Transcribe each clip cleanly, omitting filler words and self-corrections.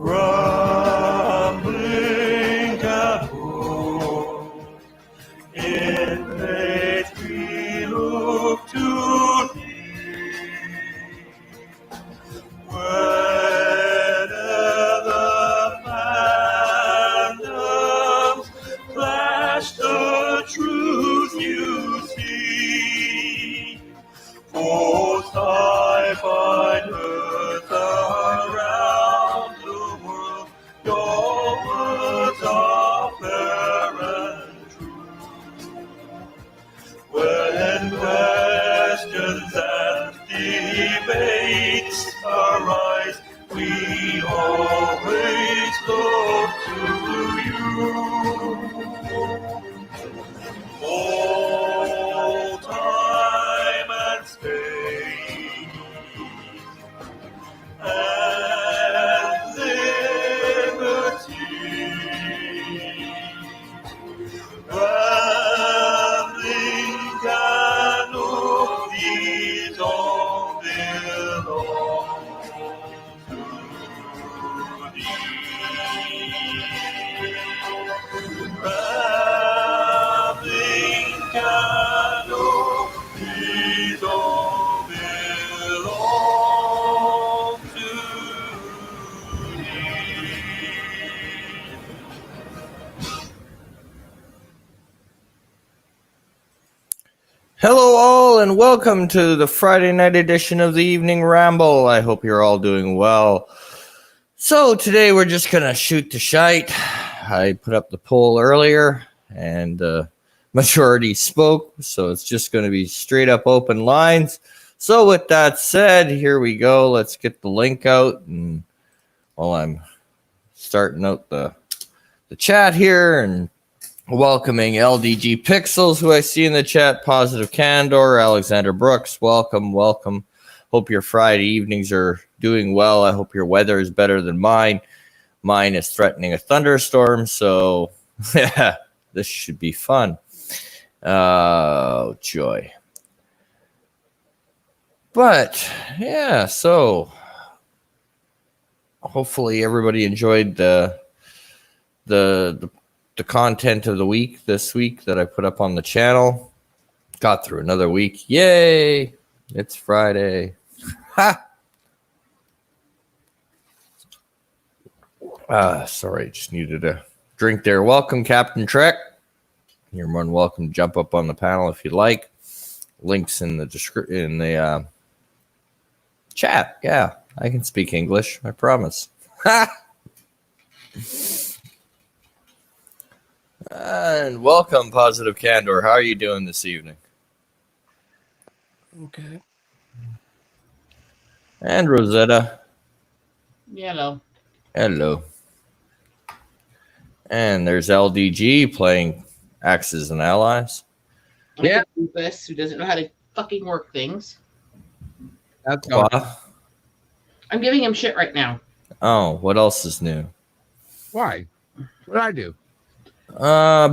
Rumbling cattle, it makes me look to thee. Whenever phantoms flash the truth you see, most I find earth around the world, your words are fair and true. When questions and debates arise, we always look to you. All time and space and liberty, rambling canopies all belong to thee. Rambling canopies all belong to thee. Hello all and welcome to the Friday night edition of the Evening Ramble. I hope you're all doing well. So today we're just going to shoot the shite. I put up the poll earlier and majority spoke, so it's just going to be straight up open lines. So with that said, here we go. Let's get the link out, and while I'm starting out the chat here and welcoming LDG Pixels, who I see in the chat, Positive Candor, Alexander Brooks, welcome. Hope your Friday evenings are doing well. I hope your weather is better than mine. Mine is threatening a thunderstorm, so yeah, this should be fun. Oh, joy. But, yeah, so hopefully everybody enjoyed the content of the week this week that I put up on the channel. Got through another week. Yay! It's Friday. Ha! Sorry, just needed a drink there. Welcome, Captain Trek. You're more than welcome to jump up on the panel if you'd like. Links in the chat. Yeah, I can speak English. I promise. And welcome, Positive Candor. How are you doing this evening? Okay. And Rosetta. Hello. Hello. And there's LDG playing Axes and Allies. Yeah. Rufus, who doesn't know how to fucking work things. That's I'm giving him shit right now. Oh, what else is new? why. What did I do?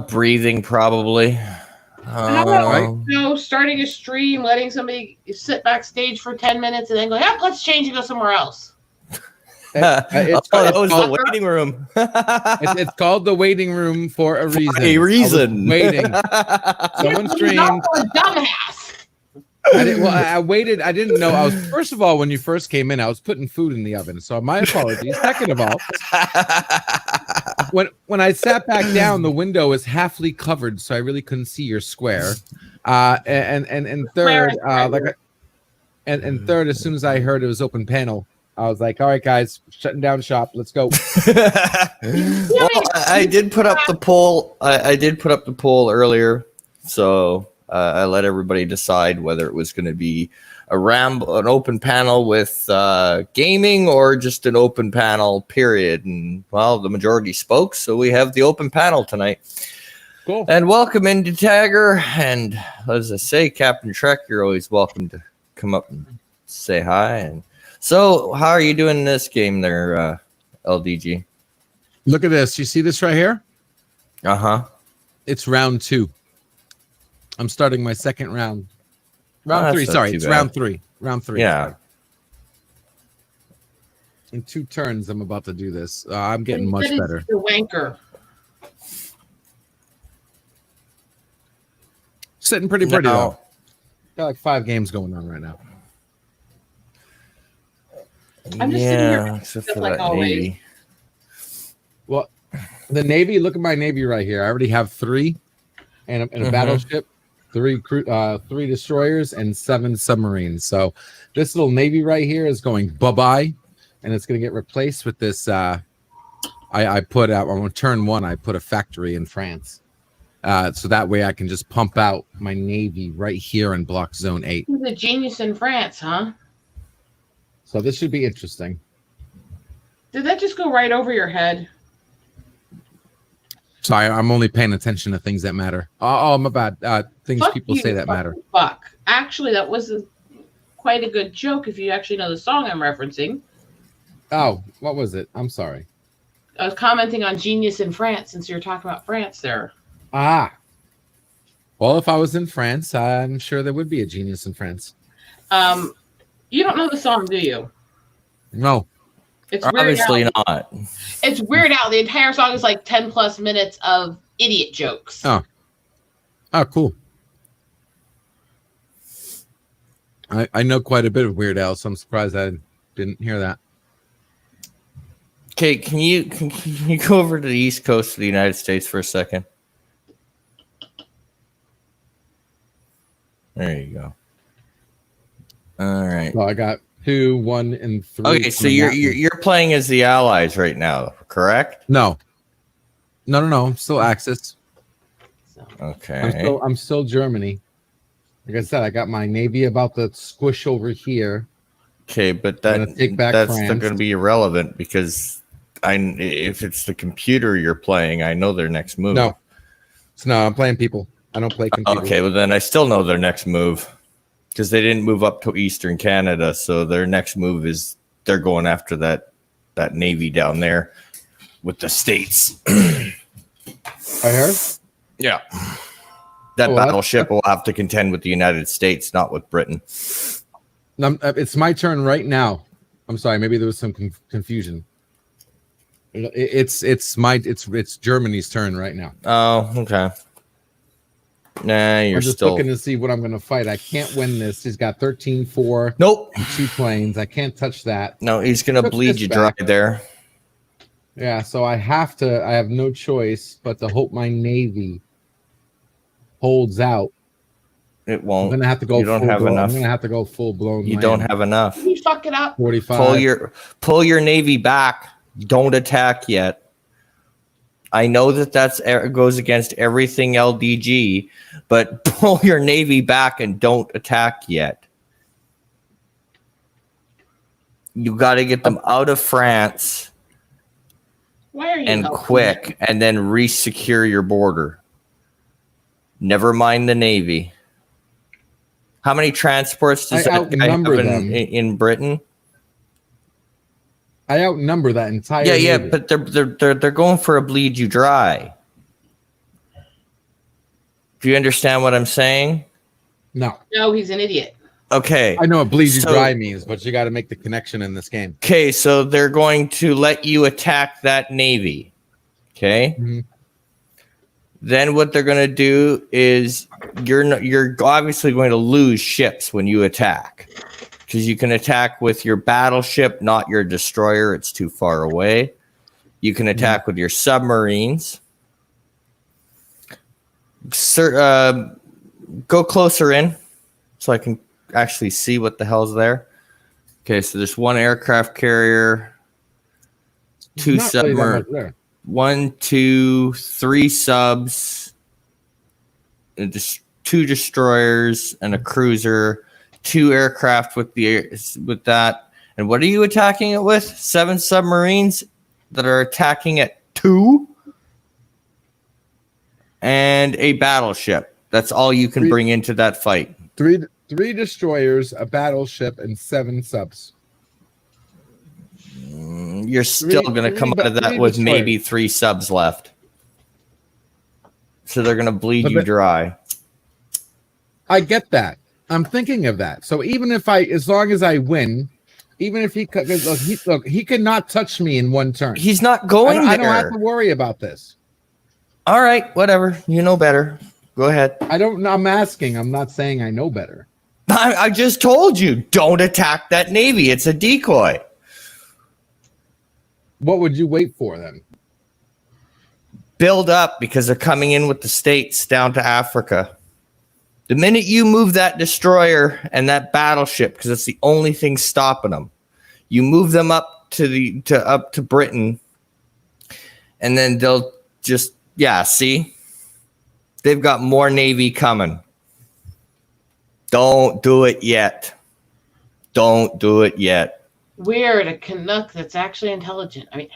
Breathing probably. How about starting a stream, letting somebody sit backstage for 10 minutes, and then go, yeah, let's change and go somewhere else. That was the waiting room. It's called the waiting room for a reason. A reason. Waiting. Someone streamed. Dumbass. I waited. I didn't know. First of all, when you first came in, I was putting food in the oven. So my apologies. Second of all, when I sat back down, the window was halfly covered, so I really couldn't see your square. And third, and third, as soon as I heard it was open panel, I was like, all right, guys, shutting down shop. Let's go. Well, I did put up the poll. I did put up the poll earlier, so I let everybody decide whether it was going to be an open panel with gaming or just an open panel, period. And, well, the majority spoke, so we have the open panel tonight. Cool. And welcome into Tagger. And as I say, Captain Trek, you're always welcome to come up and say hi. And so, how are you doing in this game there, LDG? Look at this. You see this right here? Uh-huh. It's round 2. I'm starting my second round. Round 3. Sorry, it's round 3. Round 3. Yeah. In 2 turns, I'm about to do this. I'm getting You much said it's better. The wanker. Sitting pretty though. Now, Got like 5 games going on right now. I'm just sitting here except just for like that always. Navy. Well, the Navy. Look at my Navy right here. I already have 3, and a battleship, 3 destroyers, and 7 submarines. So this little Navy right here is going bye-bye, and it's going to get replaced with this. I put out on turn 1. I put a factory in France, so that way I can just pump out my Navy right here in Block Zone 8. He's a genius in France, huh? So this should be interesting. Did that just go right over your head? Sorry, I'm only paying attention to things that matter. Oh, my bad. Things Fuck people you, say that matter. Fuck. Actually, that was quite a good joke if you actually know the song I'm referencing. Oh, what was it? I'm sorry. I was commenting on Genius in France since you were talking about France there. Ah. Well, if I was in France, I'm sure there would be a genius in France. You don't know the song, do you? No. It's Obviously Weird Al. not. It's Weird Al. The entire song is like 10 plus minutes of idiot jokes. Oh, cool. I know quite a bit of Weird Al, so I'm surprised I didn't hear that. Okay, can you go over to the East Coast of the United States for a second? There you go. All right. Well, I got 2, 1, and 3. Okay, so you're playing as the Allies right now, correct? No. I'm still Axis. Okay. I'm still Germany. Like I said, I got my Navy about to squish over here. Okay, but gonna take back that's France. still going to be irrelevant because if it's the computer you're playing, I know their next move. No, I'm playing people. I don't play computers. Okay, well then I still know their next move because they didn't move up to Eastern Canada, so their next move is they're going after that Navy down there with the States. I heard. Yeah. That Oh, battleship will have to contend with the United States, not with Britain. It's my turn right now. I'm sorry, maybe there was some confusion. It's Germany's turn right now. Oh, okay. Nah, you're I'm just still looking to see what I'm going to fight. I can't win this. He's got 13-4. Nope. And 2 planes. I can't touch that. No, he's gonna Took bleed this you dry back. there. Yeah, so I have no choice but to hope my Navy holds out. It I'm won't. gonna have to go. You don't have enough. I'm gonna have to go full blown. You don't have enough. You fuck it up. 45. Pull your Navy back. Don't attack yet. I know that's goes against everything LDG, but pull your Navy back and don't attack yet. You got to get them out of France Why are you and helping quick, me? and then re-secure your border. Never mind the Navy. How many transports does that guy have in Britain? I outnumber that entire. Yeah, Navy. but they're going for a bleed you dry. Do you understand what I'm saying? No, He's an idiot. Okay. I know what bleed you So- dry means, but you got to make the connection in this game. Okay, so they're going to let you attack that Navy. Okay? Mhm. Then what they're going to do is you're obviously going to lose ships when you attack. Because you can attack with your battleship, not your destroyer. It's too far away. You can attack with your submarines. Go closer in so I can actually see what the hell's there. Okay, so there's 1 aircraft carrier, 2 Not really that much submarines, there. 1, 2, 3 subs, and 2 destroyers and a cruiser, 2 aircraft with that. And what are you attacking it with? 7 submarines that are attacking at 2 and a battleship. That's all you can bring into that fight. 3 destroyers, a battleship, and 7 subs. You're still going to come out of that with maybe 3 subs left. So they're going to bleed you dry. I get that. I'm thinking of that. So even if as long as I win, Even if he could look, he could not touch me in one turn. He's not going there. I don't have to worry about this. All right, whatever. You know better. Go ahead. I'm asking. I'm not saying I know better. I just told you, don't attack that navy. It's a decoy. What would you wait for then? Build up, because they're coming in with the states down to Africa. The minute you move that destroyer and that battleship, because it's the only thing stopping them, you move them up to Britain, and then they'll just see, they've got more navy coming. Don't do it yet. Don't do it yet. Weird, a Canuck that's actually intelligent. I mean,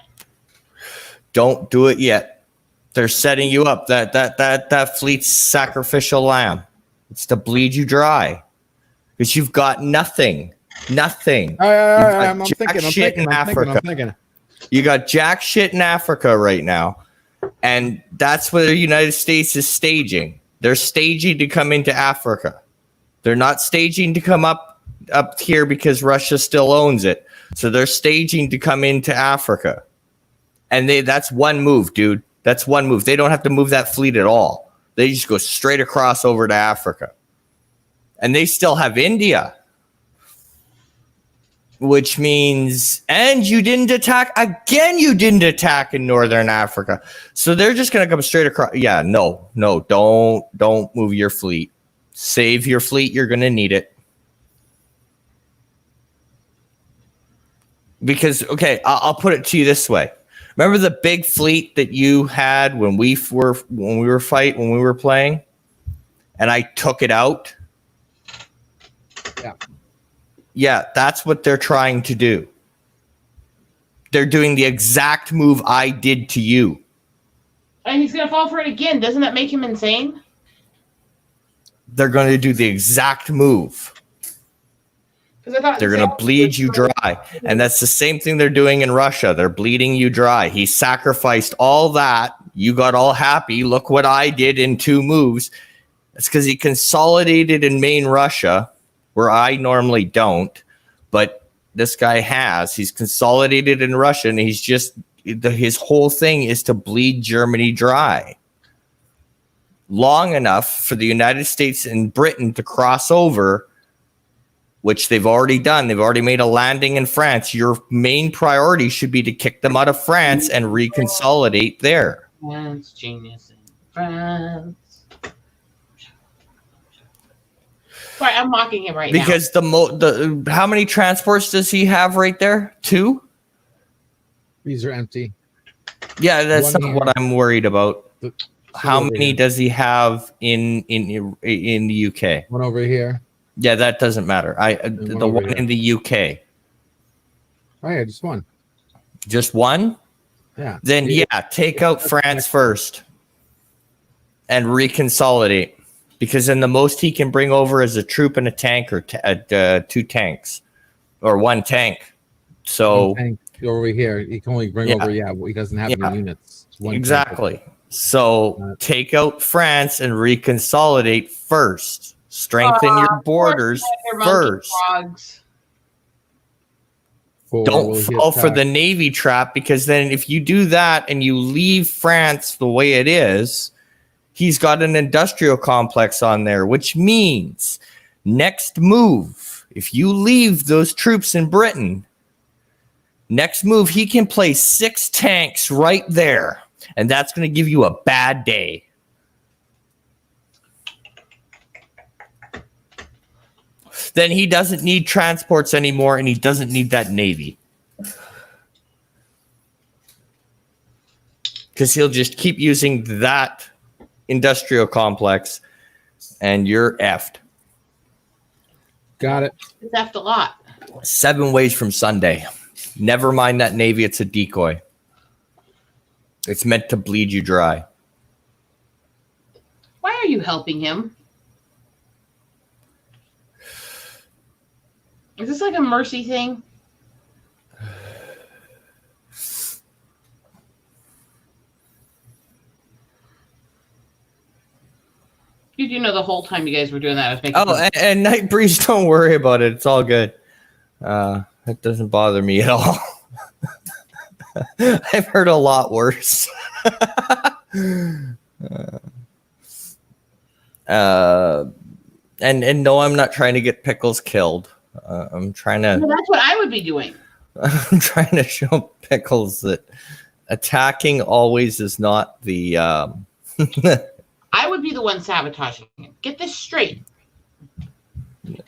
don't do it yet. They're setting you up. That fleet's sacrificial lamb. It's to bleed you dry, because you've got nothing. Nothing. I'm thinking. You got jack shit in Africa right now, and that's what the United States is staging. They're staging to come into Africa. They're not staging to come up here because Russia still owns it. So they're staging to come into Africa. And that's one move, dude. That's one move. They don't have to move that fleet at all. They just go straight across over to Africa. And they still have India. Which means, and you didn't attack, again, you didn't attack in Northern Africa. So they're just going to come straight across. Yeah, no, don't move your fleet. Save your fleet. You're going to need it. Because, okay, I'll put it to you this way. Remember the big fleet that you had when we were playing, and I took it out? Yeah. Yeah, that's what they're trying to do. They're doing the exact move I did to you. And he's going to fall for it again. Doesn't that make him insane? They're going to do the exact move. They're going to bleed you dry. And that's the same thing they're doing in Russia. They're bleeding you dry. He sacrificed all that. You got all happy. Look what I did in 2 moves. It's because he consolidated in main Russia, where I normally don't. But this guy has. He's consolidated in Russia, and he's just, his whole thing is to bleed Germany dry. Long enough for the United States and Britain to cross over, which they've already done. They've already made a landing in France. Your main priority should be to kick them out of France and reconsolidate there. France, genius in France. Sorry, I'm mocking him right because now. Because how many transports does he have right there? 2? These are empty. Yeah, that's not what I'm worried about. How many here. Does he have in the UK? One over here. Yeah, that doesn't matter. The one here. in the UK. Oh yeah, just one. Just one? Yeah. Then take out France first and reconsolidate, because then the most he can bring over is a troop and a tank, or 2 tanks, or 1 tank. So one tank over here, he can only bring over. Yeah, well, he doesn't have any units. Exactly. So take out France and reconsolidate first. Strengthen your borders first. Don't fall for the Navy trap, because then if you do that and you leave France the way it is, he's got an industrial complex on there, which means next move, if you leave those troops in Britain, next move, he can place 6 tanks right there, and that's going to give you a bad day. Then he doesn't need transports anymore, and he doesn't need that Navy. Because he'll just keep using that industrial complex, and you're effed. Got it. It's effed a lot. 7 ways from Sunday. Never mind that Navy, it's a decoy. It's meant to bleed you dry. Why are you helping him? Is this like a mercy thing? You do know the whole time you guys were doing that, I was making. And Night Breeze, don't worry about it. It's all good. That doesn't bother me at all. I've heard a lot worse. And no, I'm not trying to get Pickles killed. I'm trying to. Well, that's what I would be doing. I'm trying to show Pickles that attacking always is not the. I would be the one sabotaging him. Get this straight.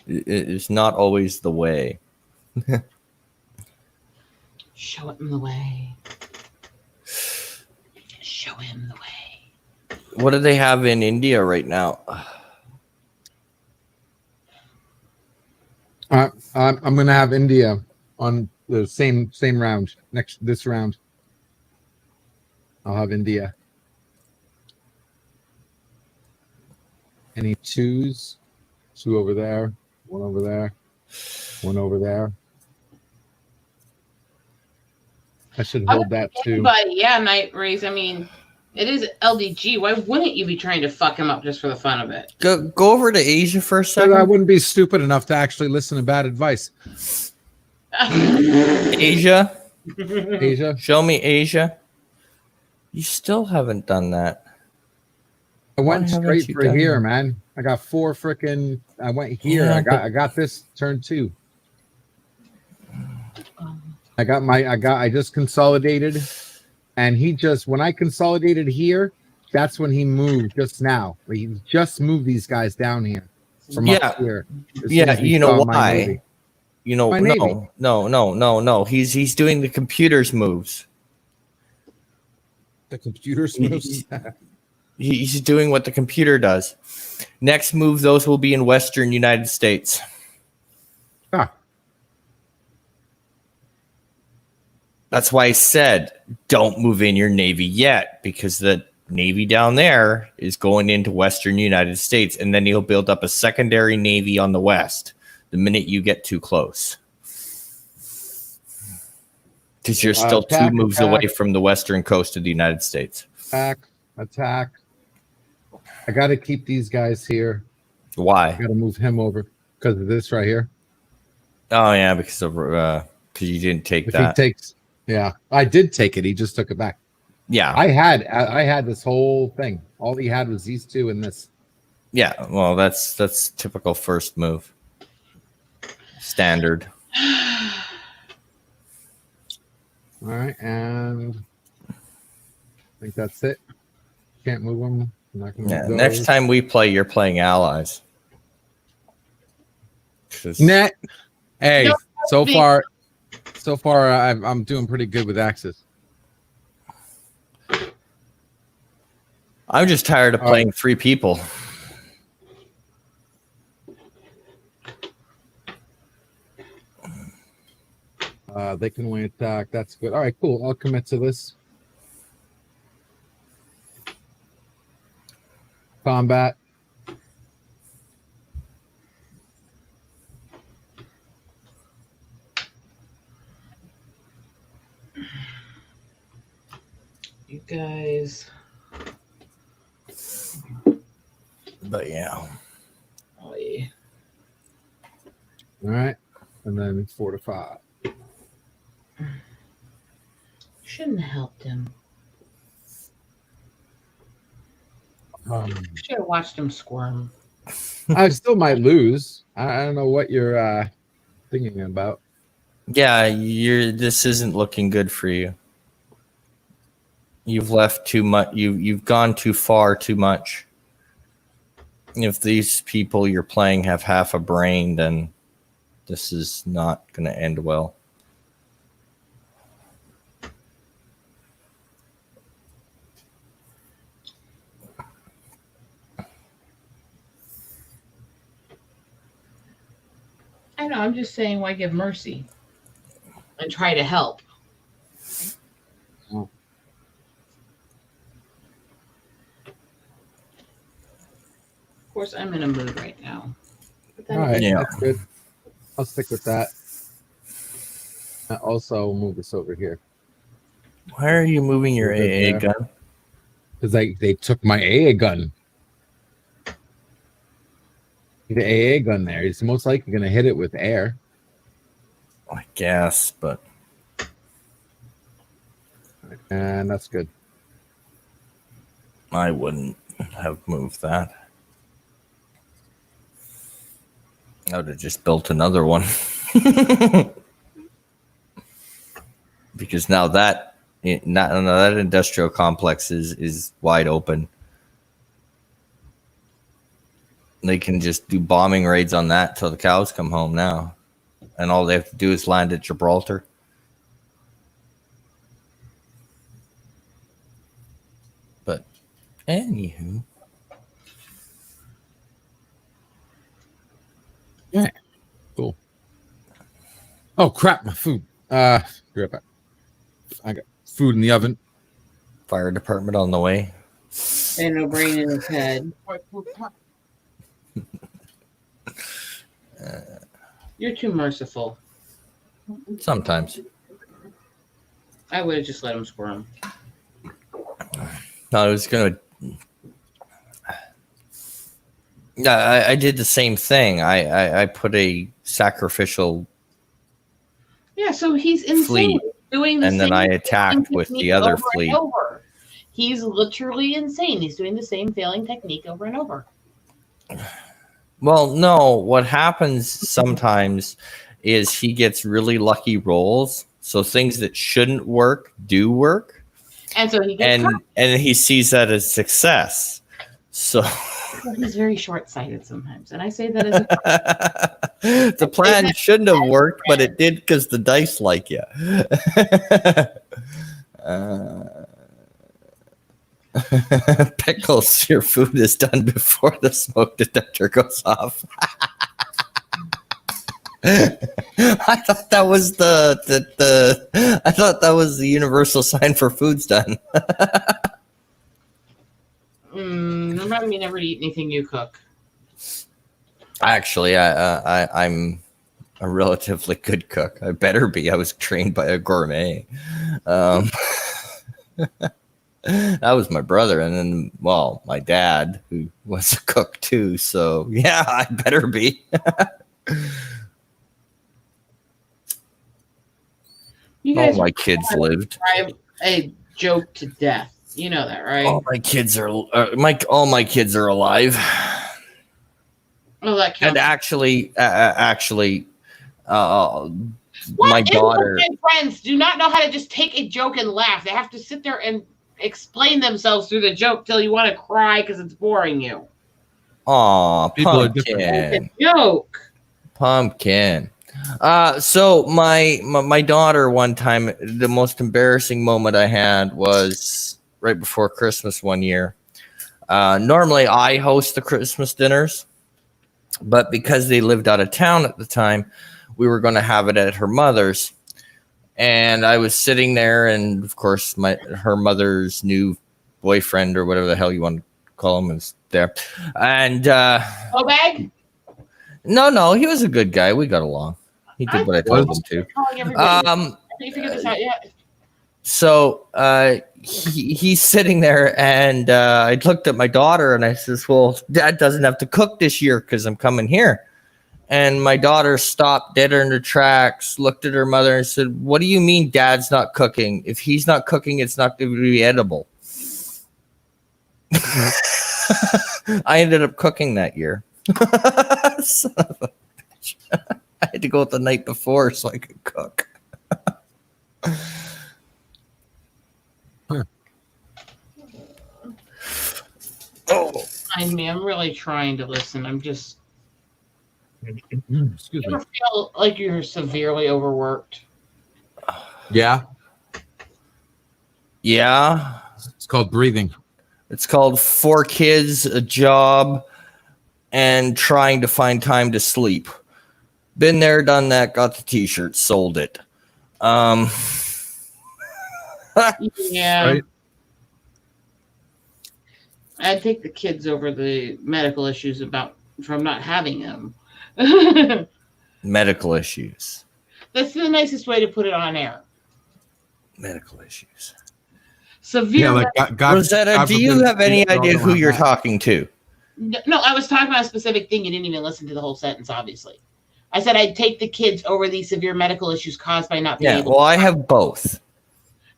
It is not always the way. Show him the way. Show him the way. What do they have in India right now? I'm gonna have India on the same round this round. I'll have India. Any twos? Two over there, one over there, one over there. I should hold that too. But yeah, Night Race. I mean, it is LDG. Why wouldn't you be trying to fuck him up just for the fun of it? Go over to Asia for a second. I wouldn't be stupid enough to actually listen to bad advice. Asia. Asia. Show me Asia. You still haven't done that. I went straight for here, man. I got 4 freaking. I went here. Yeah, I got this turn 2. I just consolidated, and he just when I consolidated here, that's when he moved just now. He just moved these guys down here from up here. Yeah, you know why? You know, no. He's doing the computer's moves. The computer's moves. He's doing what the computer does. Next move, those will be in Western United States. That's why I said don't move in your Navy yet, because the Navy down there is going into Western United States, and then he'll build up a secondary Navy on the West the minute you get too close. Because you're still 2 moves away from the western coast of the United States. Attack. I got to keep these guys here. Why? I got to move him over because of this right here. Oh, yeah, because you didn't take that. He takes, yeah, I did take it. He just took it back. Yeah. I had this whole thing. All he had was these 2 and this. Yeah, well, that's typical first move. Standard. All right, and I think that's it. Can't move them. Next time we play, you're playing allies. Net. Hey, so far, I'm doing pretty good with Axis. I'm just tired of playing 3 people. They can only attack. That's good. All right, cool. I'll commit to this. Combat. You guys. But yeah. Oh, yeah. All right. And then fortify. Shouldn't have helped him. Should have watched him squirm. I still might lose. I don't know what you're thinking about. Yeah, this isn't looking good for you. You've left too much. You've gone too far too much. If these people you're playing have half a brain, then this is not going to end well. I know. I'm just saying, why give mercy and try to help? Oh. Of course, I'm in a mood right now. All right, Yeah. that's good. I'll stick with that. I also move this over here Why are you moving your AA gun? because they took my AA gun. The AA gun there. He's most likely going to hit it with air. I guess, but And that's good. I wouldn't have moved that. I would have just built another one. Because now that industrial complex is wide open. They can just do bombing raids on that till the cows come home now. And all they have to do is land at Gibraltar. But anywho. Yeah. Cool. Oh crap, my food. Be right back. I got food in the oven. Fire department on the way. And no brain in his head. You're too merciful. Sometimes. I would have just let him squirm. No, I was gonna. Yeah, I did the same thing. I put a sacrificial. Yeah, so he's insane. Fleet. Doing the And then same I attacked with the technique other over and fleet. over. He's literally insane. He's doing the same failing technique over and over. Well, no. What happens sometimes is he gets really lucky rolls, so things that shouldn't work do work, And so he gets and he sees that as success. So well, he's very short-sighted sometimes, and I say that as the plan shouldn't have worked, but it did because the dice like you. Pickles, your food is done before the smoke detector goes off. I thought that was I thought that was the universal sign for food's done. Remember me never to eat anything you cook. Actually, I'm a relatively good cook. I better be. I was trained by a gourmet. That was my brother, and then, well, my dad, who was a cook too. So yeah, I better be. You All guys my kids lived. drive a joke to death. You know that, right? All my kids are all my kids are alive. Oh, that counts. And actually, What my if daughter. my friends do not know how to just take a joke and laugh. They have to sit there and explain themselves through the joke till you want to cry because it's boring you. Aw, People are pumpkin. It's a joke. Pumpkin. So my daughter, one time, the most embarrassing moment I had was right before Christmas one year. Normally I host the Christmas dinners, but because they lived out of town at the time, we were going to have it at her mother's. And I was sitting there, and of course her mother's new boyfriend, or whatever the hell you want to call him, is there. And bag? no, he was a good guy. We got along. He did what I told him to. Have you figured this out yet? So he's sitting there, and I looked at my daughter, and I says, "Well, Dad doesn't have to cook this year because I'm coming here." And my daughter stopped dead in her tracks, looked at her mother, and said, "What do you mean Dad's not cooking? If he's not cooking, it's not going to be edible." I ended up cooking that year. Son of a bitch. I had to go the night before so I could cook. Oh, Mind me, I'm really trying to listen. I'm just. Excuse You me. ever feel like you're severely overworked? Yeah, yeah. it's called breathing. It's called 4 kids, a job, and trying to find time to sleep. Been there, done that, got the t-shirt, sold it. Yeah. Right. I'd take the kids over the medical issues from not having them. Medical issues. That's the nicest way to put it on air. Medical issues. Severe. Yeah, like God, Rosetta, God do you forbid have any we don't idea who have you're that. talking to? No, I was talking about a specific thing. You didn't even listen to the whole sentence, obviously. I said I'd take the kids over these severe medical issues caused by not being able. Well, I have both.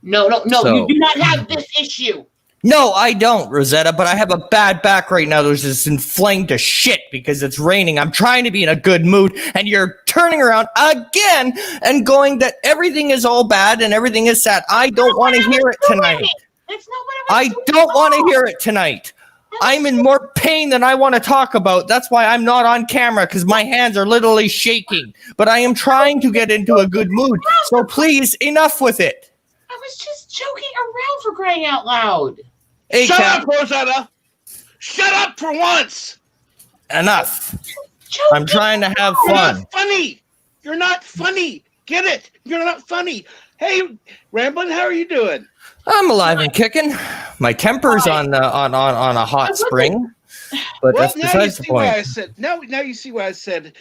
No, So- you do not have this issue. No, I don't, Rosetta, but I have a bad back right now. There's this inflamed to shit because it's raining. I'm trying to be in a good mood, and you're turning around again and going that everything is all bad and everything is sad. I don't want to hear it tonight. That's not what I was doing. don't want to hear it tonight. I'm in more pain than I want to talk about. That's why I'm not on camera, because my hands are literally shaking. But I am trying to get into a good mood. So please, enough with it. I was just joking around, for crying out loud. Hey, Shut Cap, up, Rosetta! Shut up for once! enough. Joking. I'm trying to have You're fun. not funny! You're not funny! Get it? You're not funny! Hey, Ramblin', how are you doing? I'm alive and kicking. My temper's on a hot spring, but Well, that's now you besides the see why I point. said. Now you see why I said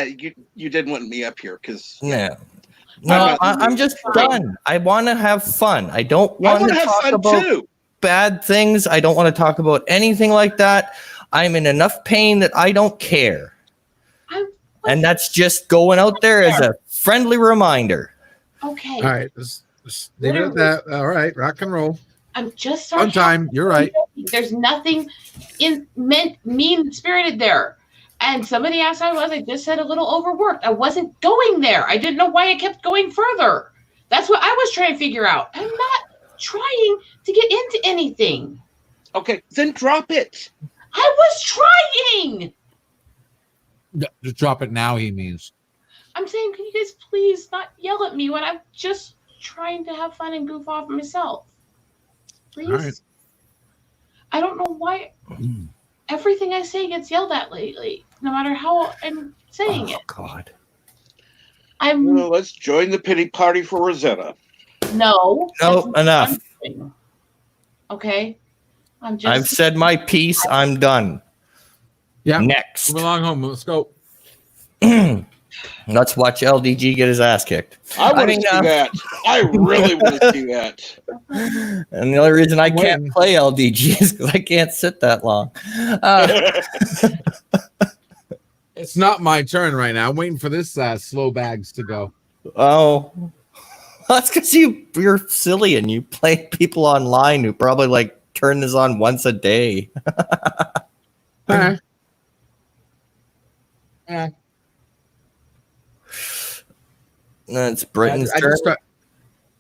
you didn't want me up here because Yeah. No, I'm just done. I want to have fun. I don't I want want to to have talk fun about too. bad things. I don't want to talk about anything like that. I'm in enough pain that I don't care. And that's just going out there as a friendly reminder. Okay. All right, just leave it at that. All right, rock and roll. I'm just On time. You're right. There's nothing mean spirited there. And somebody asked how I was. I just said a little overworked. I wasn't going there. I didn't know why I kept going further. That's what I was trying to figure out. I'm not trying to get into anything. Okay, then drop it. I was trying. Just drop it now, he means. I'm saying, can you guys please not yell at me when I'm just trying to have fun and goof off myself? Please. All right. I don't know why everything I say gets yelled at lately, no matter how I'm saying it. God. Well, let's join the pity party for Rosetta. No, Enough. one thing. Okay, I'm I've said my piece. I'm done. Yeah. Next. Move along home. Let's go. Let's watch LDG get his ass kicked. I want to see that. I really want to see that. And the only reason I can't play LDG is because I can't sit that long. It's not my turn right now. I'm waiting for this slow bags to go. Oh, that's because you're silly and you play people online who probably like turn this on once a day. That's Britain's turn.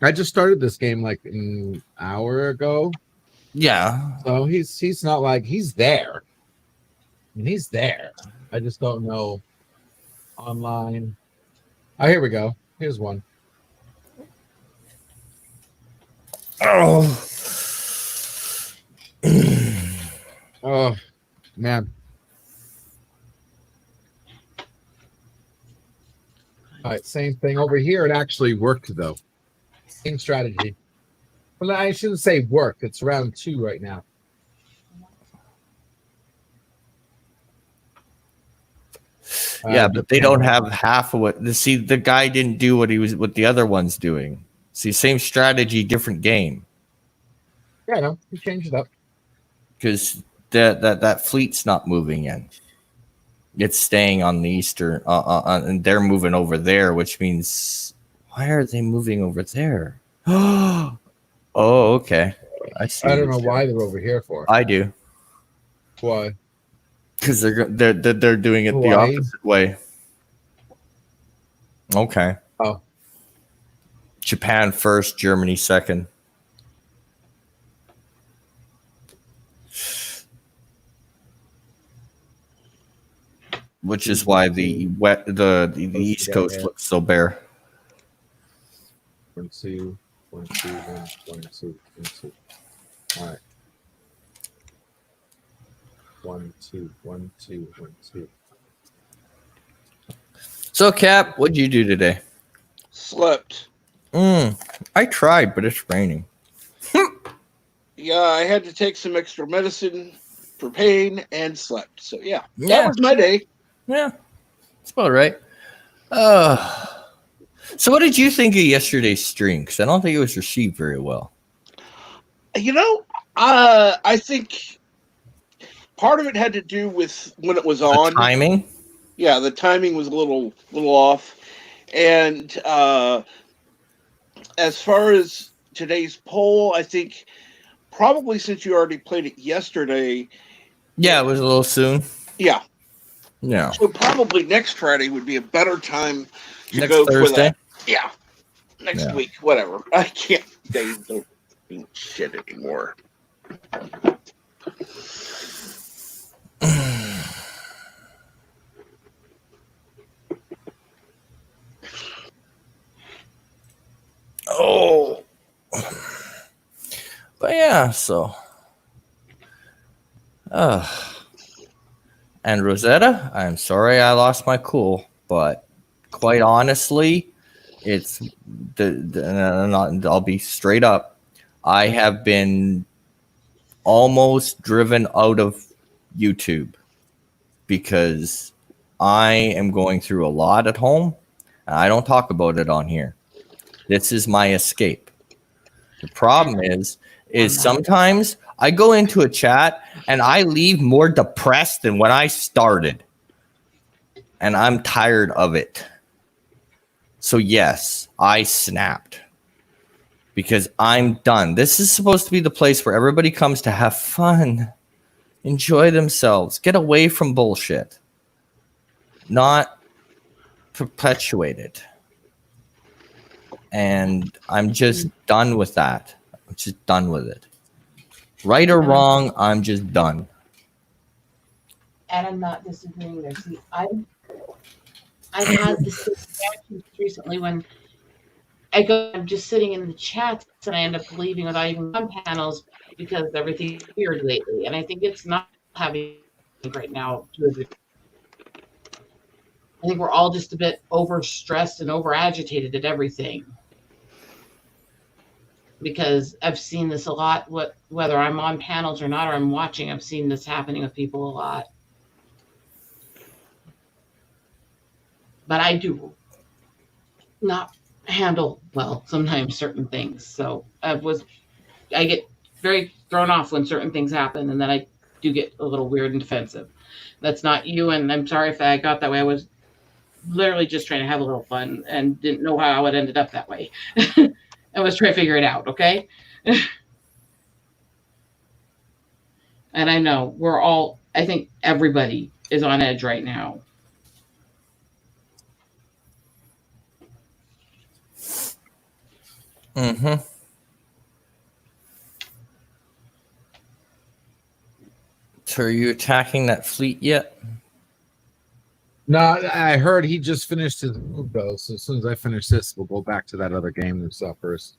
I just started this game like an hour ago. Yeah. So he's not like he's there. I mean, he's there. I just don't know online. Oh, here we go. Here's one. Oh. Oh man. All right, same thing over here. It actually worked though. Same strategy. Well, I shouldn't say work. It's round 2 right now. Yeah, but they don't have half of what. See, the guy didn't do what the other one's doing. See, same strategy, different game. Yeah, no, he changed it up. Because that fleet's not moving in. It's staying on the eastern, and they're moving over there, which means why are they moving over there? Oh, okay. I see. I don't know why they're over here for. I do. Why? Because they're doing it the opposite way. Okay. Oh. Japan first, Germany second. Which is why the East Coast looks so bare. 1, 2, 1, 2, 1, 1, 2, 1, 2. All right. 1, 2, 1, 2, 1, 2. So, Cap, what'd you do today? Slept. I tried, but it's raining. Yeah, I had to take some extra medicine for pain and slept. So yeah, that was my day. Yeah, it's about right. So what did you think of yesterday's stream? Because I don't think it was received very well. You know, I think part of it had to do with when it was on. Timing? Yeah, the timing was a little off. And as far as today's poll, I think probably since you already played it yesterday. Yeah, it was a little soon. Yeah. Yeah. So probably next Friday would be a better time to Next go Thursday? for that. Yeah. Next Yeah. week, whatever. I can't say the shit anymore. Oh. But yeah, so. And Rosetta, I'm sorry I lost my cool, but quite honestly, it's I'll be straight up. I have been almost driven out of YouTube because I am going through a lot at home. And I don't talk about it on here. This is my escape. The problem is sometimes I go into a chat and I leave more depressed than when I started. And I'm tired of it. So yes, I snapped. Because I'm done. This is supposed to be the place where everybody comes to have fun. Enjoy themselves. Get away from bullshit. Not perpetuate it. And I'm just done with that. I'm just done with it. Right or wrong, I'm just done. And I'm not disagreeing there. See, I've had this reaction recently when I'm just sitting in the chats and I end up leaving without even on panels because everything's weird lately. And I think it's not having right now. I think we're all just a bit overstressed and over agitated at everything. Because I've seen this a lot, whether I'm on panels or not, or I'm watching, I've seen this happening with people a lot. But I do not handle well sometimes certain things. So I get very thrown off when certain things happen, and then I do get a little weird and defensive. That's not you, and I'm sorry if I got that way. I was literally just trying to have a little fun and didn't know how it ended up that way. I was trying to figure it out, okay? And I know I think everybody is on edge right now. Mm-hmm. So are you attacking that fleet yet? No, I heard he just finished his move though. So as soon as I finish this, we'll go back to that other game and stuff first.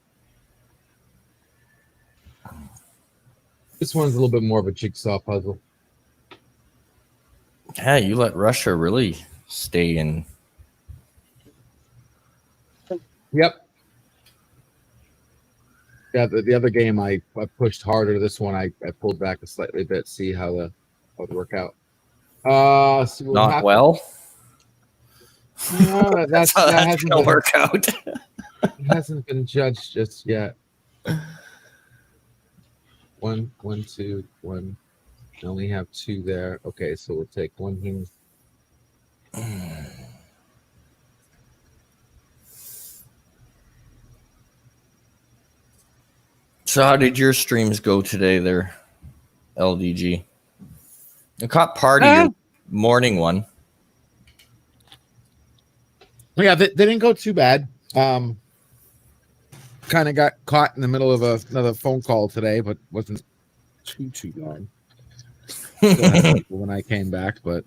This one's a little bit more of a jigsaw puzzle. Yeah, you let Russia really stay in. Yep. Yeah, the other game I pushed harder. This one I pulled back a slightly bit. See how it work out. Not well. That hasn't gonna work out. It hasn't been judged just yet. 1, 2, 1. I only have 2 there. Okay, so we'll take 1 here. So how did your streams go today there, LDG? I caught part of your morning one. Yeah, they didn't go too bad. Kind of got caught in the middle of another phone call today, but wasn't too long. Still had people when I came back, but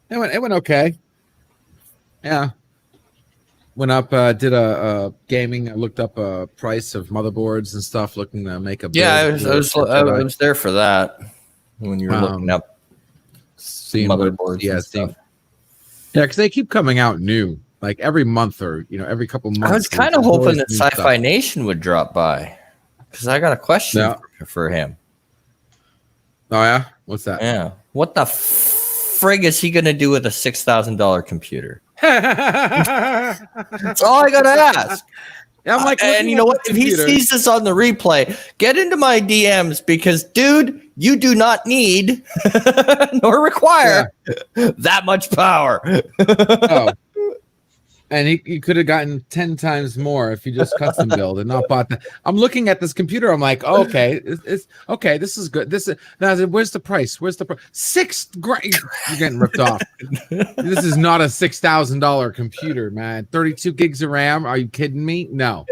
it went okay. Yeah. Went up, did a gaming. I looked up a price of motherboards and stuff, looking to make a build. Yeah, I was there for that when you were looking up seeing motherboards. Yeah, because they keep coming out new, like every month or every couple months. I was kind of hoping that Sci-Fi Nation would drop by because I got a question for him. Oh yeah, what's that? Yeah, what the frig is he gonna do with a $6,000 computer? That's all I gotta ask. I'm like, and you know what? If he sees this on the replay, get into my DMs because, dude, you do not need nor require that much power. Oh. And he could have gotten 10 times more if he just custom build and not bought that. I'm looking at this computer. I'm like, oh, okay, it's okay. This is good. This is now. Where's the price? Where's the price? $6,000. You're getting ripped off. This is not a $6,000 computer, man. 32 gigs of RAM. Are you kidding me? No.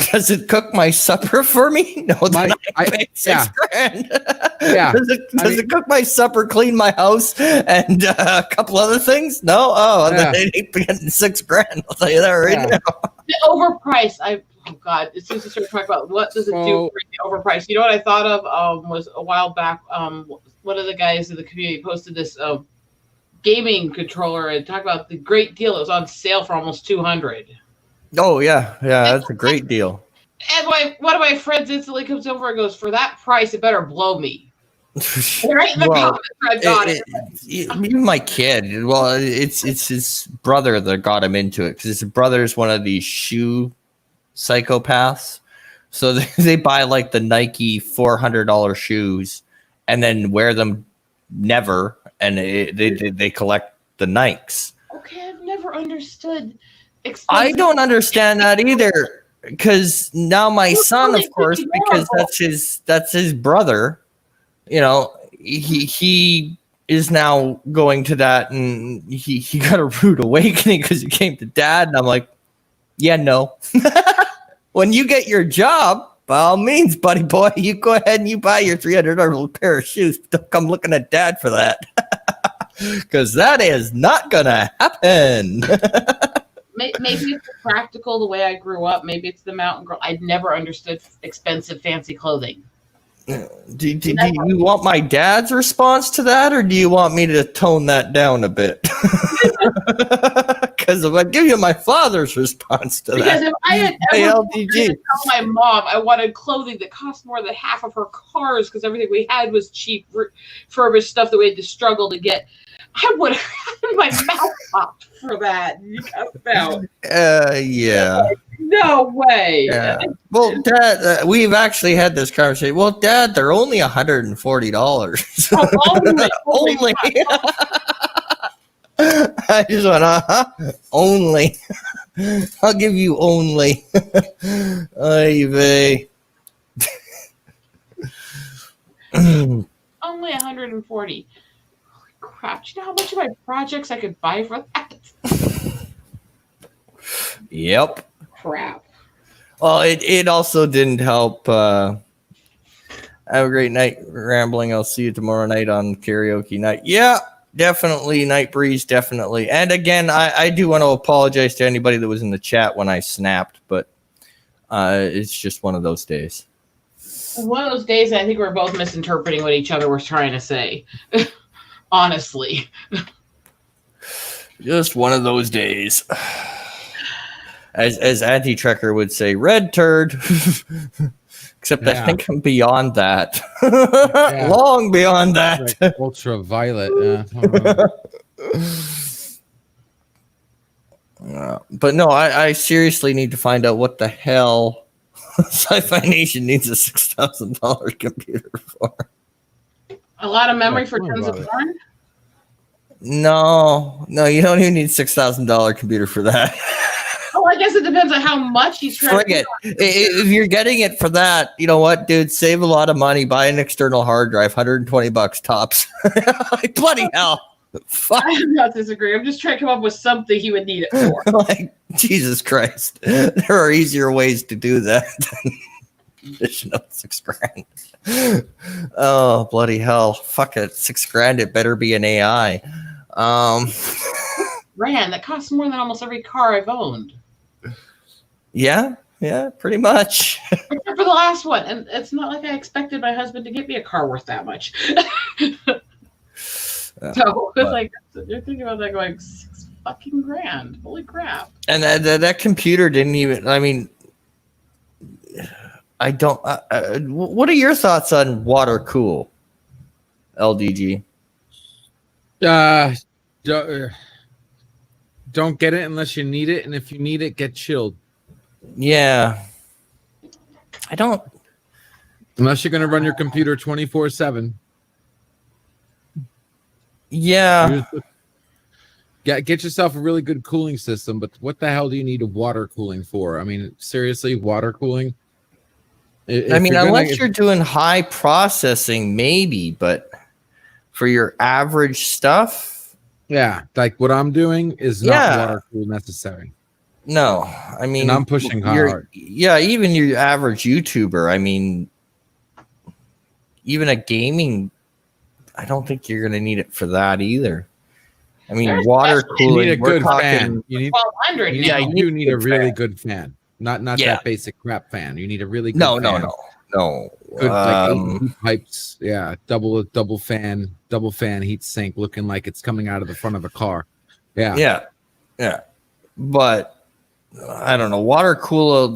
Does it cook my supper for me? No, I paid $6,000. Yeah. Does it cook my supper, clean my house, and a couple other things? No. Oh, then it ain't getting $6,000. I'll tell you that right now. The overpriced. Oh God! As soon as you start talking about what does it do for the overpriced, you know what I thought of was a while back. One of the guys in the community posted this gaming controller and talked about the great deal. It was on sale for almost $200. Oh yeah, that's a great deal. And one of my friends instantly comes over and goes, "For that price, it better blow me." Right in the comments, I got it. Even my kid. Well, it's his brother that got him into it because his brother's one of these shoe psychopaths. So they buy like the Nike $400 shoes and then wear them never, and they collect the Nikes. Okay, I've never understood. I don't understand that either, because now my son, of course, because that's his brother, you know, he is now going to that, and he got a rude awakening because he came to dad, and I'm like, yeah, no. When you get your job, by all means, buddy boy, you go ahead and you buy your $300 pair of shoes. Don't come looking at dad for that, because that is not gonna happen. Maybe it's practical the way I grew up. Maybe it's the mountain girl. I'd never understood expensive, fancy clothing. Do you want my dad's response to that, or do you want me to tone that down a bit? Because if I give you my father's response to because that, if I had ever LDG. told my mom I wanted clothing that cost more than half of her cars because everything we had was cheap, refurbished stuff that we had to struggle to get, I would have had my mouth popped for that. You found. Yeah. No way. Yeah. Well, Dad, we've actually had this conversation. Well, Dad, they're only $140. Only. I just went, only. I'll give you only. Ay vey. Only 140. Holy crap. Do you know how much of my projects I could buy for that? Yep. Crap. Well, it also didn't help. Have a great night rambling. I'll see you tomorrow night on karaoke night. Yeah, definitely. Night breeze, definitely. And again, I do want to apologize to anybody that was in the chat when I snapped, but it's just one of those days. One of those days, I think we're both misinterpreting what each other was trying to say. Honestly. Just one of those days. As Anti-Trekker would say, red turd. Except I think I'm beyond that. Long beyond that. Like ultraviolet. But no, I seriously need to find out what the hell Sci-Fi Nation needs a $6,000 computer for. A lot of memory for tons of porn? No, you don't even need $6,000 computer for that. Oh, I guess it depends on how much he's trying to it. If you're getting it for that, you know what, dude? Save a lot of money. Buy an external hard drive, $120 tops. Like, bloody hell. Fuck. I do not disagree. I'm just trying to come up with something he would need it for. Like, Jesus Christ. There are easier ways to do that than additional $6,000. Oh, bloody hell. Fuck it. $6,000. It better be an AI. Rand, that costs more than almost every car I've owned. Yeah, pretty much. Except for the last one. And it's not like I expected my husband to get me a car worth that much. So it's like, you're thinking about that going $6,000. Holy crap. And that computer didn't even, I mean, I don't, what are your thoughts on water cool, LDG? don't get it unless you need it, and if you need it, get chilled. Yeah. I don't. Unless you're gonna run your computer 24/7. Yeah. Get yourself a really good cooling system, but what the hell do you need a water cooling for? I mean, seriously, water cooling? Unless you're doing high processing, maybe, but for your average stuff, yeah, like what I'm doing is not water cool necessary. No, I mean, and I'm pushing hard. Yeah, even your average YouTuber. I mean, even a gaming, I don't think you're going to need it for that either. I mean, water cooling. You need a good fan. You need 1200. You need a really good fan. Not that basic crap fan. You need a really good fan. No. Good, like 8 heat pipes. Yeah, double fan heat sink, looking like it's coming out of the front of a car. Yeah. But I don't know. Water cooler.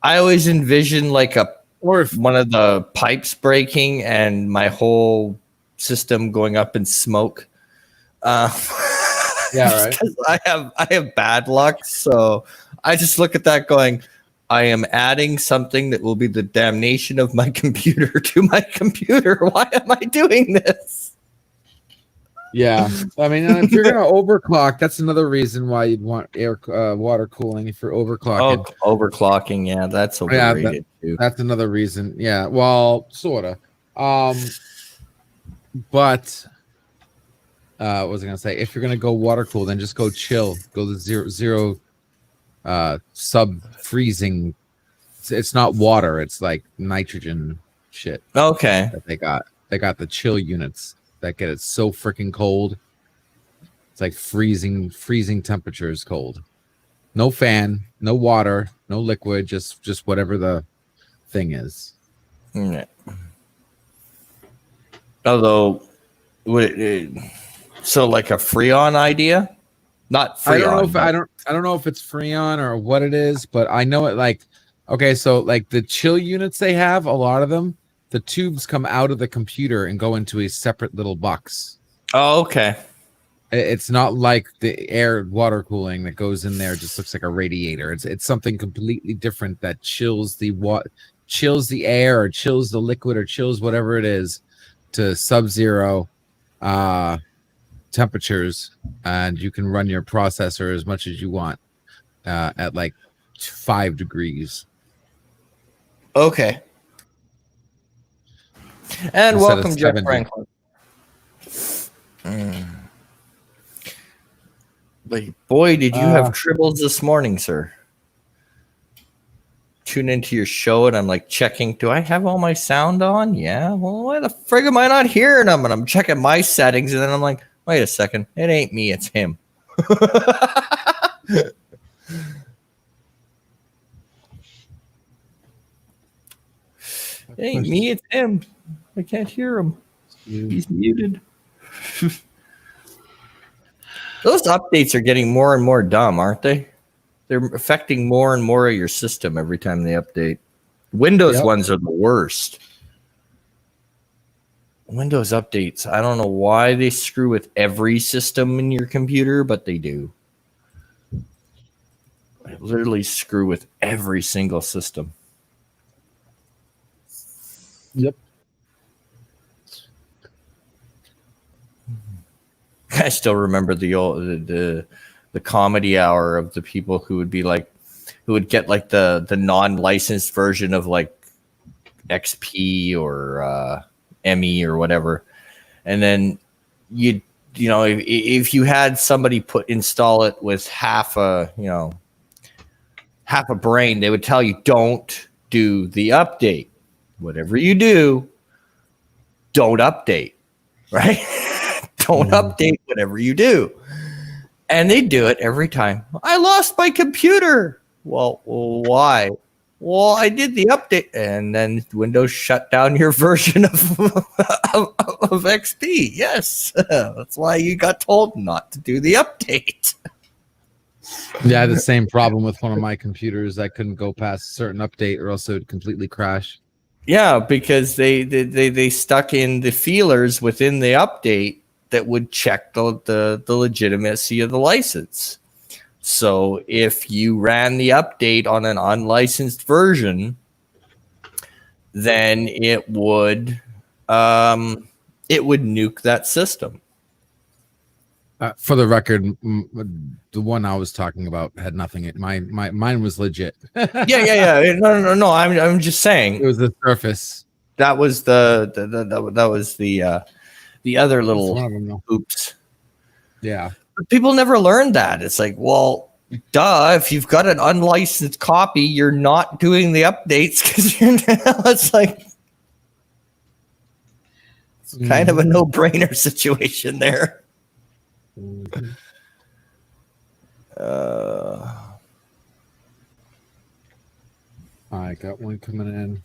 I always envision like one of the pipes breaking and my whole system going up in smoke. Yeah, right. I have bad luck, so I just look at that going, I am adding something that will be the damnation of my computer to my computer. Why am I doing this? Yeah, I mean, if you're gonna overclock, that's another reason why you'd want water cooling. If you're overclocking, overclocking, yeah, that's overrated too. That's another reason. Yeah, well, sorta. But what was I gonna say? If you're gonna go water cool, then just go chill. Go to zero sub freezing. It's not water. It's like nitrogen shit. Okay. That they got the chill units that get it so freaking cold. It's like freezing temperatures cold. No fan, no water, no liquid, just whatever the thing is. Yeah. Although, so like a Freon idea, not Freon. I don't know if it's Freon or what it is, but I know it. Like, okay, so like the chill units they have, a lot of them, the tubes come out of the computer and go into a separate little box. Oh, okay. It's not like the air water cooling that goes in there. It just looks like a radiator. It's something completely different that chills the air or chills the liquid or chills whatever it is to sub-zero temperatures, and you can run your processor as much as you want at like 5 degrees. Okay. And welcome, Jeff Franklin. But boy, did you have tribbles this morning, sir. Tune into your show and I'm like checking, do I have all my sound on? Yeah. Well, why the frig am I not hearing them? And I'm checking my settings and then I'm like, wait a second. It ain't me. It's him. It ain't me. It's him. I can't hear him. He's muted. Those updates are getting more and more dumb, aren't they? They're affecting more and more of your system every time they update. Windows ones are the worst. Windows updates, I don't know why they screw with every system in your computer, but they do. They literally screw with every single system. Yep. I still remember the comedy hour of the people who would be like, who would get like the non-licensed version of like XP or ME or whatever, and then you know if you had somebody install it with half a brain, they would tell you don't do the update. Whatever you do, don't update, right? Don't update whatever you do. And they do it every time. I lost my computer. Well, why? Well, I did the update. And then Windows shut down your version of XP. Yes. That's why you got told not to do the update. Yeah, I had the same problem with one of my computers. I couldn't go past a certain update or else it would completely crash. Yeah, because they stuck in the feelers within the update that would check the legitimacy of the license. So if you ran the update on an unlicensed version, then it would nuke that system. For the record, the one I was talking about had nothing. Mine was legit. Yeah. No. I'm just saying It was the surface. that was the other little One of them, though. oops. Yeah. But people never learned that. It's like, well, duh. If you've got an unlicensed copy, you're not doing the updates because it's like it's kind of a no-brainer situation there. Mm-hmm. I got one coming in.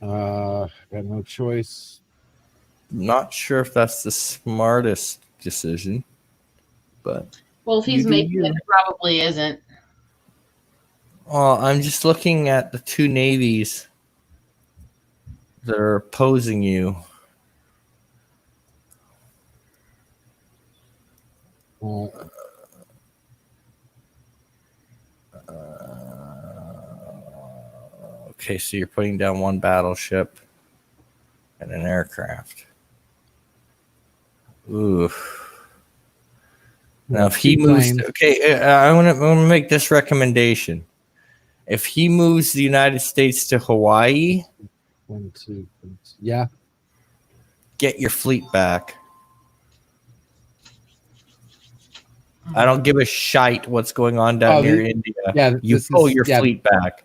Got no choice. Not sure if that's the smartest decision, but Well, if he's making it, it probably isn't. I'm just looking at the two navies that are opposing you. Okay, so you're putting down one battleship and an aircraft. Ooh. Now, if he moves, okay, I want to make this recommendation. If he moves the United States to Hawaii, 1, 2, 3, yeah, get your fleet back. I don't give a shite what's going on down near India. Yeah, you pull your fleet back.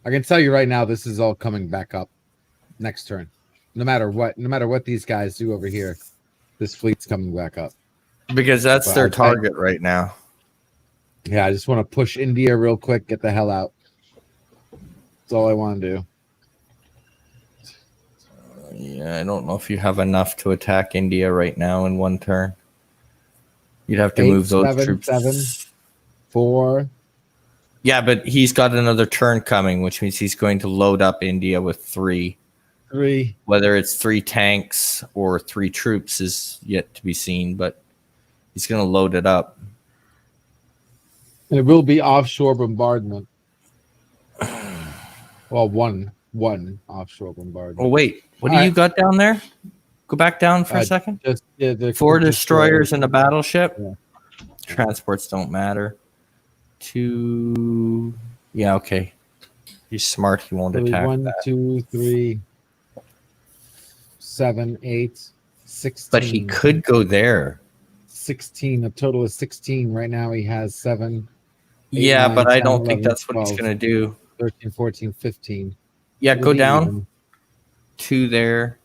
I can tell you right now, this is all coming back up next turn. No matter what these guys do over here, this fleet's coming back up. Because that's their target right now. Yeah, I just want to push India real quick, get the hell out. That's all I want to do. Yeah, I don't know if you have enough to attack India right now in one turn. You'd have to move those troops. 7, 4. Yeah, but he's got another turn coming, which means he's going to load up India with 3. 3. Whether it's 3 tanks or 3 troops is yet to be seen, but he's going to load it up. It will be offshore bombardment. Well, one offshore bombardment. Oh, wait. What do you got down there? Go back down for a second. Just, the 4 destroyers and a battleship. Yeah. Transports don't matter. 2. Yeah, okay. He's smart. He won't attack. 1, that. 2, 3, 7, 8, 16. But he could go there. 16. A total of 16. Right now he has 7. 8, Yeah, 9, but 10, I don't 11, think that's 12, what he's going to do. 13, 14, 15. Yeah, go down. Even. 2 there.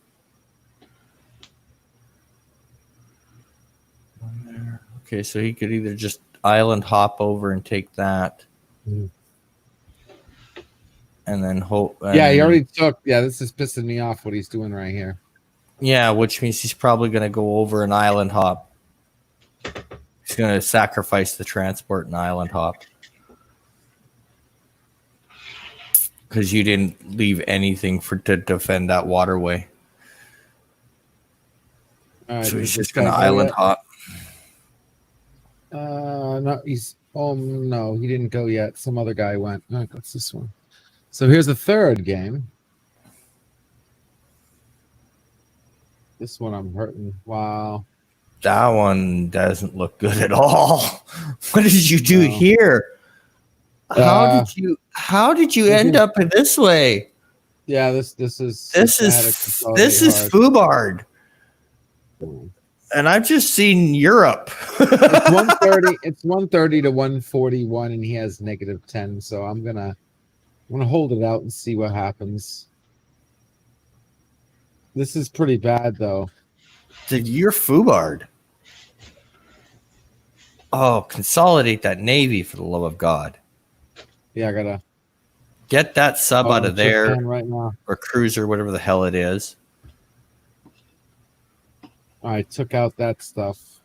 Okay, so he could either just island hop over and take that. Mm. And then hope. Yeah, he already took. Yeah, this is pissing me off what he's doing right here. Yeah, which means he's probably going to go over an island hop. He's going to sacrifice the transport and island hop. Because you didn't leave anything to defend that waterway. All right, So he's just going to island hop. No, he's. Oh no, he didn't go yet. Some other guy went. All right, what's this one? So here's the third game. This one I'm hurting. Wow. That one doesn't look good at all. What did you do here? How did you end up in this way? Yeah, this is Fubard. And I've just seen Europe. It's 130. It's 130 to 141, and he has -10. So I'm gonna hold it out and see what happens. This is pretty bad, though. Dude, you're Fubard. Oh, consolidate that navy for the love of God. Yeah, I gotta get that sub out of there right now, or cruiser, whatever the hell it is. I took out that stuff.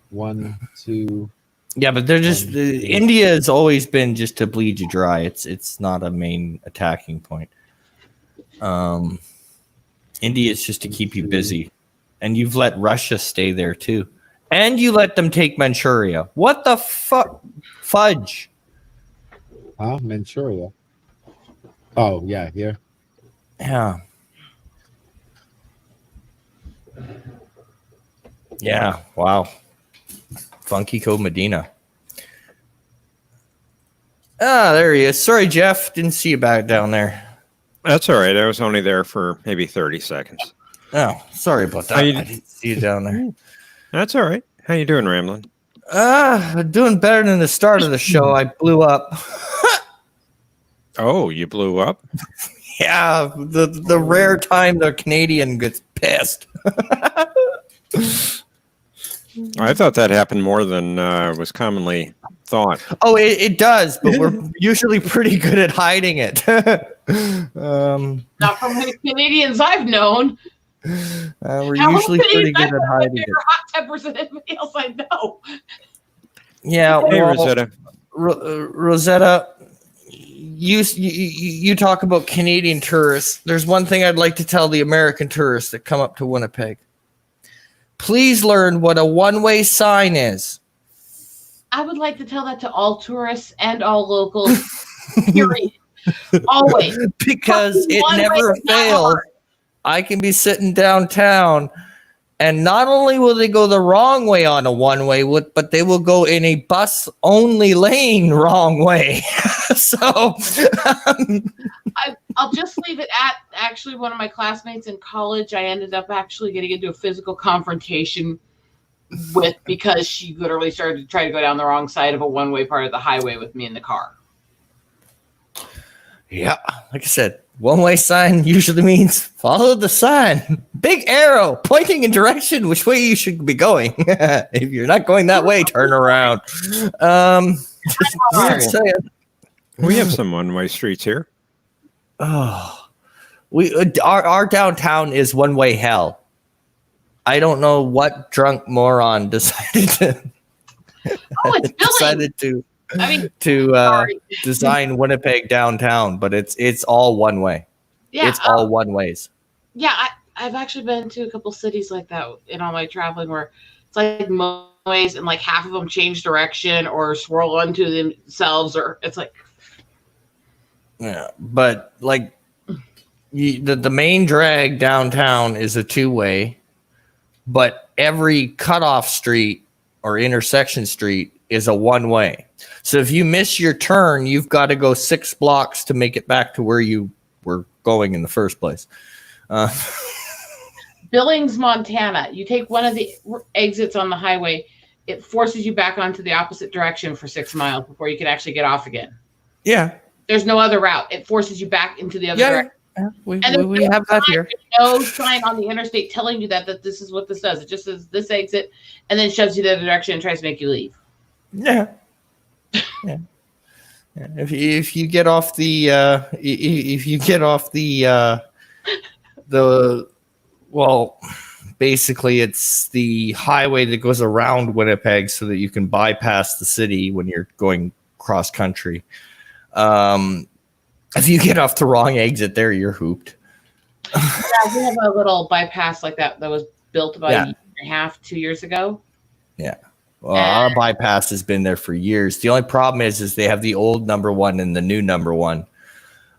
1, 2. Yeah, but they're just India has always been just to bleed you dry. It's not a main attacking point. India is just to keep you busy. And you've let Russia stay there too. And you let them take Manchuria. What the fuck? Fudge. Huh? Manchuria. Oh, yeah, here. Yeah. Yeah, wow. Funky Code Medina. Ah, there he is. Sorry, Jeff. Didn't see you back down there. That's all right. I was only there for maybe 30 seconds. Oh, sorry about that. I didn't see you down there. That's all right. How you doing, Ramblin'? Doing better than the start of the show. I blew up. Oh, you blew up? Yeah, the rare time the Canadian gets pissed. I thought that happened more than was commonly thought. Oh, it does, but we're usually pretty good at hiding it. Not from the Canadians I've known. We're usually pretty good at hiding it. Hot tempers than anybody else I know. Yeah, Hey, well, Rosetta. Rosetta, you talk about Canadian tourists. There's one thing I'd like to tell the American tourists that come up to Winnipeg. Please learn what a one-way sign is. I would like to tell that to all tourists and all locals. Period. Always. Because it One never way is not fails. hard. I can be sitting downtown, and not only will they go the wrong way on a one-way, but they will go in a bus-only lane wrong way. So I'll just leave it at actually one of my classmates in college. I ended up actually getting into a physical confrontation with because she literally started to try to go down the wrong side of a one-way part of the highway with me in the car. yeah, like I said, one-way sign usually means follow the sign. Big arrow pointing in direction which way you should be going. If you're not going that way, turn around. Just saying. We have some one-way streets here. Oh, our downtown is one-way hell. I don't know what drunk moron decided to design Winnipeg downtown, but it's all one way. Yeah, it's all one ways. Yeah, I've actually been to a couple cities like that in all my traveling where it's like ways and like half of them change direction or swirl onto themselves, or it's like. Yeah, but like the main drag downtown is a two-way, but every cutoff street or intersection street is a one-way. So if you miss your turn, you've got to go 6 blocks to make it back to where you were going in the first place. Billings, Montana. You take one of the exits on the highway, it forces you back onto the opposite direction for 6 miles before you can actually get off again. Yeah. There's no other route. It forces you back into the other direction. Yeah, we And have that here. No sign on the interstate telling you that this is what this does. It just says this exit and then shoves you the other direction and tries to make you leave. Yeah. Yeah. Yeah. If you get off the well, basically it's the highway that goes around Winnipeg so that you can bypass the city when you're going cross country. If you get off the wrong exit there, you're hooped. Yeah, we have a little bypass like that was built about a year and a half, 2 years ago. Yeah. Well, our bypass has been there for years. The only problem is they have the old number one and the new number one.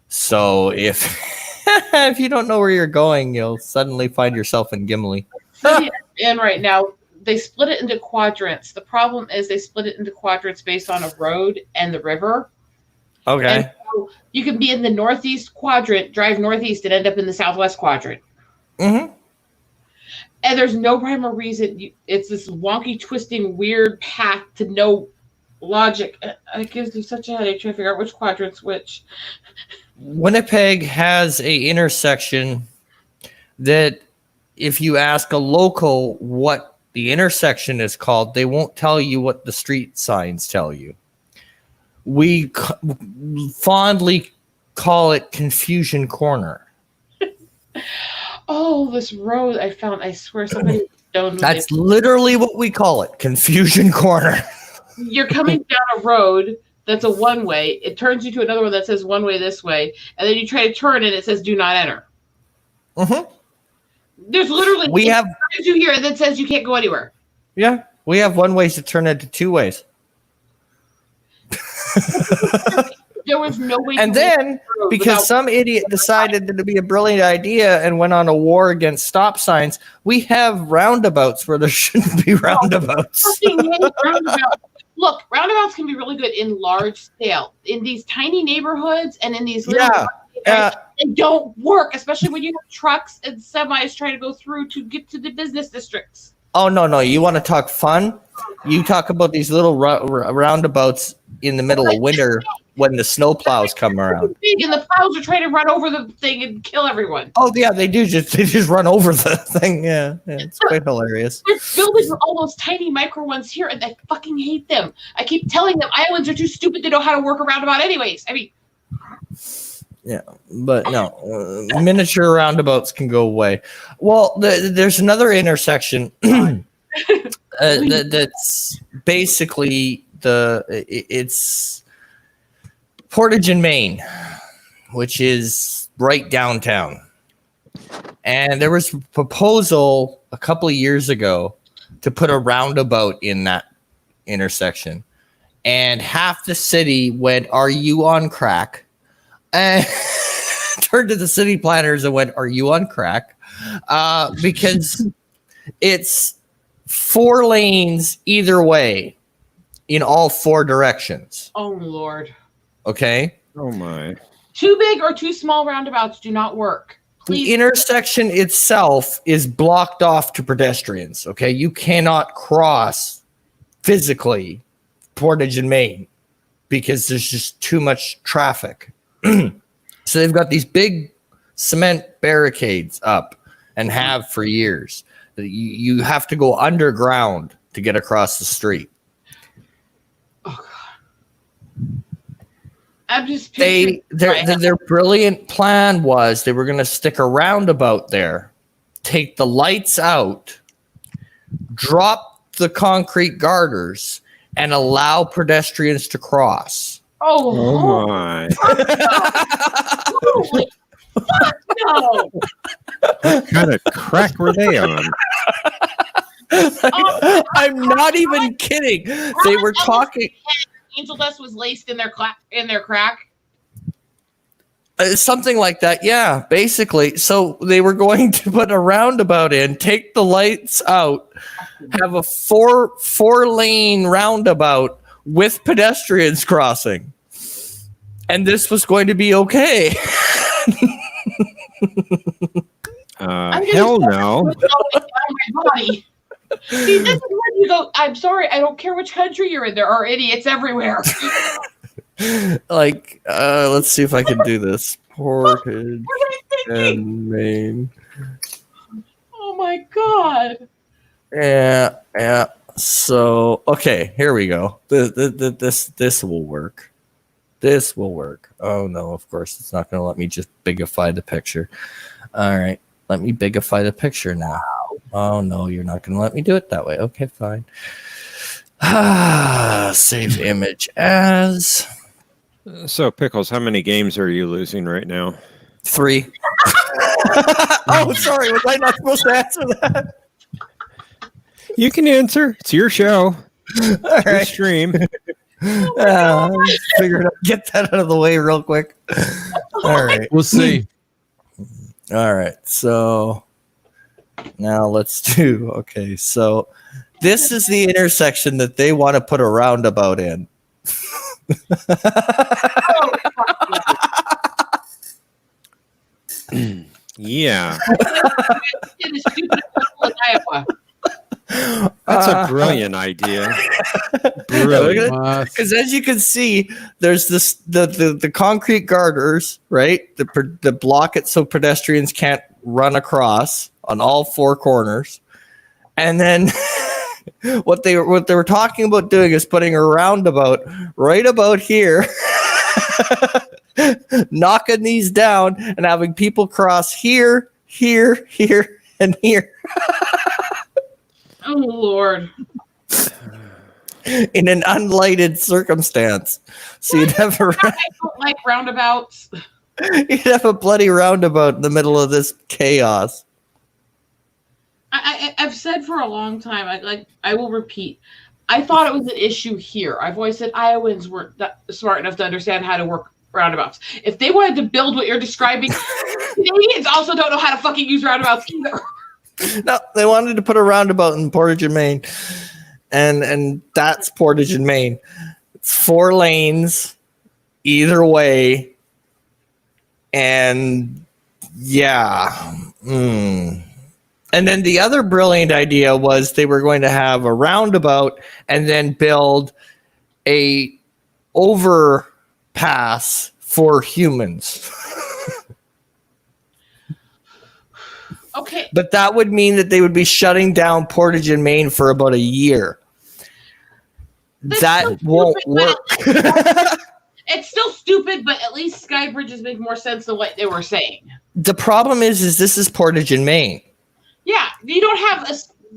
So if you don't know where you're going, you'll suddenly find yourself in Gimli. And right now, they split it into quadrants. The problem is they split it into quadrants based on a road and the river. Okay. And so you can be in the northeast quadrant, drive northeast, and end up in the southwest quadrant. Mm-hmm. And there's no rhyme or reason. It's this wonky, twisting, weird path to no logic. It gives me such a headache trying to figure out which quadrant's which. Winnipeg has a intersection that if you ask a local what the intersection is called, they won't tell you what the street signs tell you. We fondly call it Confusion Corner. Oh, this road I found. I swear somebody stoned me. That's literally what we call it, Confusion Corner. You're coming down a road that's a one-way. It turns you to another one that says one way this way. And then you try to turn and it says do not enter. Mm-hmm. There's literally We have you here that says you can't go anywhere. Yeah, we have one ways to turn it to two ways. There was no way. And then, because some idiot decided that it'd be a brilliant idea and went on a war against stop signs, we have roundabouts where there shouldn't be roundabouts. Roundabouts. Look, roundabouts can be really good in large scale. In these tiny neighborhoods and in these little they don't work, especially when you have trucks and semis trying to go through to get to the business districts. Oh, no. You want to talk fun? You talk about these little roundabouts in the middle of winter when the snow plows come around. And the plows are trying to run over the thing and kill everyone. Oh, yeah, they just run over the thing. Yeah, it's quite hilarious. They're building all those tiny micro ones here, and I fucking hate them. I keep telling them islands are too stupid to know how to work a roundabout anyways. I mean... Yeah, but no, miniature roundabouts can go away. Well, there's another intersection that's basically it's Portage in Maine, which is right downtown. And there was a proposal a couple of years ago to put a roundabout in that intersection. And half the city went, "Are you on crack?" And turned to the city planners and went, "Are you on crack?" Because it's 4 lanes either way in all 4 directions. Oh, Lord. Okay? Oh, my. Too big or too small roundabouts do not work. Please. The intersection itself is blocked off to pedestrians. Okay? You cannot cross physically Portage in Maine because there's just too much traffic. So they've got these big cement barricades up and have for years. You have to go underground to get across the street. Oh, God. I'm just their brilliant plan was they were going to stick a roundabout there, take the lights out, drop the concrete garters, and allow pedestrians to cross. Oh my. Holy fuck, no. What kind of crack were they on? I'm not even kidding. They were talking. Angel dust was laced in their crack. Something like that, yeah, basically. So they were going to put a roundabout in, take the lights out, have a four-lane roundabout with pedestrians crossing. And this was going to be okay. Hell no. See, this is when you go, "I'm sorry, I don't care which country you're in. There are idiots everywhere." Like, let's see if I can do this. Portage and Maine. Oh my God. Yeah. So, okay, here we go. This will work. This will work. Oh no, of course it's not going to let me just bigify the picture. All right, let me bigify the picture now. Oh no, you're not going to let me do it that way. Okay, fine. Save image as. So, Pickles, how many games are you losing right now? 3. Oh, sorry. Was I not supposed to answer that? You can answer. It's your show. All Your right. stream. Figured I'd get that out of the way real quick. All right. We'll see. All right. So now let's do. Okay. So this is the intersection that they want to put a roundabout in. Yeah. That's a brilliant idea. Brilliant. Because as you can see, there's this the concrete garters, right? The block it so pedestrians can't run across on all 4 corners. And then what they were talking about doing is putting a roundabout right about here, knocking these down and having people cross here, here, here, and here. Oh Lord. In an unlighted circumstance. So you'd have I don't like roundabouts. you'd have a bloody roundabout in the middle of this chaos. I've said for a long time, I will repeat, I thought it was an issue here. I've always said Iowans weren't smart enough to understand how to work roundabouts. If they wanted to build what you're describing, Canadians also don't know how to fucking use roundabouts either. No, they wanted to put a roundabout in Portage and Main, and that's Portage and Main. It's 4 lanes either way, and yeah. And then the other brilliant idea was they were going to have a roundabout and then build a overpass for humans. Okay. But that would mean that they would be shutting down Portage and Main for about a year. That won't work. It's still stupid, but at least sky bridges make more sense than what they were saying. The problem is this is Portage and Main. Yeah, you don't have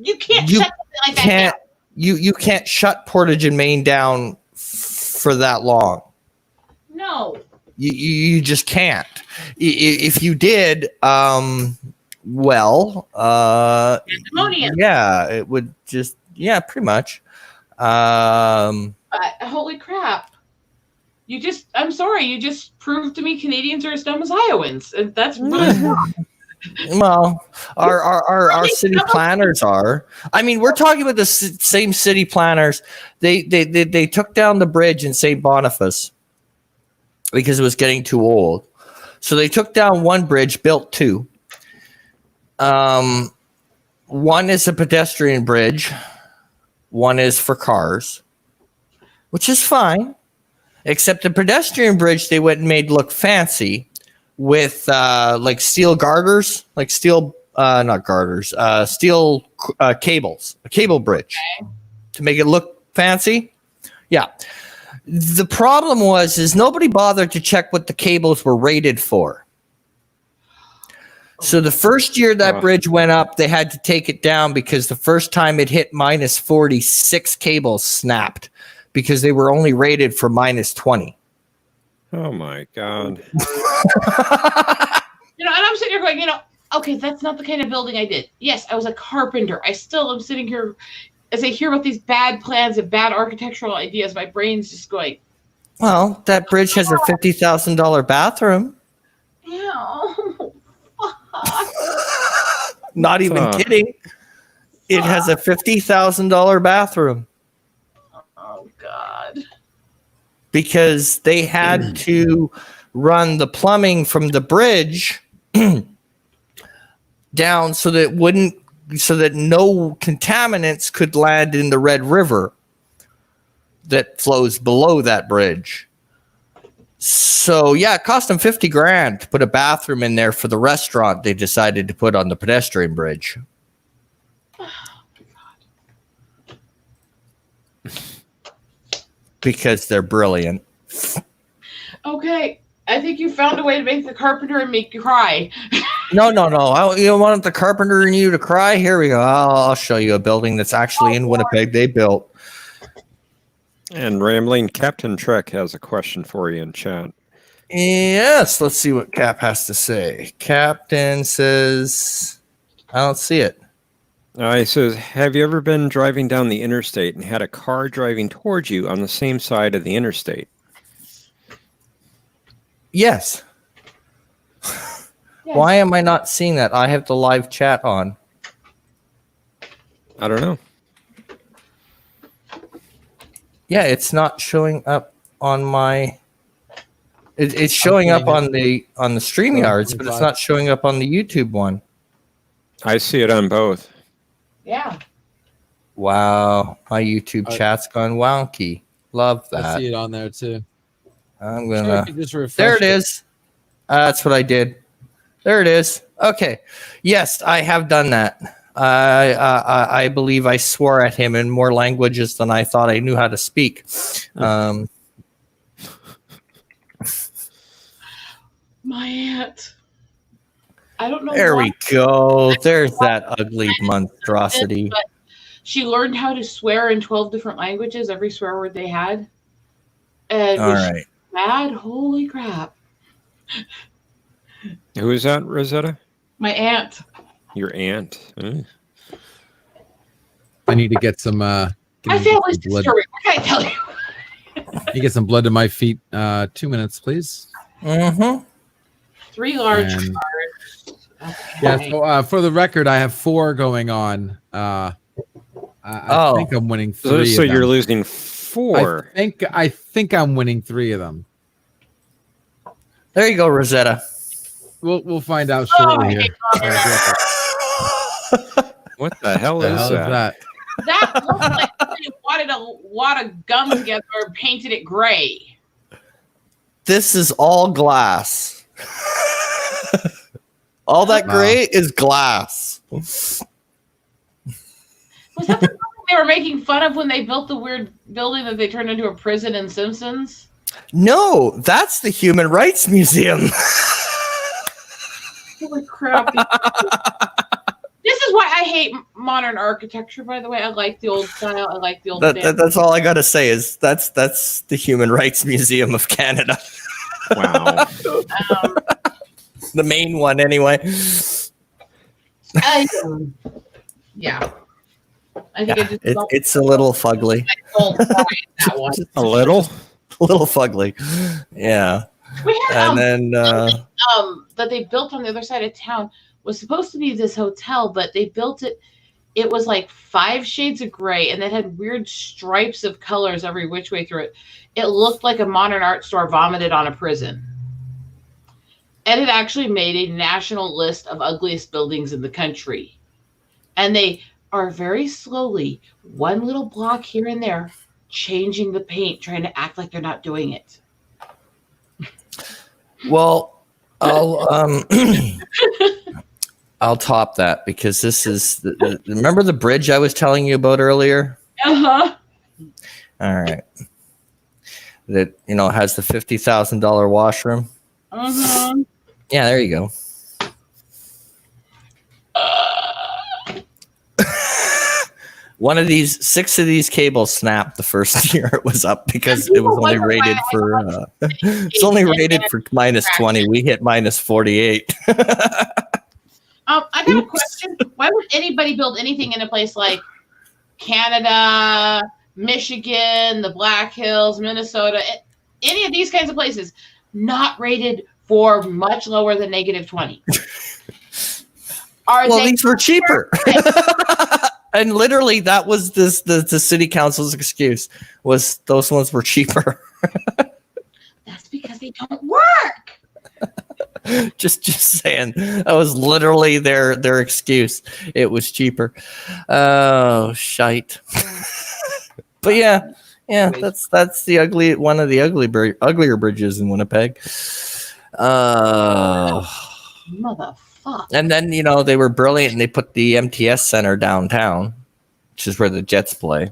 you can't shut something like that down. You can't shut Portage and Main down for that long. No. You just can't. If you did, Pandemonium. yeah, it would just, pretty much. Holy crap. I'm sorry, you just proved to me Canadians are as dumb as Iowans. And that's really wrong. Well, our city planners are. I mean, we're talking about the same city planners. They took down the bridge in St. Boniface because it was getting too old. So they took down one bridge, built 2. One is a pedestrian bridge. One is for cars, which is fine. Except the pedestrian bridge they went and made look fancy with like steel garters, like steel, not garters, steel cables, a cable bridge to make it look fancy. Yeah. The problem is nobody bothered to check what the cables were rated for. So the first year that bridge went up, they had to take it down because the first time it hit -46 cables snapped because they were only rated for -20. Oh my God. And I'm sitting here going, okay, that's not the kind of building I did. Yes, I was a carpenter. I still am sitting here as I hear about these bad plans and bad architectural ideas. My brain's just going, well, that bridge has a $50,000 bathroom. Not even kidding. It has a $50,000 bathroom. Oh, God. Because they had to run the plumbing from the bridge down so that no contaminants could land in the Red River that flows below that bridge. So yeah, it cost them $50,000 to put a bathroom in there for the restaurant they decided to put on the pedestrian bridge. Because they're brilliant. Okay, I think you found a way to make the carpenter and make you cry. No. You want the carpenter and you to cry? Here we go. I'll show you a building that's actually in Winnipeg they built. And Rambling Captain Trek has a question for you in chat. Yes, let's see what Cap has to say. Captain says, I don't see it. He says, have you ever been driving down the interstate and had a car driving towards you on the same side of the interstate? Yes. Why am I not seeing that? I have the live chat on. I don't know. Yeah, it's not showing up on my. It's showing up on the StreamYards, but it's not showing up on the YouTube one. I see it on both. Yeah. Wow, my YouTube chat's gone wonky. Love that. I see it on there too. I'm gonna. Just refresh There it is. That's what I did. There it is. Okay. Yes, I have done that. I believe I swore at him in more languages than I thought I knew how to speak. My aunt. I don't know. There we go. There's that ugly monstrosity. But she learned how to swear in 12 different languages, every swear word they had. And All was right. mad? Holy crap. Who is that, Rosetta? My aunt. Your aunt. I need to get some. My family's blood. disturbing. What can I tell you? You get some blood to my feet. 2 minutes, please. Mm-hmm. 3 large And- cards. Okay. Yeah. So for the record, I have 4 going on. I think I'm winning 3. So of them. you're losing 4. I think I'm winning 3 of them. There you go, Rosetta. We'll find out shortly here. What the hell What the is hell that? That looks like they wadded a wad of gum together and painted it gray. This is all glass. All that gray is glass. Was that the building they were making fun of when they built the weird building that they turned into a prison in Simpsons? No, that's the Human Rights Museum. Holy crap. This is why I hate modern architecture, by the way. I like the old style. I like the old That's all I gotta say is that's the Human Rights Museum of Canada. Wow. The main one, anyway. Yeah. I think I just It's a little fugly. that one. A little? A little fugly. Yeah. We had, And then that they built on the other side of town was supposed to be this hotel, but they built it. It was like 5 shades of gray, and it had weird stripes of colors every which way through it. It looked like a modern art store vomited on a prison. And it actually made a national list of ugliest buildings in the country. And they are very slowly, one little block here and there, changing the paint, trying to act like they're not doing it. well, I'll top that because this is remember the bridge I was telling you about earlier? Uh-huh. All right. That has the $50,000 washroom. Uh-huh. Yeah, there you go. Six of these cables snapped the first year it was up because it was only rated for it's only rated for -20. We hit -48. I got a question. Why would anybody build anything in a place like Canada, Michigan, the Black Hills, Minnesota, any of these kinds of places, not rated for much lower than -20? These were cheaper. And literally that was the city council's excuse was those ones were cheaper. That's because they don't work. just saying. That was literally their excuse. It was cheaper. Oh, shite. But yeah, that's the ugly one of the uglier bridges in Winnipeg. Motherfucker. And then they were brilliant and they put the MTS Center downtown, which is where the Jets play.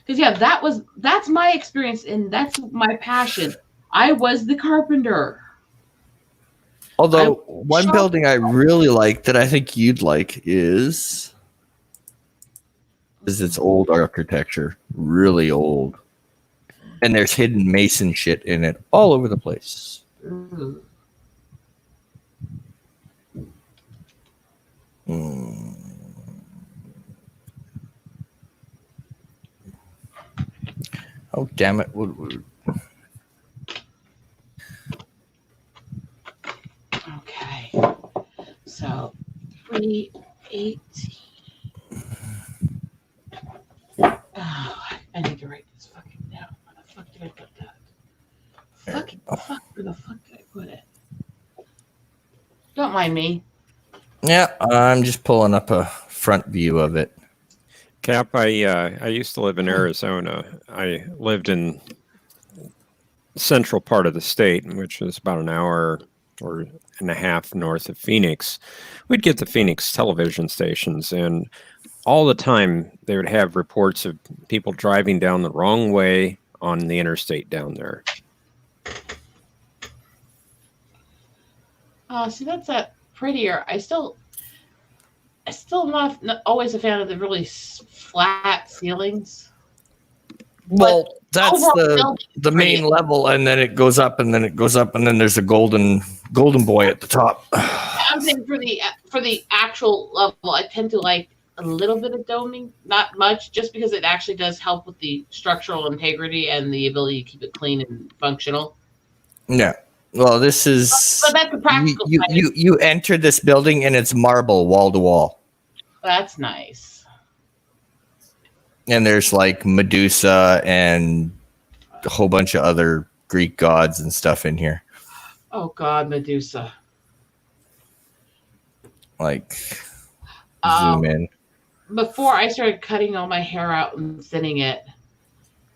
Because that's my experience and that's my passion. I was the carpenter. Although one building I really like that I think you'd like is its old architecture, really old, and there's hidden Mason shit in it all over the place. Ooh. Oh, damn it. Okay. So 318. Oh, I need to write this fucking down. Where the fuck did I put that? Where the fuck did I put it? Don't mind me. Yeah, I'm just pulling up a front view of it. Cap, I used to live in Arizona. I lived in central part of the state, which is about an hour or and a half north of Phoenix. We'd get the Phoenix television stations, and all the time they would have reports of people driving down the wrong way on the interstate down there. Oh, see, that's prettier. I still am not always a fan of the really flat ceilings. Well, that's overall the main level, and then it goes up, and then it goes up, and then there's a golden boy at the top. I'm saying for the actual level, I tend to like a little bit of doming, not much, just because it actually does help with the structural integrity and the ability to keep it clean and functional. Yeah. Well, this is. But that's the practical you, side. you enter this building and it's marble wall to wall. That's nice. And there's like Medusa and a whole bunch of other Greek gods and stuff in here. Oh God, Medusa. Like, zoom in. Before I started cutting all my hair out and thinning it,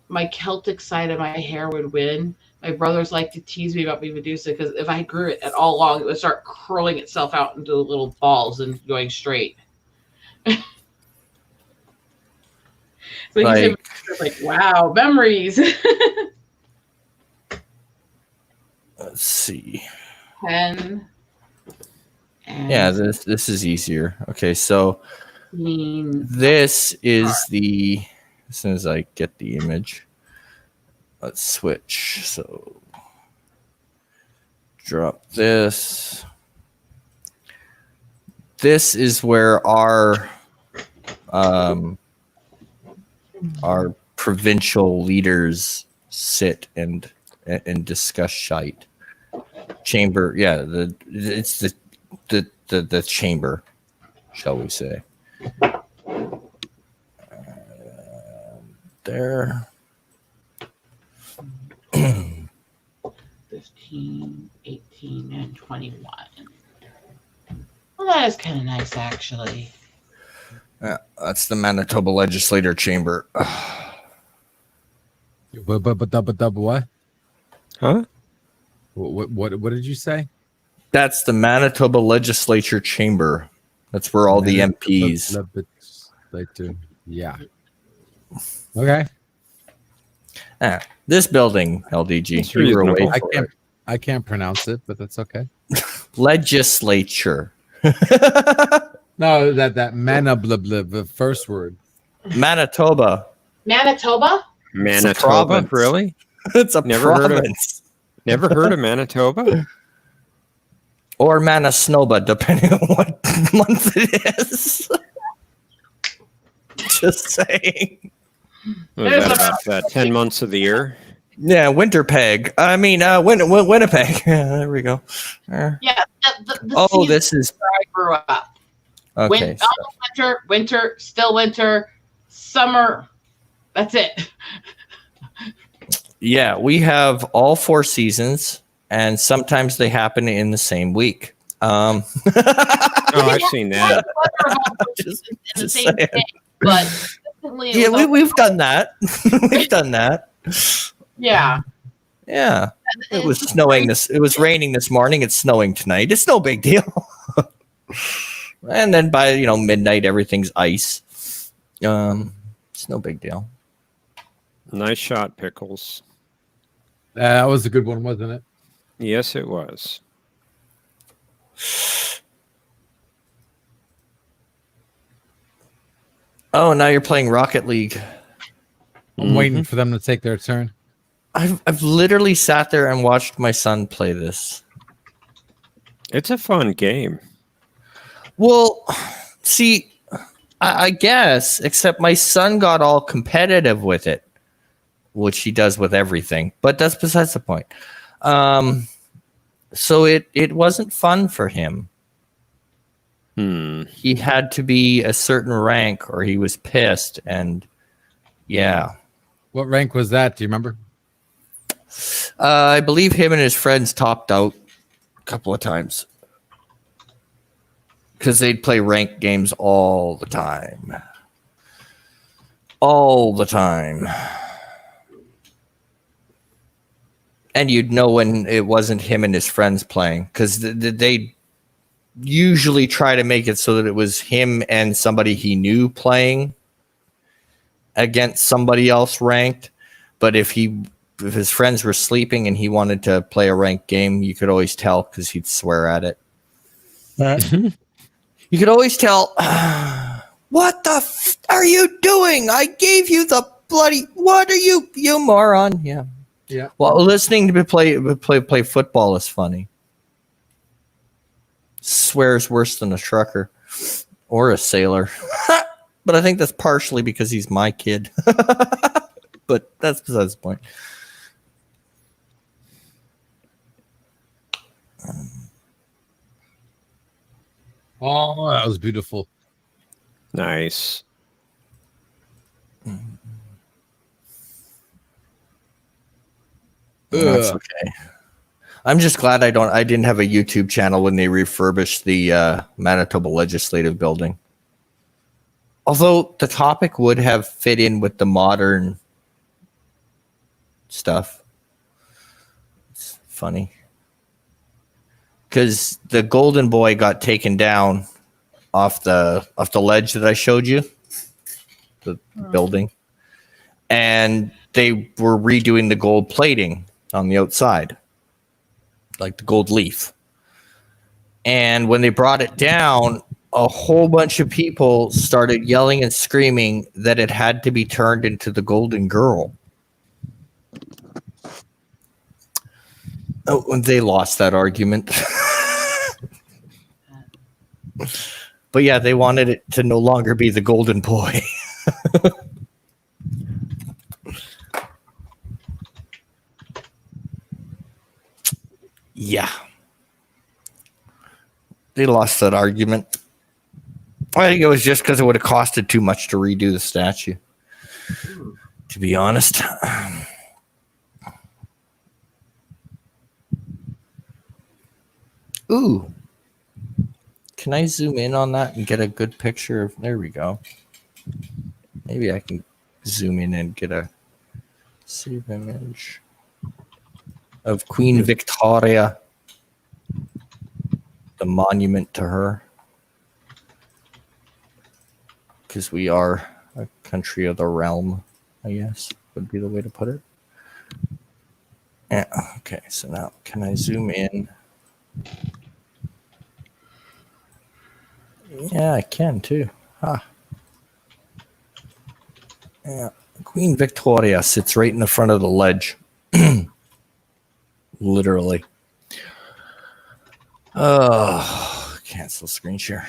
my Celtic side of my hair would win. My brothers like to tease me about being Medusa because if I grew it at all long, it would start curling itself out into little balls and going straight. So he said, like, wow, memories. Let's see. 10. And Yeah, this is easier. Okay, so 15. this is the. As soon as I get the image, let's switch. So drop this. This is where our provincial leaders sit and discuss shite. Chamber, yeah, it's the chamber, shall we say? There. 15, 18, and 21. Well, that is kind of nice, actually. Yeah, that's the Manitoba Legislator chamber. But what? Huh? What did you say? That's the Manitoba Legislature chamber. That's where all the MPs. Legislator. Yeah. Okay. This building, LDG. It's You were away reasonable. for it. I can't pronounce it, but that's okay. Legislature. No, that manabla, the first word. Manitoba. Manitoba? Manitoba, province. really? It's a Never heard of- province. Never heard of Manitoba? Or Manasnoba, depending on what month it is. Just saying. Was that about 10 months of the year? Yeah, Winterpeg. I mean, Winnipeg. Yeah, there we go. Yeah. The Oh, season this is where I grew up. okay. Winter, still winter, summer. That's it. Yeah, we have all 4 seasons, and sometimes they happen in the same week. Oh, I've seen that. Just In the same saying. day, but definitely it Yeah, was we've done that. We've done that. yeah. Yeah, it was snowing. It was raining this morning. It's snowing tonight. It's no big deal. And then by midnight, everything's ice. It's no big deal. Nice shot, Pickles. That was a good one, wasn't it? Yes, it was. Oh, now you're playing Rocket League. I'm waiting for them to take their turn. I've literally sat there and watched my son play this. It's a fun game. Well, see, I guess, except my son got all competitive with it, which he does with everything. But that's besides the point. So it wasn't fun for him. He had to be a certain rank or he was pissed. And yeah. What rank was that? Do you remember? I believe him and his friends topped out a couple of times. Because they'd play ranked games all the time. All the time. And you'd know when it wasn't him and his friends playing. Because they usually try to make it so that it was him and somebody he knew playing against somebody else ranked. But if his friends were sleeping and he wanted to play a ranked game, you could always tell because he'd swear at it. You could always tell, what the are you doing? I gave you the bloody, what are you moron? Yeah. Yeah. Well, listening to play football is funny. Swears worse than a trucker or a sailor. but I think that's partially because he's my kid. But that's besides the point. Oh, that was beautiful. Nice. That's okay. I'm just glad I didn't have a YouTube channel when they refurbished the Manitoba Legislative building. Although the topic would have fit in with the modern stuff. It's funny. Because the Golden Boy got taken down off the ledge that I showed you. The building. And they were redoing the gold plating on the outside, like the gold leaf. And when they brought it down, a whole bunch of people started yelling and screaming that it had to be turned into the Golden Girl. Oh, and they lost that argument. But yeah, they wanted it to no longer be the Golden Boy. Yeah. They lost that argument. I think it was just because it would have costed too much to redo the statue, to be honest. Ooh. Can I zoom in on that and get a good picture of... There we go. Maybe I can zoom in and get a save image of Queen Victoria, the monument to her, because we are a country of the realm, I guess would be the way to put it. Yeah. Okay, so now can I zoom in? Yeah, I can too. Huh. Yeah, Queen Victoria sits right in the front of the ledge. Literally. Oh, cancel screen share.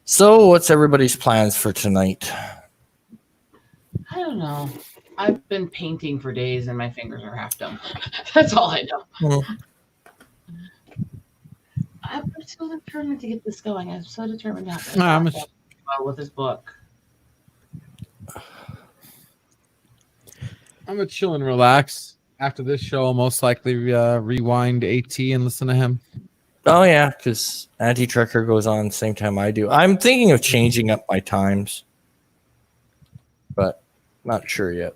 So, what's everybody's plans for tonight? I don't know. I've been painting for days and my fingers are half done. That's all I know. Mm-hmm. I'm so determined to get this going. I'm so determined to have it with this book. I'm gonna chill and relax. After this show, I'll most likely rewind AT and listen to him. Oh, yeah, because Anti-Trekker goes on the same time I do. I'm thinking of changing up my times, but not sure yet.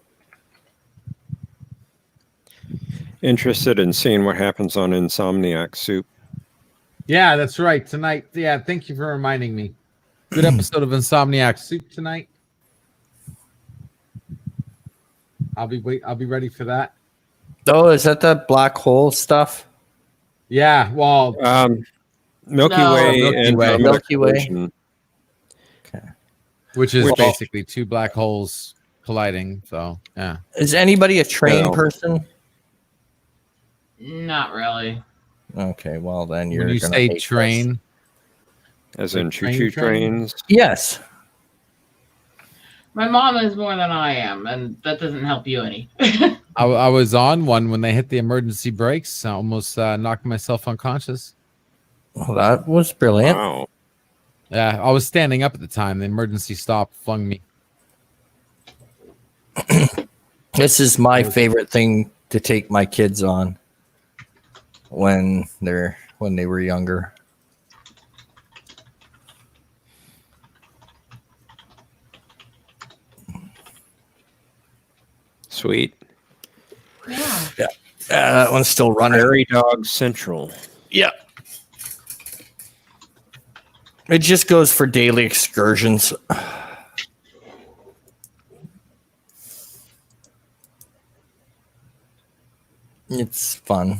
Interested in seeing what happens on Insomniac Soup. Yeah, that's right. Tonight. Yeah, thank you for reminding me. Good episode of Insomniac Soup tonight. I'll be ready for that. Oh, is that the black hole stuff? Yeah, well, Milky No. Way Milky and Way. Milky Way. collision. Okay. which is Well- basically two black holes colliding. So yeah. Is anybody a train No. person? Not really. Okay, well then you're When you gonna say hate this. train, As Like in train choo-choo train? trains. Yes. My mom is more than I am, and that doesn't help you any. I was on one when they hit the emergency brakes. I almost knocked myself unconscious. Well, that was brilliant. Wow. Yeah, I was standing up at the time. The emergency stop flung me. This is my favorite thing to take my kids on when they were younger. Sweet. Yeah. That one's still running. Prairie Dog Central. Yeah. It just goes for daily excursions. It's fun.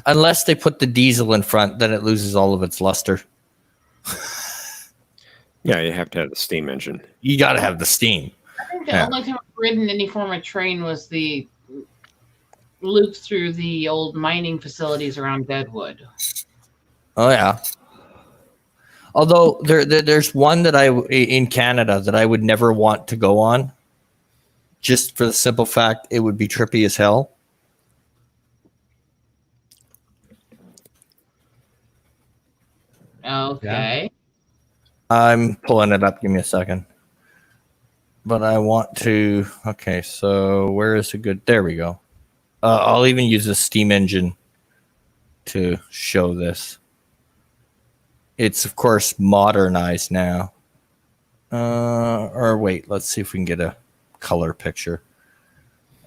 Unless they put the diesel in front, then it loses all of its luster. Yeah, you have to have the steam engine. You got to have the steam. I think the Yeah. only time I've ridden any form of train was the loop through the old mining facilities around Deadwood. Oh, yeah. Although there's one that in Canada that I would never want to go on, just for the simple fact it would be trippy as hell. Okay. I'm pulling it up. Give me a second. But I want to. Okay, so where is a good? There we go. I'll even use the Steam engine to show this. It's of course modernized now. Or wait, let's see if we can get a color picture.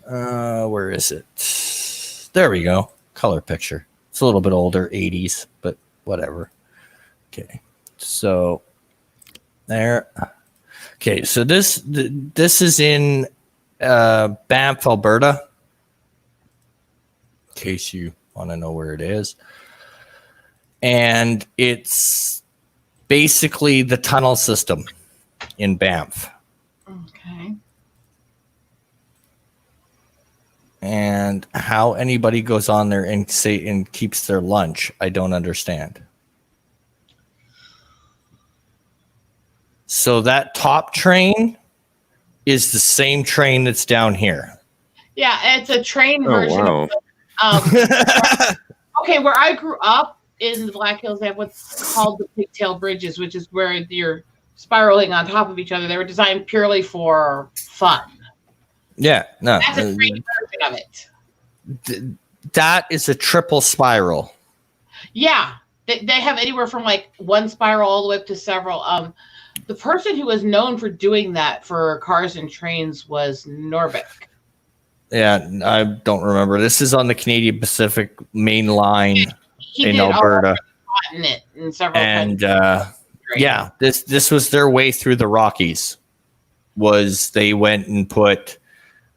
Where is it? There we go. Color picture. It's a little bit older, 80s, but whatever. Okay, so there. Okay, so this is in Banff, Alberta. In case you want to know where it is, and it's basically the tunnel system in Banff. Okay. And how anybody goes on there and keeps their lunch, I don't understand. So that top train is the same train that's down here. Yeah, it's a train version. Wow. Okay, where I grew up in the Black Hills, they have what's called the Pigtail Bridges, which is where you're spiraling on top of each other. They were designed purely for fun. Yeah, no. That's a train version of it. That is a triple spiral. Yeah, they have anywhere from like one spiral all the way up to several. The person who was known for doing that for cars and trains was Norbeck. Yeah, I don't remember. This is on the Canadian Pacific main line in Alberta. In several And yeah, this was their way through the Rockies. Was they went and put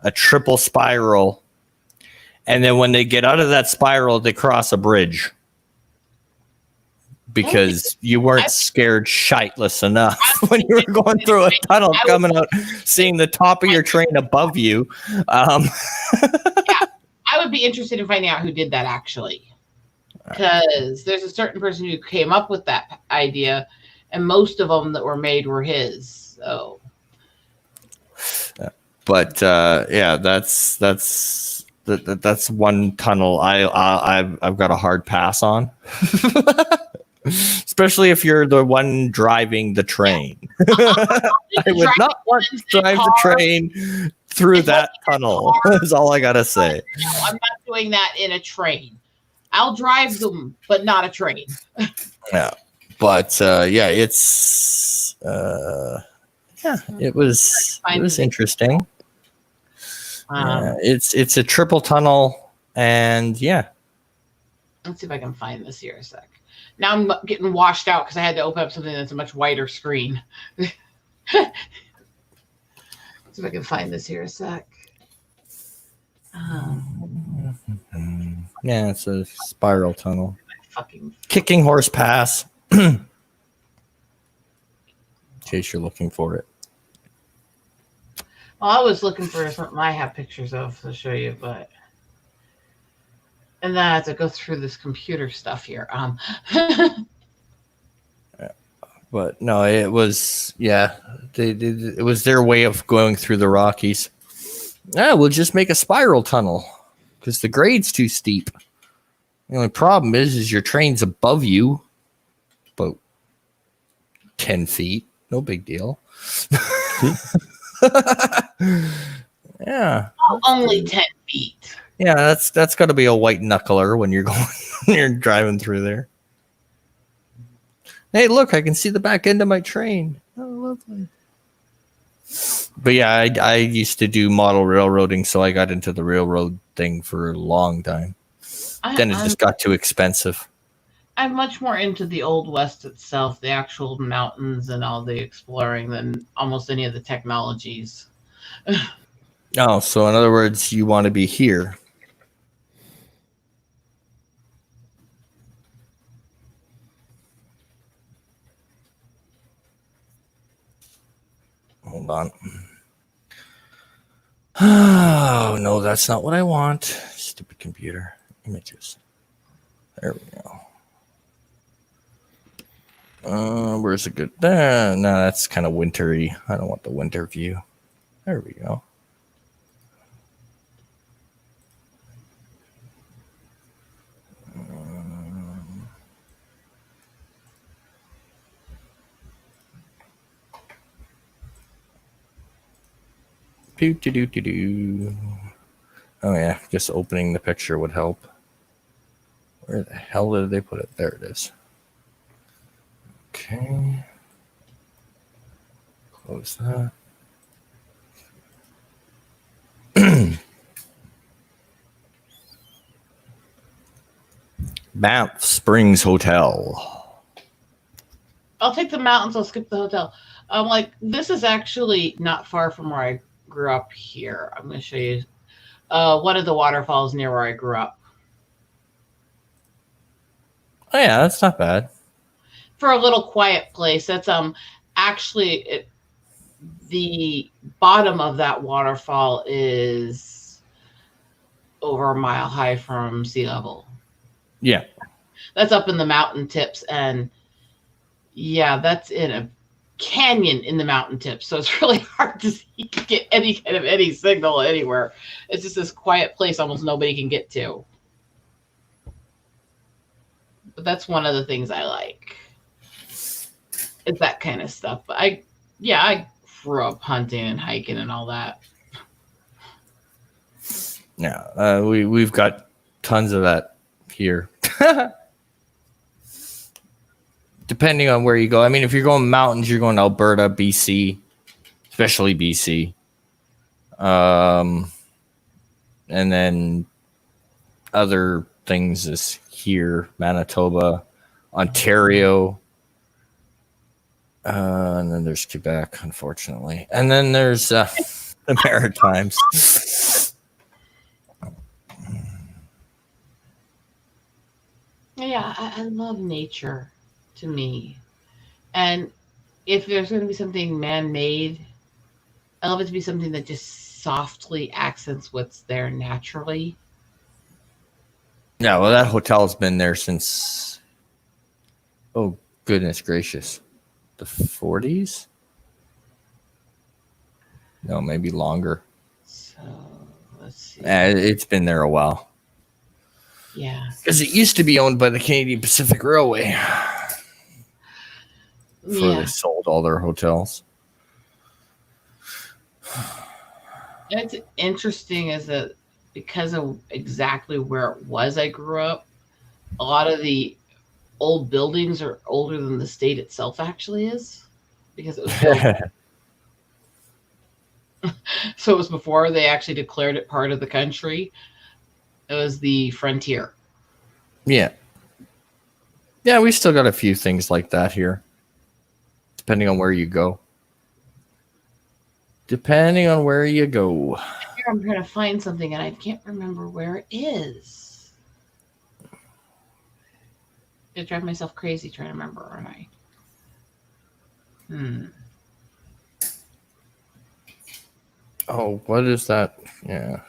a triple spiral, and then when they get out of that spiral, they cross a bridge. Because you weren't scared shitless enough when you were going through a tunnel, coming out, seeing the top of your train above you. Yeah, I would be interested in finding out who did that actually, because there's a certain person who came up with that idea, and most of them that were made were his. So, but yeah, that's one tunnel I've got a hard pass on. Especially if you're the one driving the train. I would not want to drive the train through that tunnel. That's all I gotta say. No, I'm not doing that in a train. I'll drive them, but not a train. Yeah, but yeah, it's it was interesting. It's a triple tunnel, and yeah. Let's see if I can find this here a sec. Now I'm getting washed out because I had to open up something that's a much wider screen. See if I can find this here a sec. Yeah, it's a spiral tunnel. Fucking Kicking Horse Pass. In case you're looking for it. Well, I was looking for something I have pictures of to show you, but and then I have to go through this computer stuff here. But no, it was it was their way of going through the Rockies. Yeah, we'll just make a spiral tunnel because the grade's too steep. The only problem is your train's above you, about 10 feet. No big deal. Yeah. Oh, only 10 feet. Yeah, that's got to be a white knuckler when you're driving through there. Hey, look, I can see the back end of my train. Oh, lovely. But yeah, I used to do model railroading, so I got into the railroad thing for a long time. Then it just got too expensive. I'm much more into the Old West itself, the actual mountains and all the exploring than almost any of the technologies. Oh, so in other words, you want to be here. Hold on. Oh, no, that's not what I want. Stupid computer. Images. There we go. Where's a good? No, that's kind of wintry. I don't want the winter view. There we go. Do. Oh yeah, just opening the picture would help. Where the hell did they put it? There it is. Okay. Close that. Banff Springs Hotel. I'll take the mountains. I'll skip the hotel. I'm like, this is actually not far from where I grew up here. I'm going to show you one of the waterfalls near where I grew up. Oh yeah, that's not bad. For a little quiet place. That's actually the bottom of that waterfall is over a mile high from sea level. Yeah. That's up in the mountain tips, and yeah, that's in a canyon in the mountain tips. So it's really hard to get any kind of any signal anywhere. It's just this quiet place almost nobody can get to. But that's one of the things I like. It's that kind of stuff. But I grew up hunting and hiking and all that. Yeah, we've got tons of that here. Depending on where you go. I mean, if you're going mountains, you're going to Alberta, BC, especially BC. And then other things is here, Manitoba, Ontario. And then there's Quebec, unfortunately. And then there's the Maritimes. Yeah, I love nature to me. And if there's going to be something man-made, I love it to be something that just softly accents what's there naturally. Yeah, well, that hotel's been there since, oh, goodness gracious, the 40s? No, maybe longer. So, let's see. It's been there a while. Yeah. Because it used to be owned by the Canadian Pacific Railway. Before they sold all their hotels. It's interesting is that because of exactly where it was I grew up, a lot of the old buildings are older than the state itself actually is. Because it was built. So it was before they actually declared it part of the country. It was the frontier. Yeah. Yeah, we still got a few things like that here. Depending on where you go. Here I'm trying to find something and I can't remember where it is. I drive myself crazy trying to remember, aren't I? Oh, what is that? Yeah.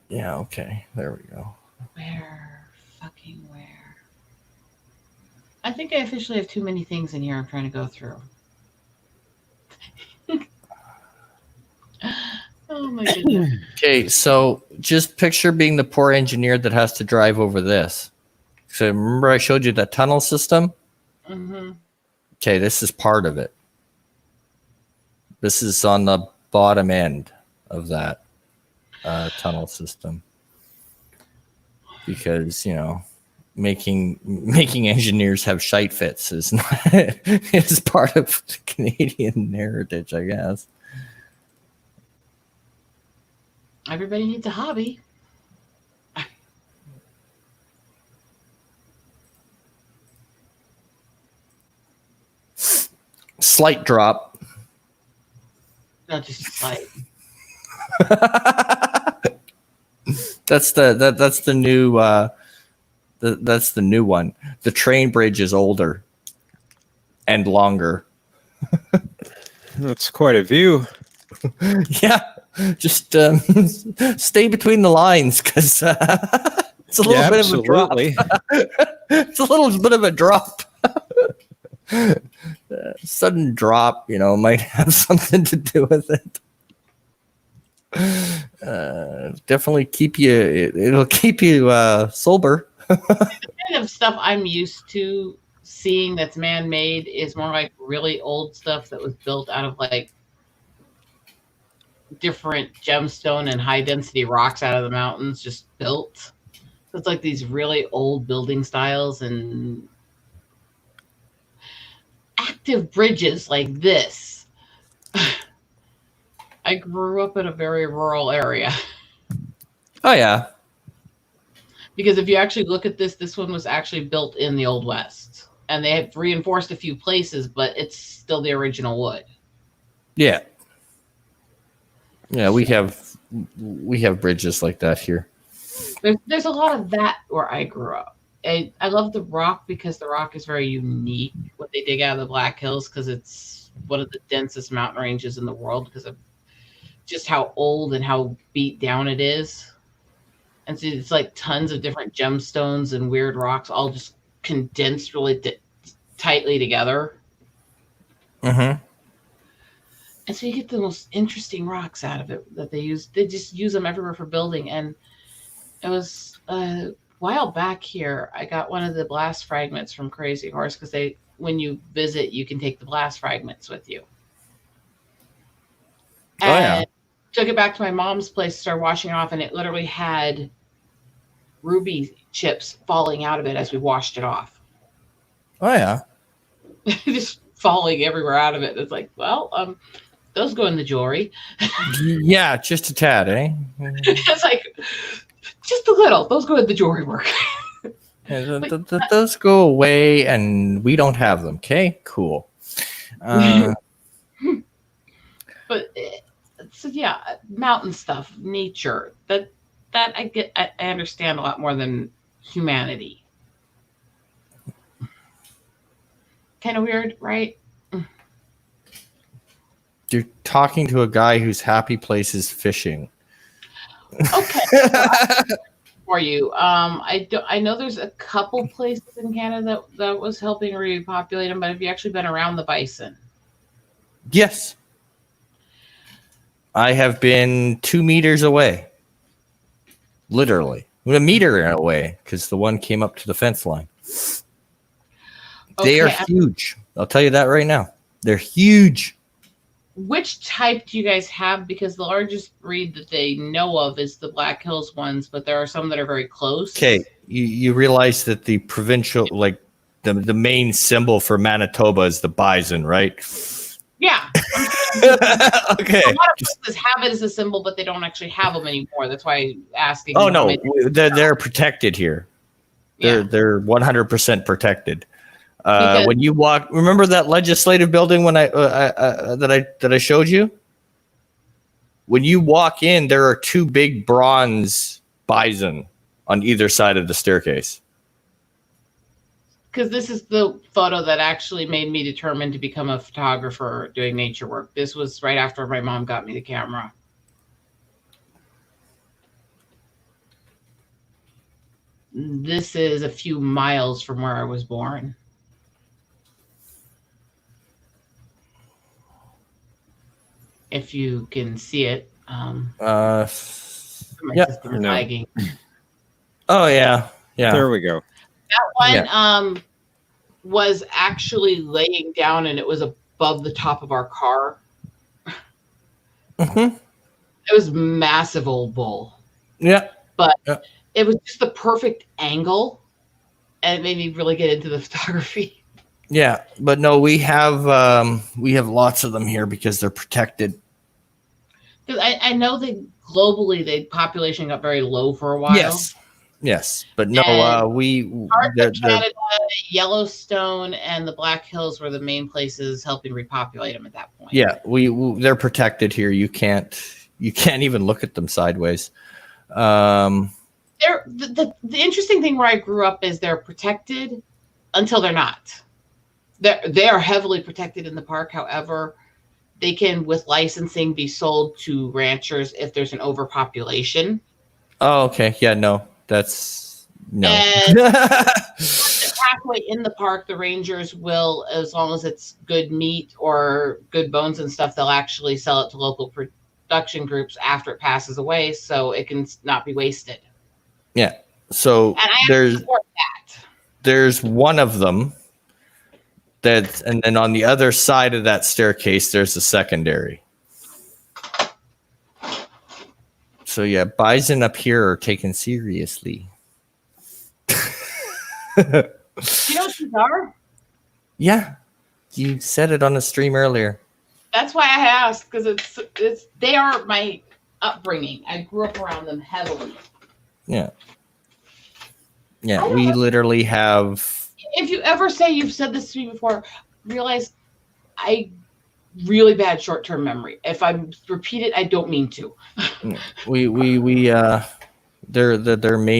Yeah, okay. There we go. Where? I think I officially have too many things in here I'm trying to go through. Oh my goodness. Okay, so just picture being the poor engineer that has to drive over this. So remember I showed you that tunnel system? Mm-hmm. Okay, this is part of it. This is on the bottom end of that tunnel system. Because, you know, making engineers have shite fits is not is part of the Canadian heritage, I guess. Everybody needs a hobby. Slight drop. Not just slight. That's the new that's the new one. The train bridge is older and longer. That's quite a view. Yeah. Just stay between the lines because it's a little bit of a drop. It's a little bit of a drop. Sudden drop, might have something to do with it. Definitely keep you. It'll keep you sober. The kind of stuff I'm used to seeing that's man-made is more like really old stuff that was built out of like different gemstone and high-density rocks out of the mountains, just built. So it's like these really old building styles and active bridges like this. I grew up in a very rural area. Oh, yeah. Because if you actually look at this one was actually built in the Old West. And they have reinforced a few places, but it's still the original wood. Yeah. Yeah, we have bridges like that here. There's a lot of that where I grew up. I love the rock because the rock is very unique. What they dig out of the Black Hills, because it's one of the densest mountain ranges in the world because of just how old and how beat down it is. And so it's like tons of different gemstones and weird rocks all just condensed really tightly together. Mm-hmm. And so you get the most interesting rocks out of it that they use. They just use them everywhere for building. And it was a while back here, I got one of the blast fragments from Crazy Horse because when you visit, you can take the blast fragments with you. And took it back to my mom's place, started washing it off, and it literally had ruby chips falling out of it as we washed it off. Oh, yeah. Just falling everywhere out of it. It's like, well, those go in the jewelry. Yeah, just a tad, eh? It's like, just a little. Those go in the jewelry work. Those go away, and we don't have them. Okay, cool. But so yeah, mountain stuff, nature. That I get. I understand a lot more than humanity. Kind of weird, right? You're talking to a guy whose happy place is fishing. Okay. For you, I know there's a couple places in Canada that was helping repopulate them, but have you actually been around the bison? Yes. I have been 2 meters away. Literally. A meter away, because the one came up to the fence line. They are huge. I'll tell you that right now. They're huge. Which type do you guys have? Because the largest breed that they know of is the Black Hills ones, but there are some that are very close. Okay, you realize that the provincial, like the main symbol for Manitoba is the bison, right? Yeah. Okay. A lot of places have it as a symbol, but they don't actually have them anymore. That's why I'm asking. Oh no, they're protected here. They're 100% protected. When you walk, remember that legislative building when that I showed you? When you walk in, there are 2 big bronze bison on either side of the staircase. Because this is the photo that actually made me determined to become a photographer doing nature work. This was right after my mom got me the camera. This is a few miles from where I was born. If you can see it. Yeah. Lagging. Oh yeah. Yeah. There we go. That one was actually laying down and it was above the top of our car. Mm-hmm. It was massive old bull. Yeah. But it was just the perfect angle and it made me really get into the photography. Yeah, but no, we have lots of them here because they're protected. Because I know that globally the population got very low for a while. Yes, but no, Canada, Yellowstone, and the Black Hills were the main places helping repopulate them at that point. Yeah, they're protected here. You can't even look at them sideways. The interesting thing where I grew up is they're protected until they're not. They are heavily protected in the park. However, they can, with licensing, be sold to ranchers if there's an overpopulation. Oh, okay. Yeah, no. That's no. And halfway in the park, the rangers will, as long as it's good meat or good bones and stuff, they'll actually sell it to local production groups after it passes away, so it can not be wasted. Yeah. So And I have to support that. There's one of them and then on the other side of that staircase, there's a secondary. So yeah, bison up here are taken seriously. You know what these are? Yeah, you said it on the stream earlier. That's why I asked, because they are my upbringing. I grew up around them heavily. Yeah. Yeah, we literally have. If you ever say you've said this to me before, realize I really bad short-term memory. If I repeat it, I don't mean to. They're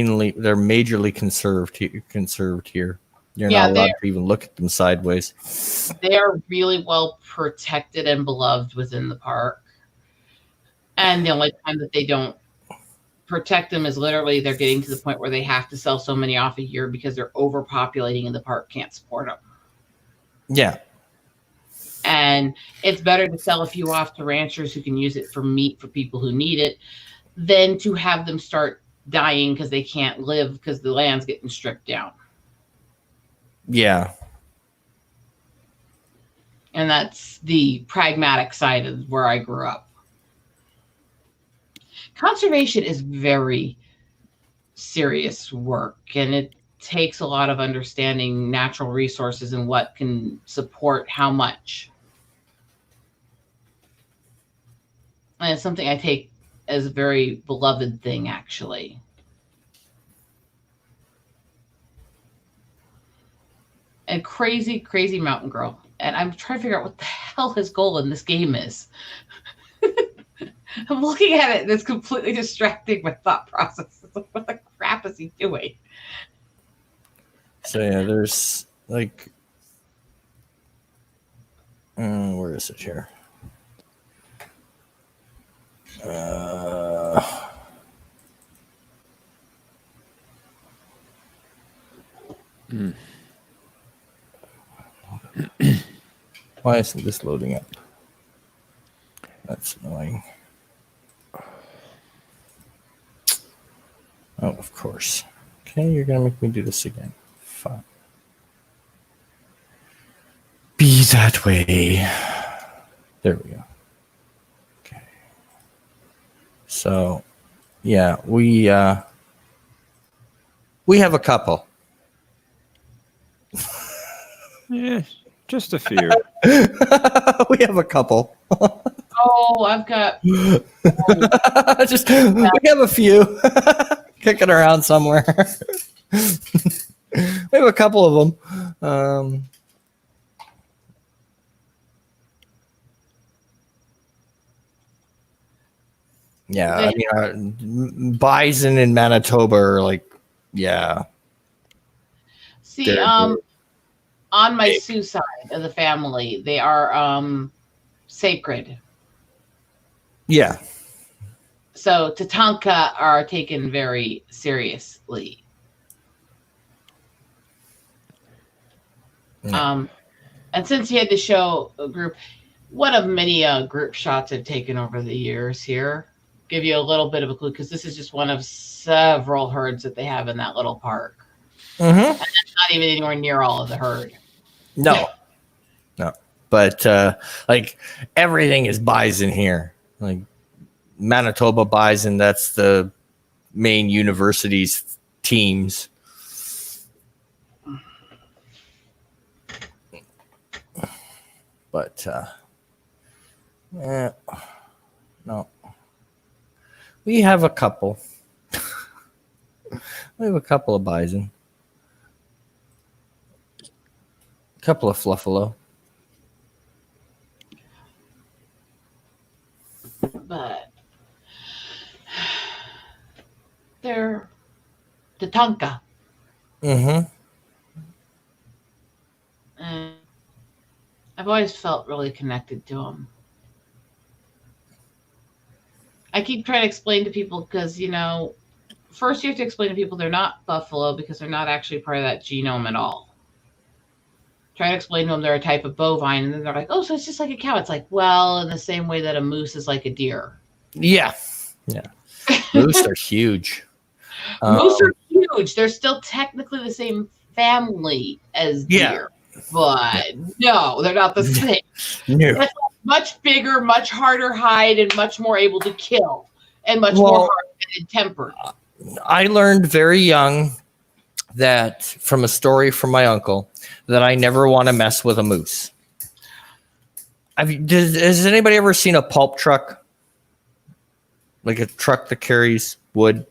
majorly conserved here. You're not allowed to even look at them sideways. They are really well protected and beloved within the park. And the only time that they don't protect them is literally they're getting to the point where they have to sell so many off a year because they're overpopulating and the park can't support them. Yeah. And it's better to sell a few off to ranchers who can use it for meat for people who need it than to have them start dying because they can't live because the land's getting stripped down. Yeah. And that's the pragmatic side of where I grew up. Conservation is very serious work, and it takes a lot of understanding natural resources and what can support how much. And it's something I take as a very beloved thing, actually. And crazy, crazy mountain girl. And I'm trying to figure out what the hell his goal in this game is. I'm looking at it and it's completely distracting my thought process. What the crap is he doing? So yeah, there's like, where is it here? Why isn't this loading up? That's annoying. Oh, of course. Okay, you're gonna make me do this again. Fine. Be that way. There we go. Okay. So, yeah, we have a couple. Yeah, just a few. We have a couple. Oh, I've got. Just we have a few kicking around somewhere. We have a couple of them. Yeah, I mean, bison in Manitoba are like, yeah. See, on my Sioux side of the family, they are sacred. Yeah. So Tatanka are taken very seriously. Yeah. And since he had to show a group, one of many group shots I've taken over the years here, give you a little bit of a clue, because this is just one of several herds that they have in that little park. Mm-hmm. And that's not even anywhere near all of the herd. No. But like everything is bison here. Like Manitoba bison, that's the main university's teams. But no. We have a couple. We have a couple of bison. A couple of fluffalo. But they're Tatanka. Mm-hmm. And I've always felt really connected to them. I keep trying to explain to people because, first you have to explain to people they're not buffalo because they're not actually part of that genome at all. Try to explain to them they're a type of bovine, and then they're like, oh, so it's just like a cow. It's like, well, in the same way that a moose is like a deer. Yeah. Moose are huge. Moose are huge. They're still technically the same family as deer, but no, they're not the same. No. That's much bigger, much harder hide, and much more able to kill, and much more hard-headed tempered. I learned very young that from a story from my uncle that I never want to mess with a moose. Has anybody ever seen a pulp truck? Like a truck that carries wood,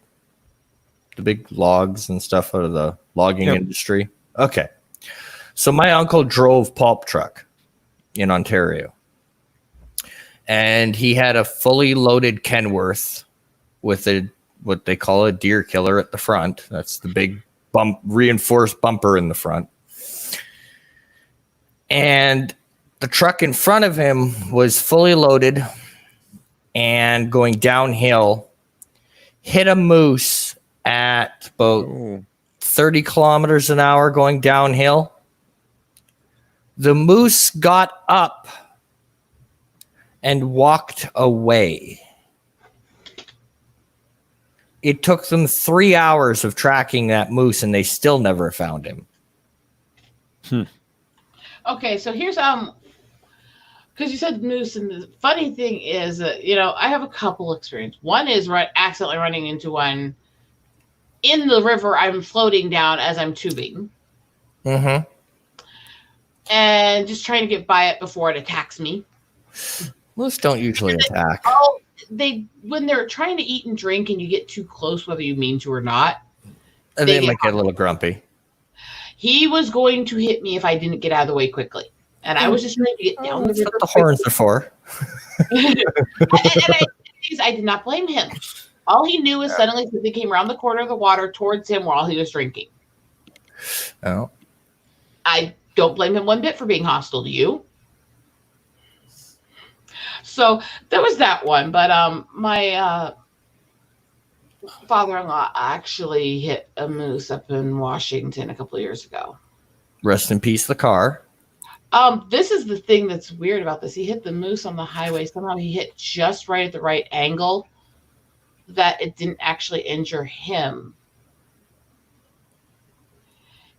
the big logs and stuff out of the logging industry? Okay. So my uncle drove pulp truck in Ontario. And he had a fully loaded Kenworth with what they call a deer killer at the front. That's the big reinforced bumper in the front. And the truck in front of him was fully loaded and going downhill, hit a moose at about 30 kilometers an hour going downhill. The moose got up and walked away. It took them 3 hours of tracking that moose, and they still never found him. Okay, so here's because you said moose, and the funny thing is that I have a couple experiences. One is accidentally running into one in the river. I'm floating down as I'm tubing, and just trying to get by it before it attacks me. Moose don't usually attack. Oh, when they're trying to eat and drink, and you get too close, whether you mean to or not, they might get a little grumpy. He was going to hit me if I didn't get out of the way quickly. And I was just trying to get down the river. That's what the horns are for. I did not blame him. All he knew is suddenly they came around the corner of the water towards him while he was drinking. Oh. I don't blame him one bit for being hostile to you. So there was that one. But my father-in-law actually hit a moose up in Washington a couple of years ago. Rest in peace, the car. This is the thing that's weird about this. He hit the moose on the highway. Somehow he hit just right at the right angle that it didn't actually injure him.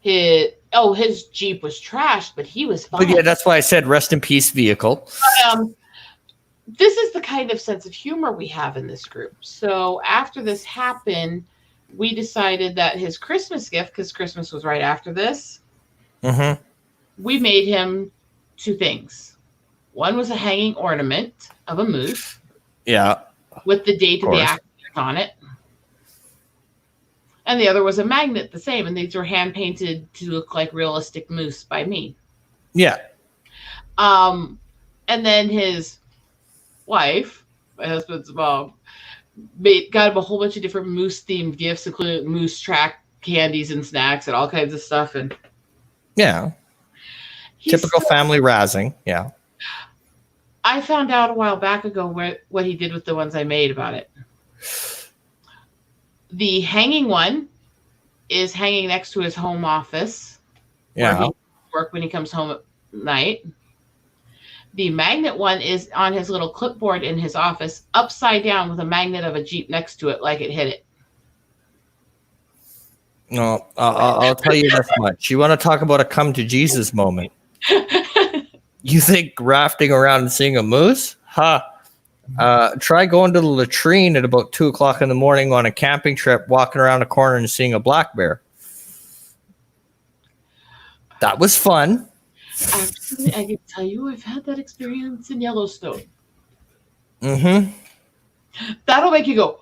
His Jeep was trashed, but he was fine. But yeah, that's why I said rest in peace vehicle. But, this is the kind of sense of humor we have in this group. So after this happened, we decided that his Christmas gift, because Christmas was right after this, we made him two things. One was a hanging ornament of a moose. Yeah. With the date of the accident on it. And the other was a magnet, the same. And these were hand painted to look like realistic moose by me. Yeah. And then his wife, my husband's mom, got him a whole bunch of different moose-themed gifts, including moose track candies and snacks and all kinds of stuff. And yeah. Typical family razzing. Yeah. I found out a while back ago what he did with the ones I made about it. The hanging one is hanging next to his home office. Yeah. Where he works when he comes home at night. The magnet one is on his little clipboard in his office, upside down with a magnet of a Jeep next to it, like it hit it. No, I'll tell you this much. You want to talk about a come to Jesus moment? You think rafting around and seeing a moose? Try going to the latrine at about 2:00 in the morning on a camping trip, walking around a corner and seeing a black bear. That was fun. Actually, I can tell you I've had that experience in Yellowstone. That'll make you go.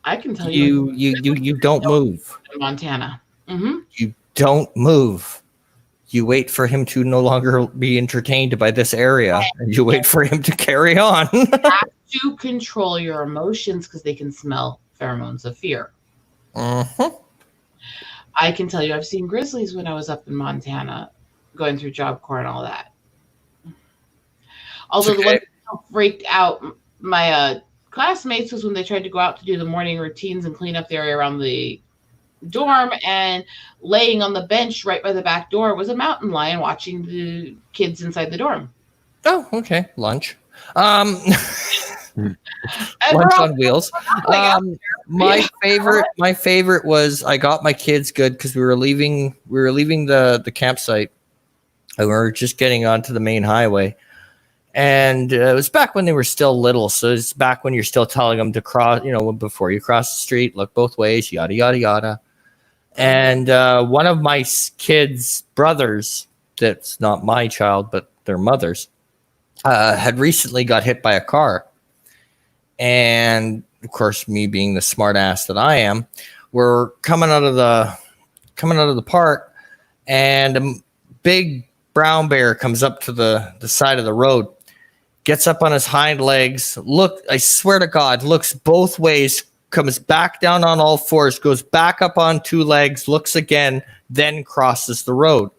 I can tell you. You don't move. In Montana. You don't move. You wait for him to no longer be entertained by this area, and you wait for him to carry on. You have to control your emotions because they can smell pheromones of fear. I can tell you I've seen grizzlies when I was up in Montana going through Job Corps and all that. Although the one that freaked out my classmates was when they tried to go out to do the morning routines and clean up the area around the dorm, and laying on the bench right by the back door was a mountain lion watching the kids inside the dorm. Oh, okay. Lunch. Lunch on wheels. My favorite was I got my kids good because we were leaving the campsite and we were just getting onto the main highway. And it was back when they were still little. So it's back when you're still telling them to cross, before you cross the street, look both ways, yada, yada, yada. And one of my kids' brothers, that's not my child, but their mother's, had recently got hit by a car. And of course, me being the smart ass that I am, we're coming out of the park, and a big brown bear comes up to the side of the road, gets up on his hind legs. Look, I swear to God, looks both ways, comes back down on all fours, goes back up on two legs, looks again, then crosses the road.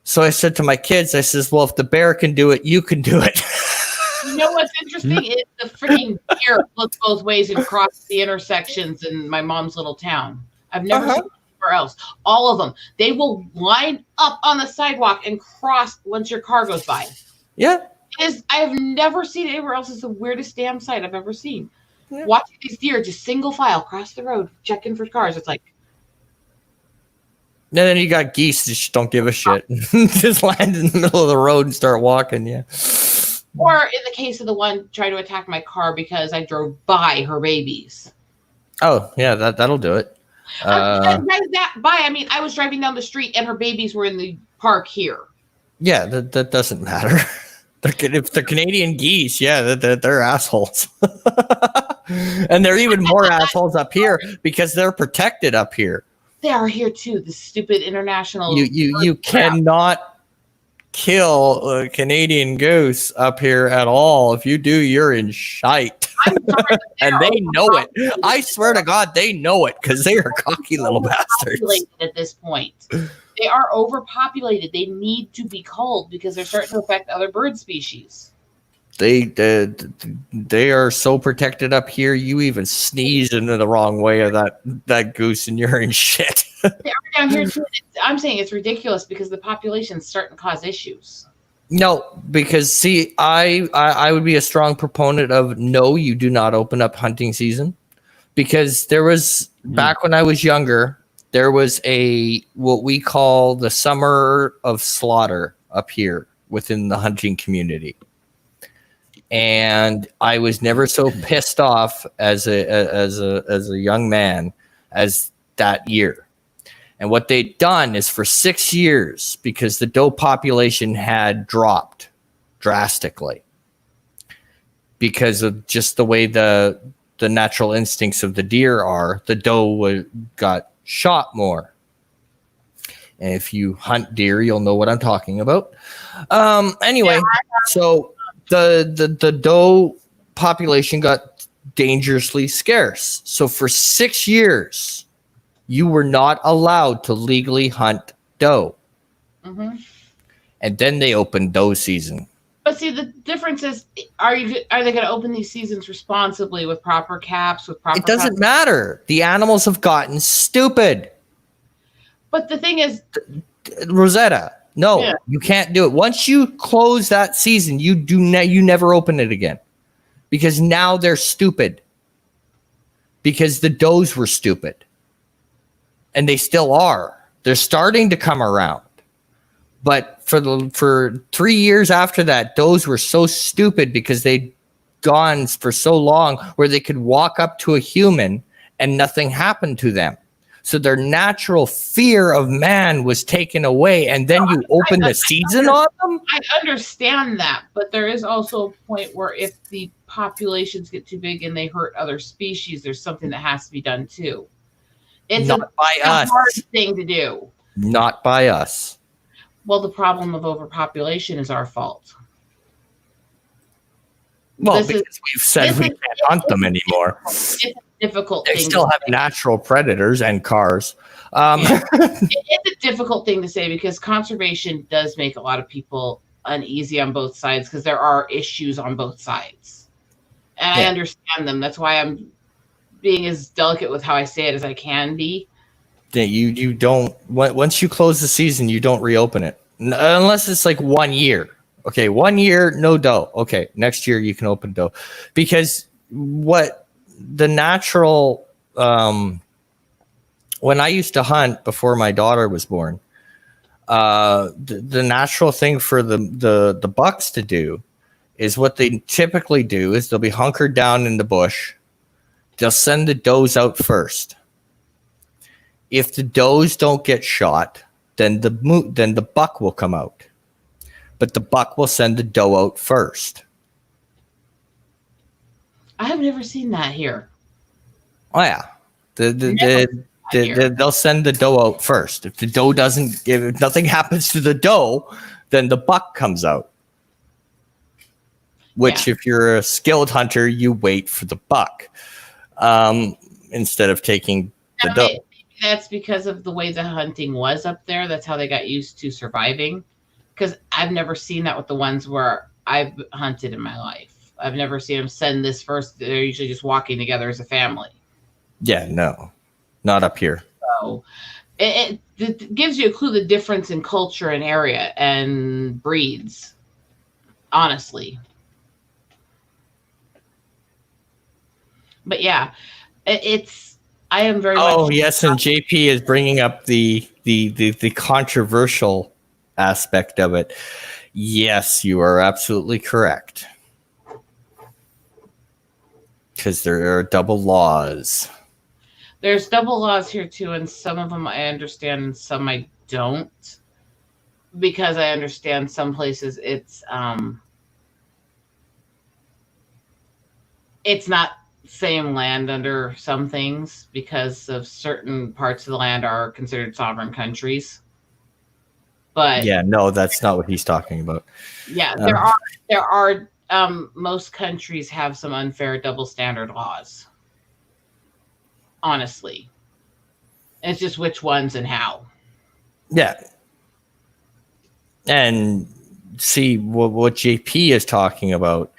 So I said to my kids, I says, well, if the bear can do it, you can do it. You know what's interesting is the freaking deer look both ways and cross the intersections in my mom's little town. I've never seen it anywhere else. All of them. They will line up on the sidewalk and cross once your car goes by. Yeah. I have never seen it anywhere else. It's the weirdest damn sight I've ever seen. Yeah. Watching these deer just single file across the road, checking for cars. It's like. And then you got geese that just don't give a shit. Just land in the middle of the road and start walking. Yeah. Or in the case of the one trying to attack my car because I drove by her babies. Oh, yeah, that'll do it. I mean, I was driving down the street and her babies were in the park here. Yeah, that doesn't matter. If they're Canadian geese, yeah, they're assholes. And they're even more assholes up here because they're protected up here. They are here too. The stupid international. You cannot kill a Canadian goose up here at all. If you do, you're in shite. I'm sorry, and they know it. I swear to God, they know it because they are cocky little bastards. At this point, they are overpopulated. They need to be culled because they're starting to affect other bird species. They are so protected up here. You even sneeze into the wrong way of that goose, and you're in shit. They are down here too. I'm saying it's ridiculous because the population's starting to cause issues. No, because see, I would be a strong proponent of no, you do not open up hunting season, because there was back when I was younger, there was what we call the summer of slaughter up here within the hunting community. And I was never so pissed off as a young man as that year. And what they'd done is for 6 years, because the doe population had dropped drastically because of just the way the natural instincts of the deer are, the doe got shot more. And if you hunt deer, you'll know what I'm talking about. Anyway, so the doe population got dangerously scarce. So for 6 years, you were not allowed to legally hunt doe. Mm-hmm. And then they opened doe season. But see, the difference is, are they going to open these seasons responsibly with proper caps, with proper... It doesn't matter. The animals have gotten stupid. But the thing is... Rosetta, no, You can't do it. Once you close that season, you never open it again. Because now they're stupid. Because the does were stupid. And they still are. They're starting to come around. But for 3 years after that, does were so stupid because they'd gone for so long where they could walk up to a human and nothing happened to them. So their natural fear of man was taken away, and then you open the season on them? I understand that, but there is also a point where if the populations get too big and they hurt other species, there's something that has to be done too. It's a hard thing to do. Not by us. Well, the problem of overpopulation is our fault. Well, because we've said we can't hunt them anymore. It's a difficult thing. They still have natural predators and cars. It's a difficult thing to say because conservation does make a lot of people uneasy on both sides because there are issues on both sides. And I understand them. That's why I'm being as delicate with how I say it as I can be. You don't, once you close the season, you don't reopen it unless it's like 1 year. Okay, 1 year, no doe. Okay, next year you can open doe, because what the natural when I used to hunt before my daughter was born, the natural thing for the bucks to do is what they typically do is they'll be hunkered down in the bush. They'll send the does out first. If the does don't get shot, then the buck will come out. But the buck will send the doe out first. I have never seen that here. Oh yeah, they'll send the doe out first. If the doe if nothing happens to the doe, then the buck comes out. Which, if you're a skilled hunter, you wait for the buck instead of taking the doe. Maybe that's because of the way the hunting was up there. That's how they got used to surviving. Because I've never seen that with the ones where I've hunted in my life. I've never seen them send this first. They're usually just walking together as a family. Yeah, no, not up here. So it gives you a clue the difference in culture and area and breeds, honestly. But yeah, I am very much. Oh yes, and JP is bringing up the controversial aspect of it. Yes, you are absolutely correct. Because there are double laws. There's double laws here too, and some of them I understand and some I don't. Because I understand some places it's not same land under some things because of certain parts of the land are considered sovereign countries. But yeah, no, that's not what he's talking about. Yeah, there are most countries have some unfair double standard laws. Honestly. It's just which ones and how. Yeah. And see what JP is talking about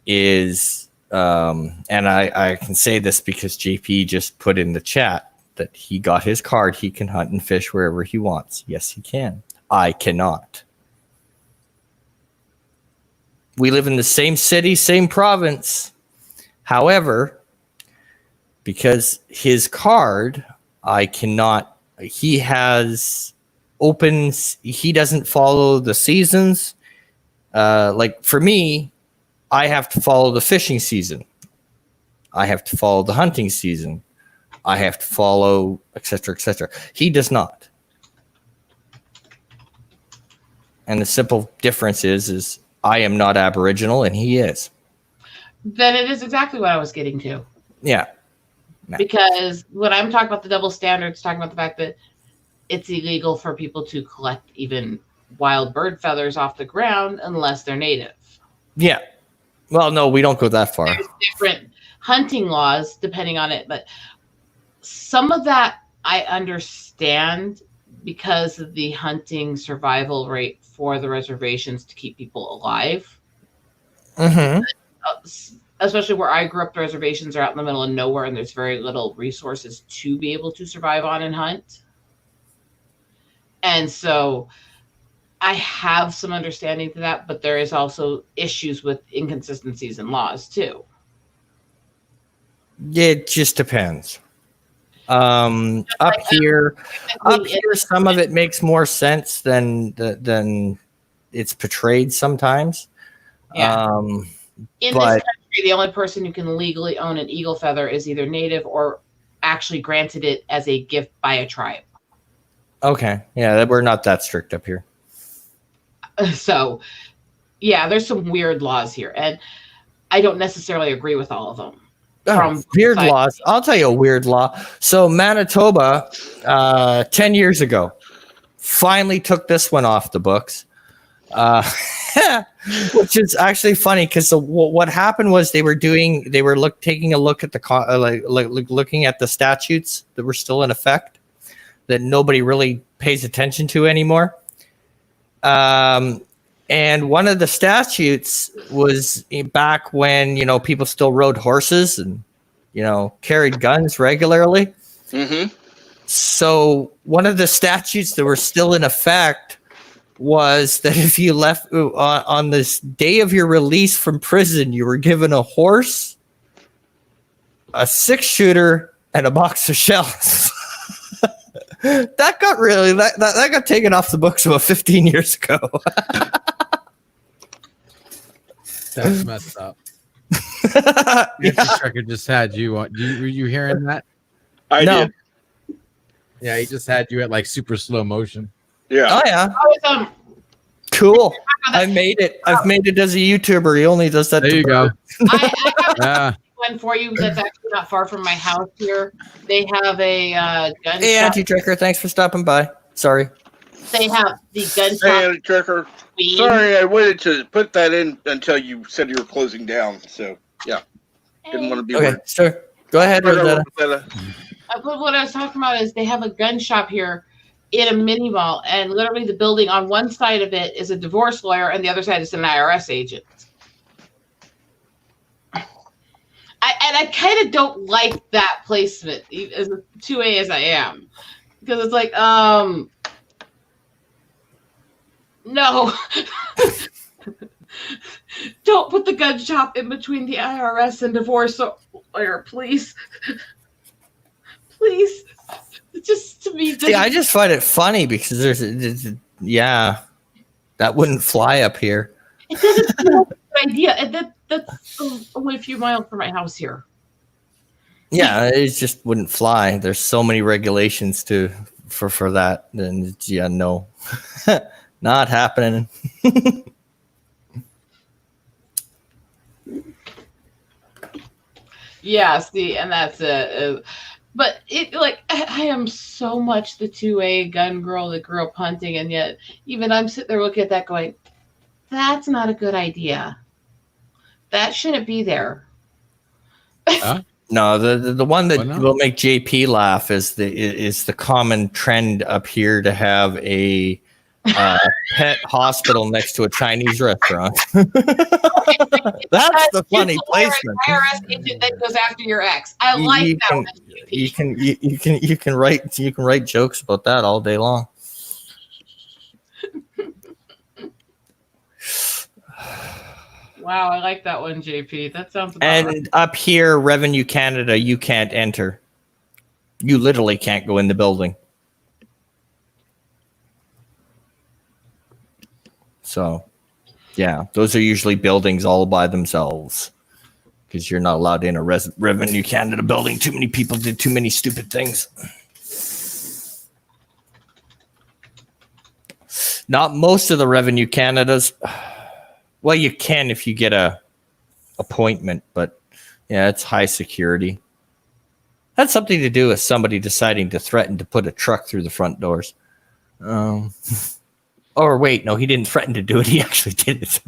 is and I can say this because JP just put in the chat that he got his card. He can hunt and fish wherever he wants. Yes, he can. I cannot. We live in the same city, same province. However, because his card, I cannot. He has he doesn't follow the seasons. Like for me, I have to follow the fishing season. I have to follow the hunting season. I have to follow, etc., etc. He does not. And the simple difference is I am not Aboriginal and he is. Then it is exactly what I was getting to. Yeah. Because when I'm talking about the double standards, talking about the fact that it's illegal for people to collect even wild bird feathers off the ground unless they're native. Yeah. Well, no, we don't go that far. There's different hunting laws depending on it, but some of that I understand because of the hunting survival rate for the reservations to keep people alive. Mm-hmm. Especially where I grew up, the reservations are out in the middle of nowhere and there's very little resources to be able to survive on and hunt. And so I have some understanding to that, but there is also issues with inconsistencies in laws too. It just depends. Up here, some of it makes more sense than it's portrayed sometimes. Yeah. In this country, the only person who can legally own an eagle feather is either native or actually granted it as a gift by a tribe. Okay. Yeah, we're not that strict up here. So, yeah, there's some weird laws here, and I don't necessarily agree with all of them. Weird laws. I'll tell you a weird law. So Manitoba, 10 years ago, finally took this one off the books, which is actually funny because what happened was they were taking a look at looking at the statutes that were still in effect that nobody really pays attention to anymore. And one of the statutes was back when, people still rode horses and, carried guns regularly. Mm-hmm. So one of the statutes that were still in effect was that if you left on this day of your release from prison, you were given a horse, a 6-shooter, and a box of shells. That got taken off the books about 15 years ago. That's messed up. Trucker just had you on. Were you hearing that? I did. Yeah, he just had you at like super slow motion. Yeah. Oh yeah. Oh, Cool. I've made it as a YouTuber. He only does that. There you go. I have one for you that's actually not far from my house here. They have a gun Hey, shop. Anti-Tracker, thanks for stopping by. Sorry. They have the gun shop. Hey, Anti-Tracker. Sorry, I waited to put that in until you said you were closing down. So, yeah. Didn't want to be Okay, sure. Go ahead, Rosetta. What I was talking about is they have a gun shop here in a mini mall, and literally the building on one side of it is a divorce lawyer, and the other side is an IRS agent. I kind of don't like that placement, as 2A as I am, because it's like, no. Don't put the gun shop in between the IRS and divorce lawyer, please. Please. Just to me. See, I just find it funny because that wouldn't fly up here. It doesn't feel like a good idea. That's only a few miles from my house here. Yeah, it just wouldn't fly. There's so many regulations for that. And no, not happening. Yeah, see, and that's it. But I am so much the 2A gun girl that grew up hunting, and yet even I'm sitting there looking at that going, that's not a good idea. That shouldn't be there. Huh? No, the one that will make JP laugh is the common trend up here to have a pet hospital next to a Chinese restaurant. That's the funny placement. IRS agent that goes after your ex. I like that one. You can write jokes about that all day long. Wow, I like that one, JP. That sounds about And right. up here, Revenue Canada, you can't enter. You literally can't go in the building. So, yeah, those are usually buildings all by themselves because you're not allowed in a Revenue Canada building. Too many people did too many stupid things. Not most of the Revenue Canadas. Well, you can if you get a appointment, but yeah, it's high security. That's something to do with somebody deciding to threaten to put a truck through the front doors. Or wait, no, he didn't threaten to do it. He actually did it.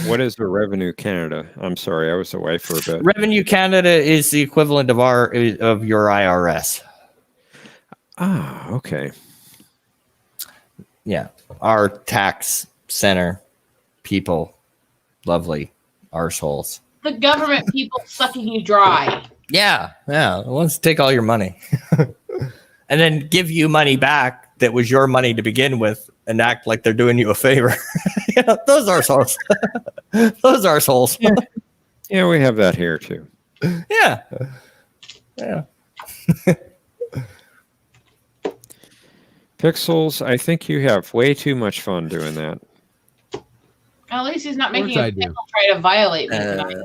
What is the Revenue Canada? I'm sorry, I was away for a bit. Revenue Canada is the equivalent of your IRS. Ah, okay. Yeah, our tax center people, lovely arseholes. The government people sucking you dry. Yeah, wants to take all your money and then give you money back that was your money to begin with and act like they're doing you a favor. Those arseholes. Those arseholes. Yeah, we have that here too. Yeah. Pixels, I think you have way too much fun doing that. At least he's not course making I a do. people try to violate me tonight.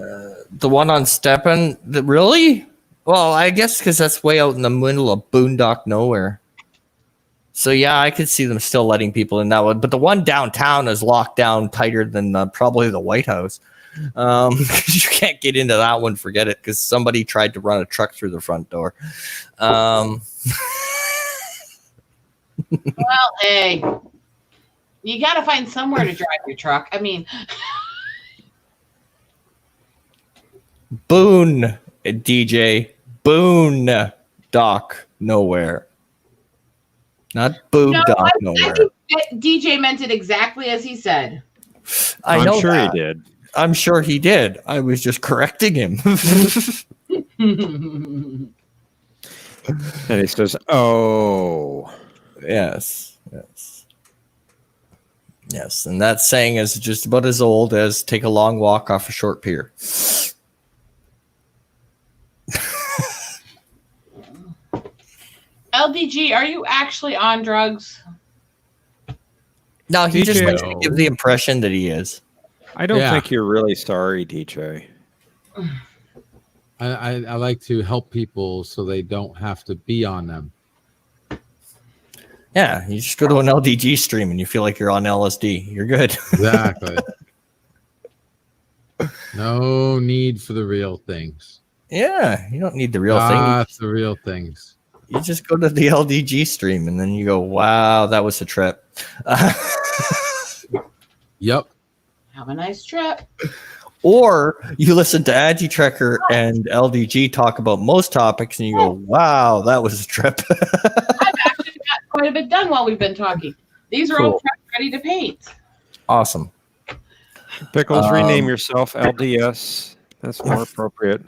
The one on Steppen, really? Well, I guess because that's way out in the middle of boondock nowhere. So yeah, I could see them still letting people in that one. But the one downtown is locked down tighter than probably the White House. You can't get into that one. Forget it, because somebody tried to run a truck through the front door. Well, hey, you got to find somewhere to drive your truck. I mean, Not boob No, dot I nowhere. think that DJ meant it exactly as he said. I know I'm sure that. he did. I'm sure he did. I was just correcting him. And he says, "Oh, Yes. And that saying is just about as old as take a long walk off a short pier. LDG, are you actually on drugs? No, he just DJ. likes to give the impression that he is. I don't Yeah. think you're really sorry, DJ." I like to help people so they don't have to be on them. Yeah, you just go to an LDG stream and you feel like you're on LSD. You're good. Exactly. No need for the real things. Yeah, you don't need the real thing. That's the real things. You just go to the LDG stream and then you go, wow, that was a trip. Yep. Have a nice trip. Or you listen to Agitrekker and LDG talk about most topics and you go, wow, that was a trip. I've actually got quite a bit done while we've been talking. These are all Cool. prepped, ready to paint. Awesome. Pickles, rename yourself LDS. That's more appropriate.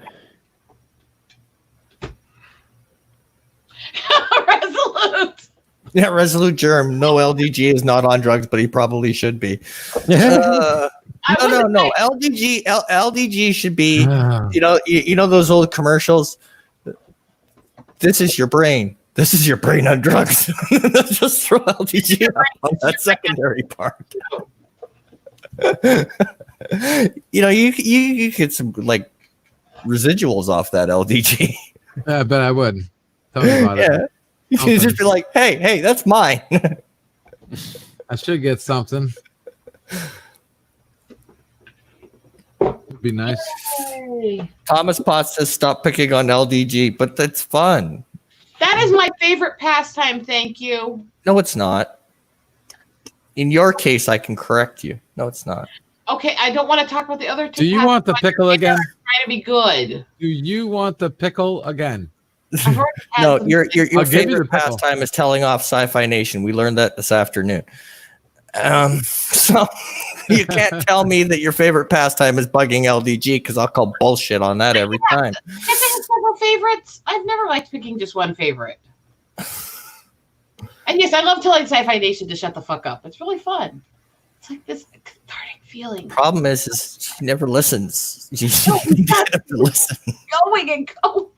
Resolute. Yeah, Resolute Germ. No, LDG is not on drugs, but he probably should be. No. LDG should be, you know those old commercials? This is your brain. This is your brain on drugs. Just throw LDG up on that secondary part. You get some like residuals off that LDG. I bet I would. Tell me about it. You can just be like, hey, that's mine. I should get something. Would be nice. Yay. Thomas Potts says stop picking on LDG, but that's fun. That is my favorite pastime, thank you. No, it's not. In your case, I can correct you. No, it's not. Okay, I don't want to talk about the other two. Do you want the pickle again? Trying to be good. Do you want the pickle again? I've already had No, them. your I'll give you the favorite pickle. pastime is telling off Sci-Fi Nation. We learned that this afternoon. So you can't tell me that your favorite pastime is bugging LDG because I'll call bullshit on that every time. If I have several favorites, I've never liked picking just one favorite. And yes, I love telling Sci-Fi Nation to shut the fuck up. It's really fun. It's like this cathartic feeling. Problem is she never listens. You have to listen. Going and go.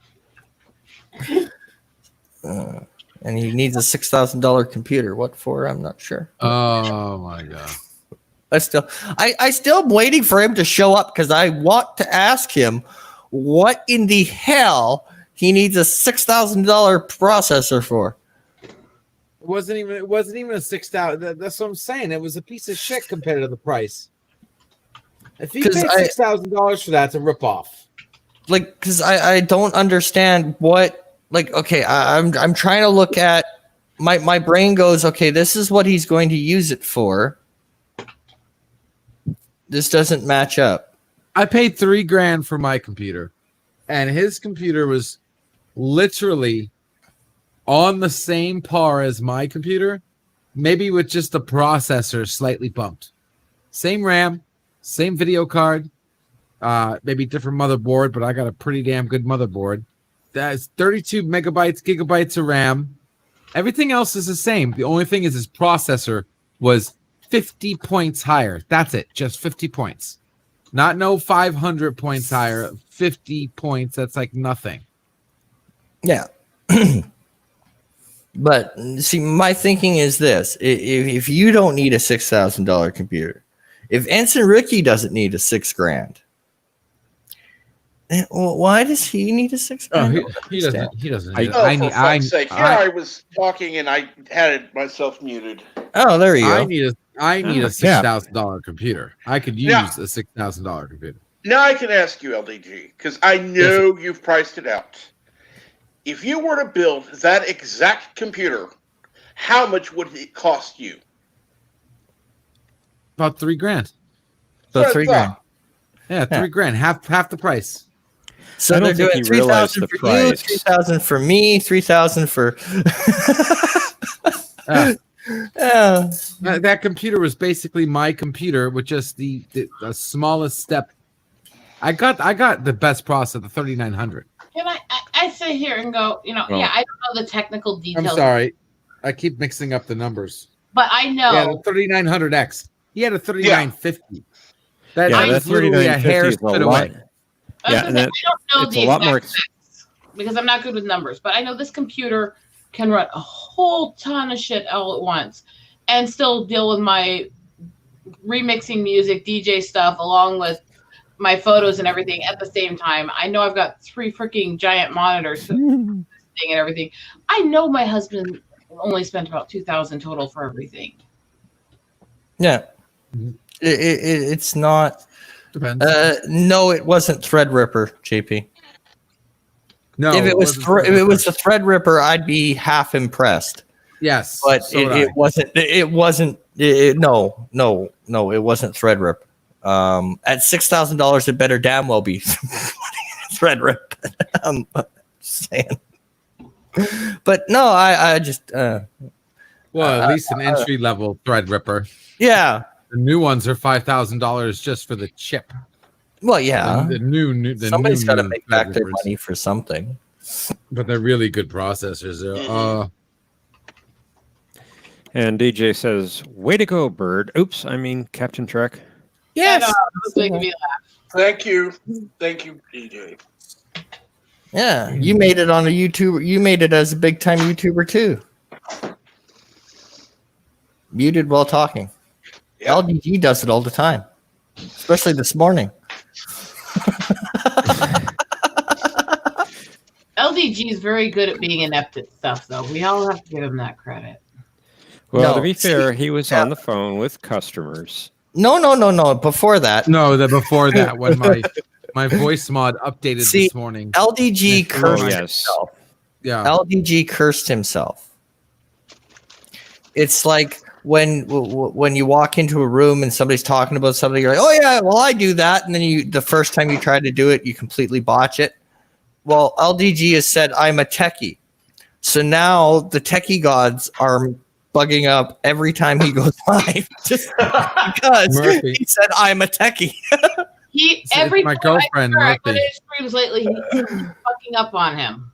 And he needs a $6,000 computer. What for? I'm not sure. Oh my god. I still am waiting for him to show up because I want to ask him what in the hell he needs a $6,000 processor for. It wasn't even a 6,000. That's what I'm saying. It was a piece of shit compared to the price. If you paid $6,000 for that, it's a ripoff. Like, because I don't understand what. Like, okay, I'm trying to look at my brain goes, okay, this is what he's going to use it for. This doesn't match up. I paid $3,000 for my computer, and his computer was literally on the same par as my computer, maybe with just the processor slightly bumped. Same RAM, same video card, maybe different motherboard, but I got a pretty damn good motherboard. That's 32 gigabytes of RAM. Everything else is the same. The only thing is his processor was 50 points higher. That's it. Just 50 points. Not no 500 points higher. 50 points. That's like nothing. Yeah. But see, my thinking is this. If you don't need a $6,000 computer, if Ensign Ricky doesn't need a $6,000, why does he need a $6,000? He doesn't. He doesn't. I- need it. Oh, I for need. fuck's sake. Here I I was talking and I had it myself muted. Oh, there you go. I need a $6,000 computer. I could use a $6,000 computer. Now I can ask you, LDG, because I know you've priced it out. If you were to build that exact computer, how much would it cost you? About $3,000. So $3,000. Yeah, $3,000. Half the price. So I they're don't think doing he realized 3,000 the for you, price. 3,000 for me, 3,000 for. Yeah. That computer was basically my computer with just the smallest step. I got the best processor, the 3900. Can I sit here and go, Well, yeah, I don't know the technical I'm details. sorry. I keep mixing up the numbers. But I know. Yeah, the 3900X. He had a 3950. That's yeah, that literally a 3950 hair is a spit lot. I away. was Yeah, gonna and say, that, I don't know it's the a lot more. exact specs because I'm not good with numbers, but I know this computer can run a whole ton of shit all at once and still deal with my remixing music, DJ stuff, along with my photos and everything at the same time. I know I've got 3 freaking giant monitors and everything. I know my husband only spent about $2,000 total for everything. Yeah. It's not. Depends. No, it wasn't Threadripper, JP. No, if it was wasn't if it was a Threadripper, I'd be half impressed. yes, But so would I. it wasn't. It wasn't. No, it wasn't Threadripper. At $6,000, it better damn well be Threadripper. I'm saying. But no, I just. Well, at least an entry level Threadripper. Yeah. The new ones are $5,000 just for the chip. Well, yeah. Somebody's got to make back their money for something. But they're really good processors. And DJ says, "Way to go, Bird." Oops, I mean Captain Trek. Yes. It was making me laugh. Thank you, DJ. Yeah, you made it on a YouTuber. You made it as a big time YouTuber too. Muted while talking. Yeah. LDG does it all the time, especially this morning. LDG is very good at being inept at stuff, though. We all have to give him that credit. Well, No, to be fair, he was yeah. on the phone with customers. No. Before that, before that, when my voice mod updated this morning. LDG cursed yes. himself. Yeah. LDG cursed himself. It's like when you walk into a room and somebody's talking about something, you're like, "Oh yeah, well I do that," and then the first time you try to do it, you completely botch it. Well, LDG has said, "I'm a techie," so now the techie gods are bugging up every time he goes live, just because Murphy. he said, "I'm a techie." Every my time girlfriend, I go to Murphy. his streams lately, he's fucking up on him.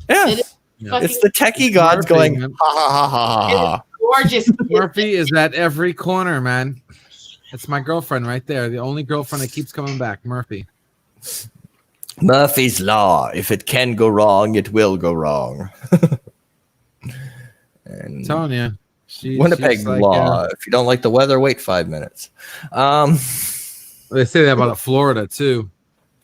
Yeah, It is fucking it's the techie gods Murphy, going, man. ha ha ha ha ha. gorgeous. Murphy is at every corner, man. That's my girlfriend right there. The only girlfriend that keeps coming back, Murphy. Murphy's Law. If it can go wrong, it will go wrong. I'm And telling you. Winnipeg she's like, Law. If you don't like the weather, wait 5 minutes. They say that about Florida, too.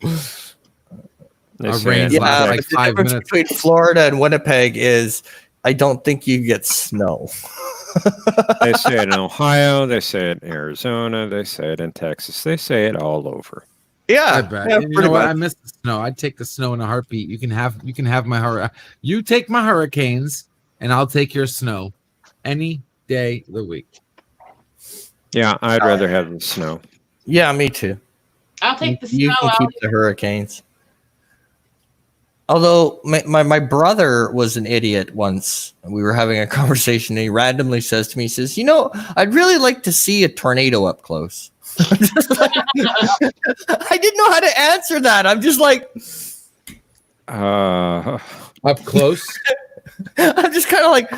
They Our say rain's it- last Yeah, like but the 5 difference minutes. between Florida and Winnipeg is I don't think you get snow. they say it in Ohio. They say it in Arizona. They say it in Texas. They say it all over. Yeah, I bet. yeah, And you pretty know what? much. I miss the snow. I'd take the snow in a heartbeat. You can have my You take my hurricanes, and I'll take your snow any day of the week. Yeah, I'd rather have the snow. Yeah, me too. I'll take the You snow can out. keep the hurricanes. Although my brother was an idiot once. We were having a conversation and he randomly says to me, he says, I'd really like to see a tornado up close. I didn't know how to answer that. I'm just like, Uh, Up close. I'm just kind of like,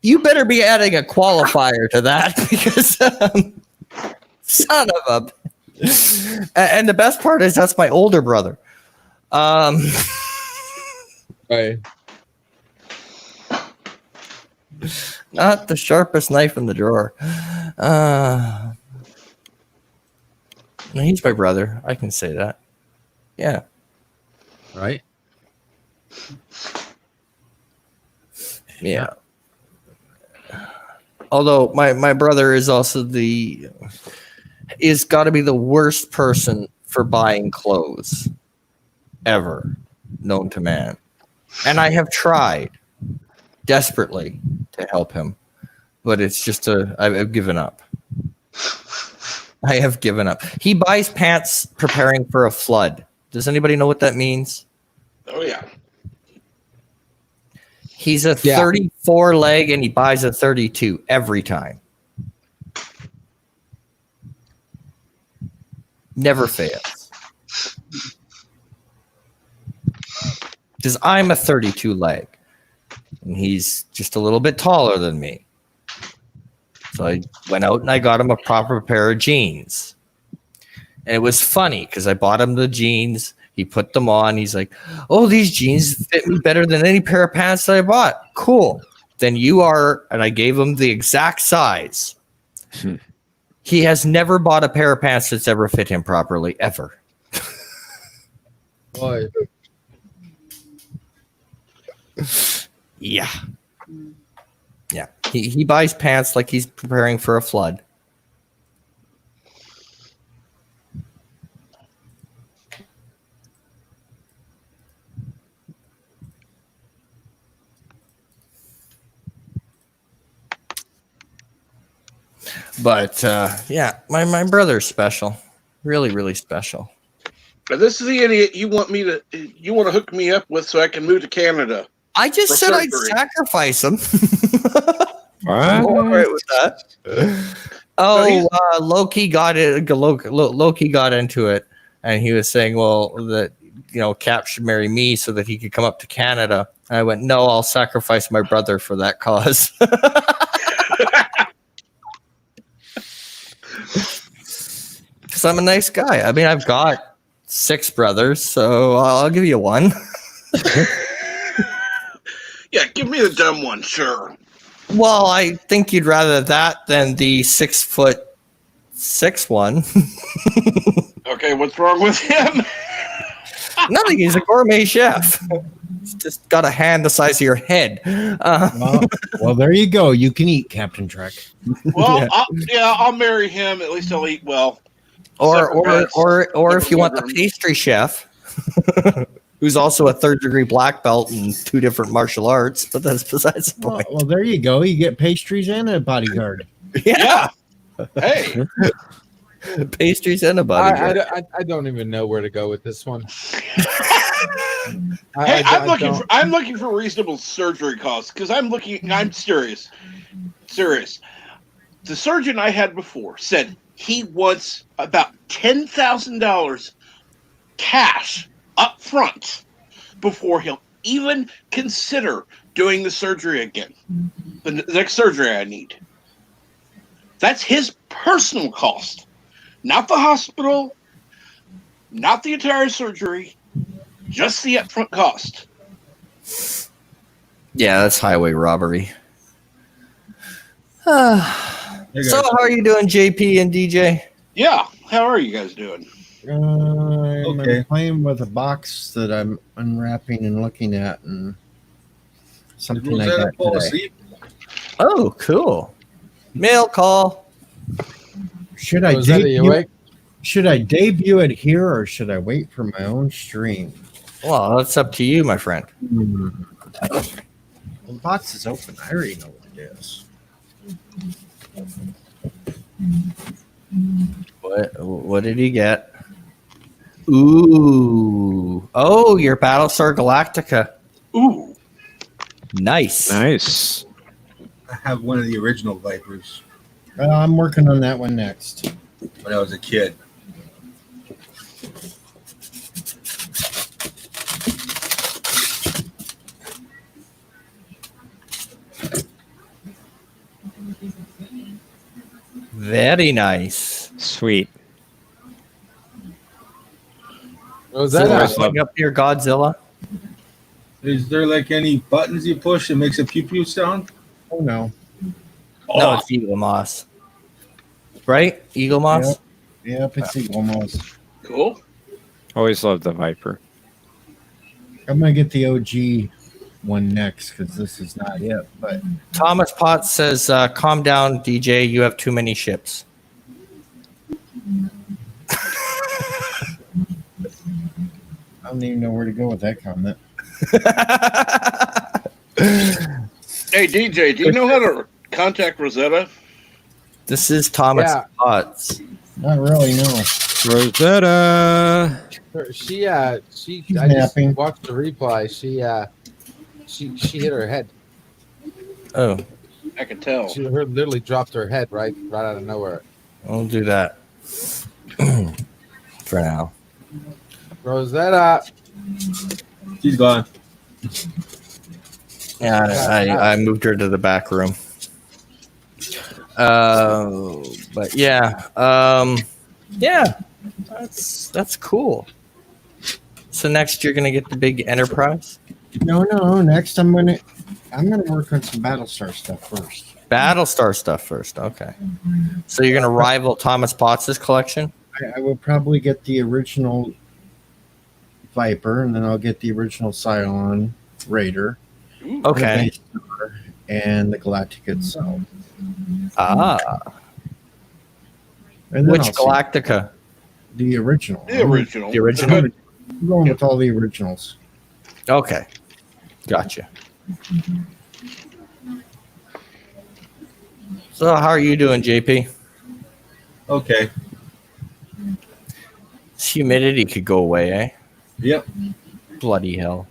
you better be adding a qualifier to that because son of a. And the best part is that's my older brother. Right. Not the sharpest knife in the drawer. No, he's my brother. I can say that. Yeah. Right. Yeah. Although my brother is also is got to be the worst person for buying clothes ever known to man. And I have tried desperately to help him, but it's just I've given up. I have given up. He buys pants preparing for a flood. Does anybody know what that means? Oh yeah. He's a 34 leg and he buys a 32 every time. Never fails. Because I'm a 32 leg and he's just a little bit taller than me. So I went out and I got him a proper pair of jeans. And it was funny because I bought him the jeans. He put them on. He's like, oh, these jeans fit me better than any pair of pants that I bought. Cool. Then you are, and I gave him the exact size. He has never bought a pair of pants that's ever fit him properly, ever. Boy. Yeah. Yeah. He buys pants like he's preparing for a flood. But yeah, my brother's special. Really, really special. But this is the idiot you want to hook me up with so I can move to Canada. I just said I'd sacrifice him. I'm all right with that. Oh, Loki got it. Loki got into it, and he was saying, "Well, that Cap should marry me so that he could come up to Canada." And I went, "No, I'll sacrifice my brother for that cause." Because I'm a nice guy. I mean, I've got 6 brothers, so I'll give you one. Yeah, give me the dumb one, sure. Well, I think you'd rather that than the 6'6" one. Okay, what's wrong with him? Nothing. He's a gourmet chef. He's just got a hand the size of your head. Well, there you go. You can eat, Captain Trek. Well, I'll marry him. At least I'll eat well. Or if you want the pastry chef, who's also a 3rd-degree black belt in 2 different martial arts, but that's besides the point. Well, there you go. You get pastries and a bodyguard. Yeah. Hey. Pastries and a bodyguard. I don't even know where to go with this one. I'm looking for reasonable surgery costs because I'm serious. Serious. The surgeon I had before said he wants about $10,000 cash up front before he'll even consider doing the surgery again. The next surgery I need. That's his personal cost. Not the hospital, not the entire surgery, just the upfront cost. Yeah, that's highway robbery. So how are you doing, JP and DJ? Yeah, how are you guys doing? I'm playing with a box that I'm unwrapping and looking at, and something I got today. Oh, cool. Mail call. Should I debut it here, or should I wait for my own stream? Well, that's up to you, my friend. The box is open. I already know what it is. What did he get? Ooh. Oh, your Battlestar Galactica. Ooh. Nice. Nice. I have one of the original Vipers I'm working on that one next. when I was a kid. Very nice. Sweet. Was So that going up your Godzilla? Is there like any buttons you push that makes a pew pew sound? Oh no. No, it's Eagle Moss. Right? Eagle Moss? Yep, it's Eagle Moss. Cool. Always loved the Viper. I'm gonna get the OG one next because this is not it. But Thomas Potts says, calm down, DJ. You have too many ships. I don't even know where to go with that comment. Hey, DJ, do you know how to contact Rosetta? This is Thomas Potts. Not really, no. Rosetta. she I She's just napping. watched the replay. She hit her head. Oh, I can tell. She literally dropped her head right out of nowhere. I'll do that for now. Rosetta. She's gone. Yeah, I moved her to the back room. But yeah, that's cool. So next you're gonna get the big Enterprise. No. Next, I'm gonna work on some Battlestar stuff first. Battlestar stuff first. Okay. So you're gonna rival Thomas Potts' collection. I will probably get the original Viper, and then I'll get the original Cylon Raider. Okay. The Base Star, and the Galactica itself. And then Which I'll see Galactica? the original. The original. The original. I'm going with all the originals. Okay. Gotcha. So how are you doing, JP? Okay. This humidity could go away, eh? Yep. Bloody hell.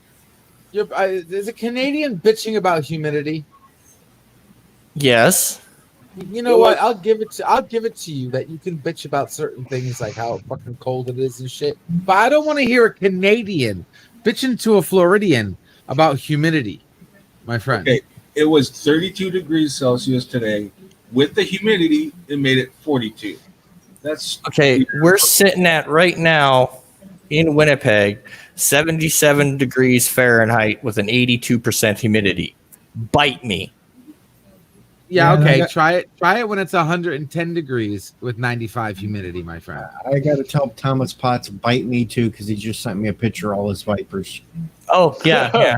Is a Canadian bitching about humidity? Yes. You know what? I'll give it to you that you can bitch about certain things like how fucking cold it is and shit. But I don't want to hear a Canadian bitching to a Floridian about humidity, my friend. Okay. It was 32 degrees Celsius today. With the humidity, it made it 42. That's Okay, we're sitting at right now in Winnipeg, 77 degrees Fahrenheit with an 82% humidity. Bite me. Yeah, Yeah, okay. I got- Try it when it's 110 degrees with 95 humidity, my friend. I got to tell Thomas Potts bite me too because he just sent me a picture of all his Vipers. Oh, yeah. Okay,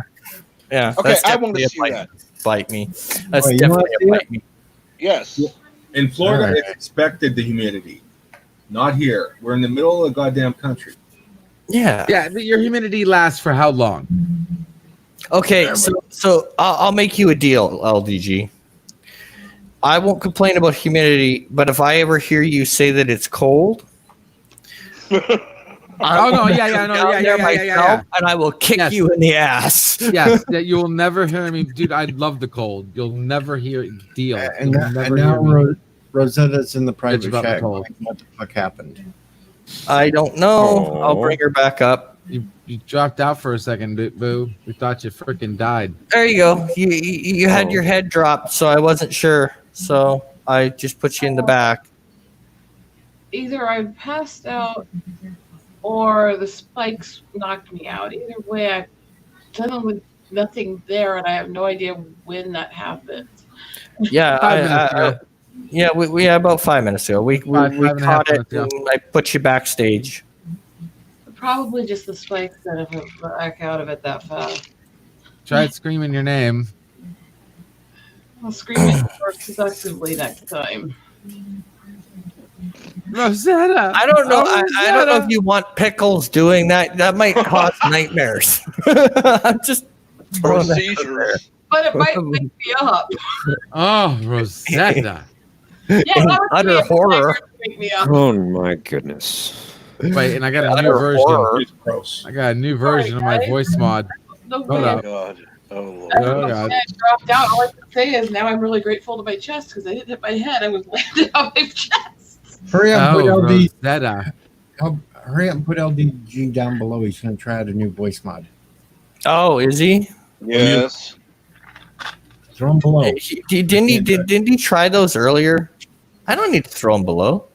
that's I want definitely to a see bite. that. Bite me. That's Oh, you definitely wanna a see bite me. Yes. in Florida. All right. It's expected the humidity. Not here. We're in the middle of the goddamn country. Yeah. Yeah, your humidity lasts for how long? Okay, so I'll make you a deal, LDG. I won't complain about humidity, but if I ever hear you say that it's cold, Oh no, yeah. and I will kick Yes. you in the ass. Yes, that you will never hear me, dude. I love the cold. You'll never hear deal. And You'll now, never and now hear me. Rosetta's in the private about the chat. cold. Going, what the fuck happened? I don't know. Oh. I'll bring her back up. You dropped out for a second, boo. We thought you freaking died. There you go. You had your head dropped, so I wasn't sure. So I just put you in the back. Either I passed out or the spikes knocked me out. Either way, I suddenly nothing there, and I have no idea when that happened. Yeah, 5 minutes ago. yeah, we about 5 minutes ago. We Five and a half caught it. minutes ago. And I put you backstage. Probably just the spikes that have put back out of it that fast. Tried screaming your name. I'll scream it more seductively next time. Rosetta. I don't know. Oh, I don't know Rosetta. if you want Pickles doing that. That might cause nightmares. I'm just Or throwing that out there. seizures. But it might wake me up. Oh, Rosetta. Yeah, that would Utter be a horror. nightmare to wake me up. Oh my goodness. Wait, and I got a new Utter version. horror. It's gross. I got a new version of my guys. voice mod. No Hold way. up. Oh God. Oh Lord. Oh, God. I dropped out. All I can say is now I'm really grateful to my chest because I didn't hit my head. I was landed on my chest. Hurry up, Oh, put LD. Rosetta. Hurry up and put LDG down below. He's going to try out a new voice mod. Oh, is he? Yes. Throw him below. Didn't he try those earlier? I don't need to throw him below.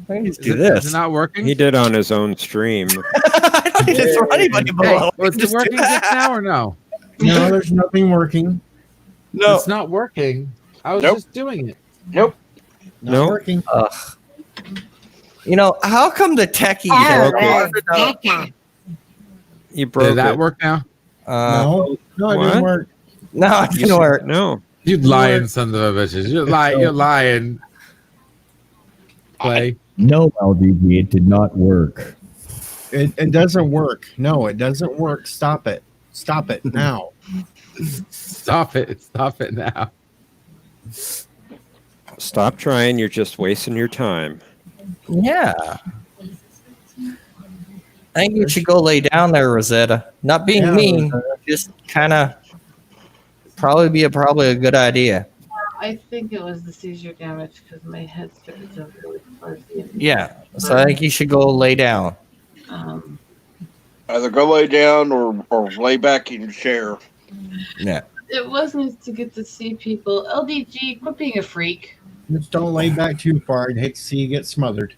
I can just do Is this. it not working? He did on his own stream. I don't need to throw anybody Hey, below. was it Just do working that. just now or no? No, there's nothing working. No. It's not working. I was Nope. just doing it. Nope. Not No. working. Ugh. You know, how come the techies You broke Did that it. work now? No, it What? didn't work. No, it didn't work. No. You lying sons of a bitches. You're lying. You're lying. Play. No, LDG, it did not work. It doesn't work. No, it doesn't work. Stop it. Stop it now. Stop it. Stop it now. Stop trying. You're just wasting your time. Yeah. I think you should go lay down there, Rosetta. Not being Yeah, mean, Rosetta. just kind of probably a good idea. I think it was the seizure damage because my head started to really fuzzy. Yeah, so I think you should go lay down. Either go lay down or lay back in your chair. Yeah. It wasn't to get to see people. LDG, quit being a freak. Just don't lay back too far. I'd hate to see you get smothered.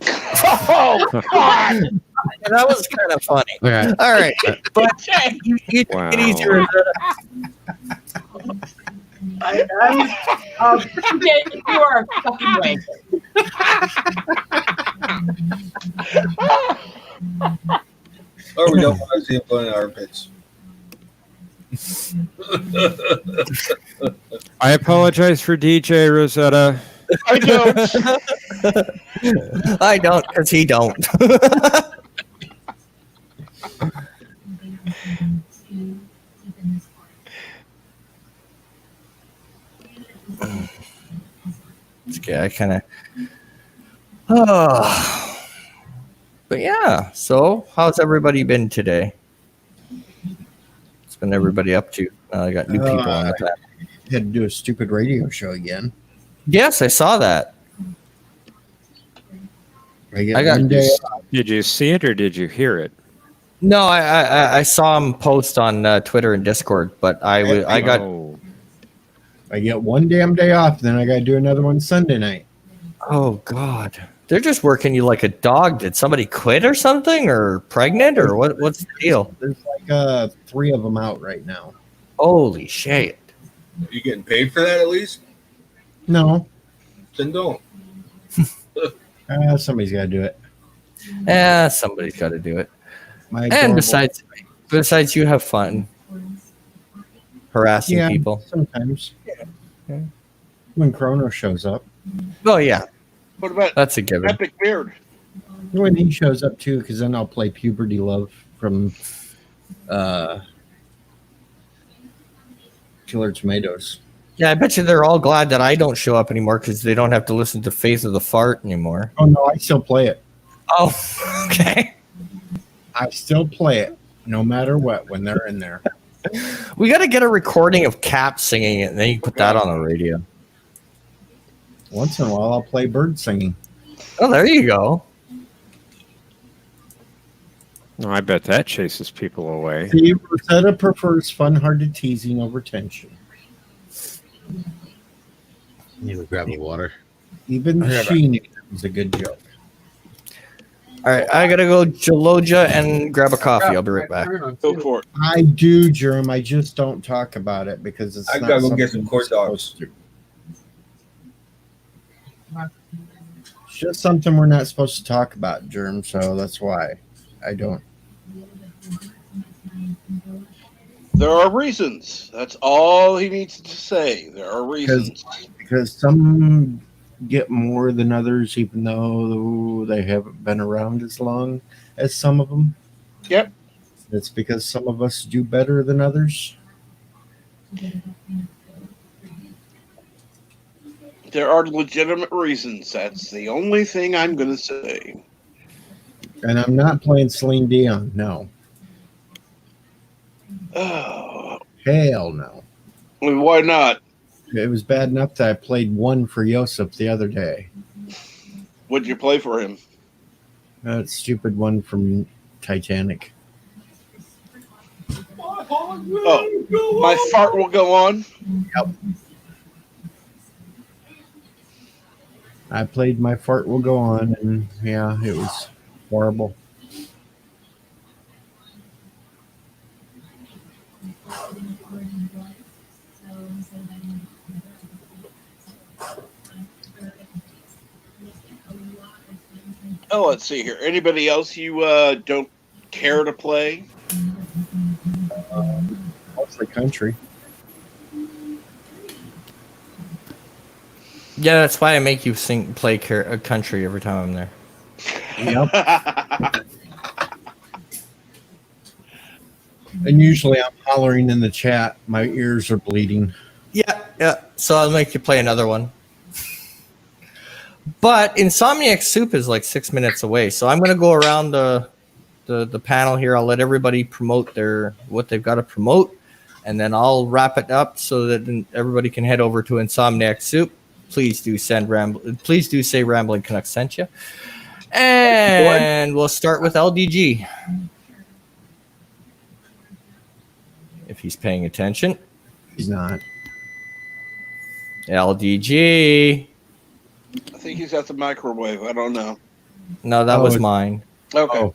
Oh, God! That was kind of funny. Okay. All right, but you take Wow. it easier. You are fucking right. Or we don't want to see him going in armpits. I apologize for DJ Rosetta. I don't. I don't, because he don't. Okay, I kind of. Oh. But yeah, so how's everybody been today? What's been everybody up to? I got new people on the plan. Had to do a stupid radio show again. Yes, I saw that. I I got- one day. Did you see it or did you hear it? No, I saw him post on Twitter and Discord, but I got Oh. I get one damn day off, then I got to do another one Sunday night. oh god, they're just working you like a dog. Did somebody quit or something, or pregnant, or what? What's the deal? There's like 3 of them out right now. Holy shit! You getting paid for that at least? No, Then don't. somebody's got to do it. Somebody's got to do it. My And adorable- besides, you have fun harassing yeah, people. sometimes. Yeah. When Chrono shows up, Oh yeah, What about that's a given. Epic Beard? when he shows up too, because then I'll play Puberty Love from Killer Tomatoes. Yeah, I bet you they're all glad that I don't show up anymore because they don't have to listen to Faith of the Fart anymore. Oh no, I still play it. Oh, okay. I still play it, no matter what, when they're in there. We got to get a recording of Cap singing it, and then you put that on the radio. Once in a while, I'll play bird singing. Oh, there you go. No, I bet that chases people away. See, Rosetta prefers fun-hearted teasing over tension. Need to grab me water. Even she knew it was a good joke. All right, I gotta go Jaloja and grab a coffee. I'll be right back. Go for it. I do, Germ. I just don't talk about it because it's I not gotta go get something some corn we're dogs. supposed to. It's just something we're not supposed to talk about, Germ. So that's why I don't. There are reasons. That's all he needs to say. There are reasons. Because some get more than others, even though they haven't been around as long as some of them. Yep. It's because some of us do better than others. There are legitimate reasons. That's the only thing I'm going to say. And I'm not playing Celine Dion. No. Oh, Hell no. why not? It was bad enough that I played one for Yosef the other day. What'd you play for him? That stupid one from Titanic. Oh, my fart will go on. Yep. I played My Fart Will Go On, and yeah, it was horrible. Oh, let's see here. Anybody else you don't care to play? Mostly country. Yeah, that's why I make you play country every time I'm there. Yep. And usually I'm hollering in the chat. My ears are bleeding. Yeah. So I'll make you play another one. But Insomniac Soup is like 6 minutes away, so I'm gonna go around the panel here. I'll let everybody promote what they've got to promote. and then I'll wrap it up so that then everybody can head over to Insomniac Soup. Please do say Rambling Canuck sent you. And we'll start with LDG. If he's paying attention. He's not. LDG. I think he's at the microwave. I don't know. No, that was mine. Okay. Oh,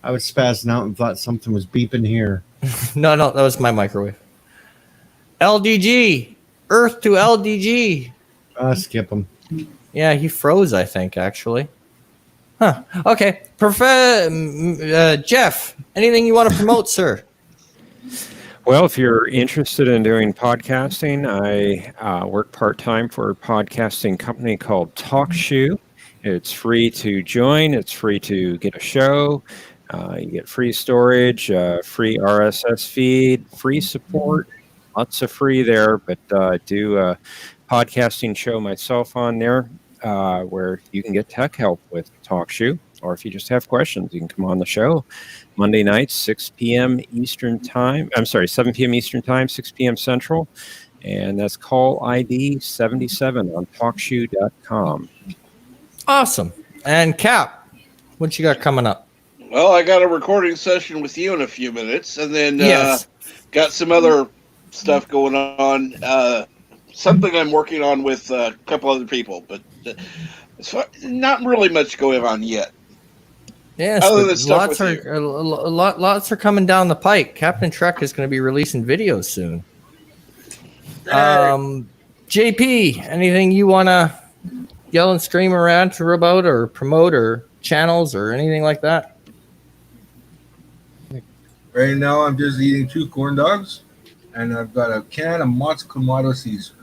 I was spazzing out and thought something was beeping here. No, that was my microwave. LDG. Earth to LDG. Skip him. Yeah, he froze, I think, actually. Huh. Okay. Jeff, anything you want to promote, sir? Well, if you're interested in doing podcasting, I work part-time for a podcasting company called TalkShoe. It's free to join. It's free to get a show. You get free storage, free RSS feed, free support. Lots of free there, but I do a podcasting show myself on there where you can get tech help with TalkShoe. Or if you just have questions, you can come on the show Monday nights, 6 p.m. Eastern Time. I'm sorry, 7 p.m. Eastern Time, 6 p.m. Central. And that's call ID 77 on talkshoe.com. Awesome. And Cap, what you got coming up? Well, I got a recording session with you in a few minutes, and then got some other stuff going on. Something I'm working on with a couple other people, but not really much going on yet. Yes, lots are coming down the pike. Captain Trek is going to be releasing videos soon. JP, anything you want to yell and scream around about or promote or channels or anything like that? Right now, I'm just eating 2 corn dogs, and I've got a can of Mott's Clamato Caesar.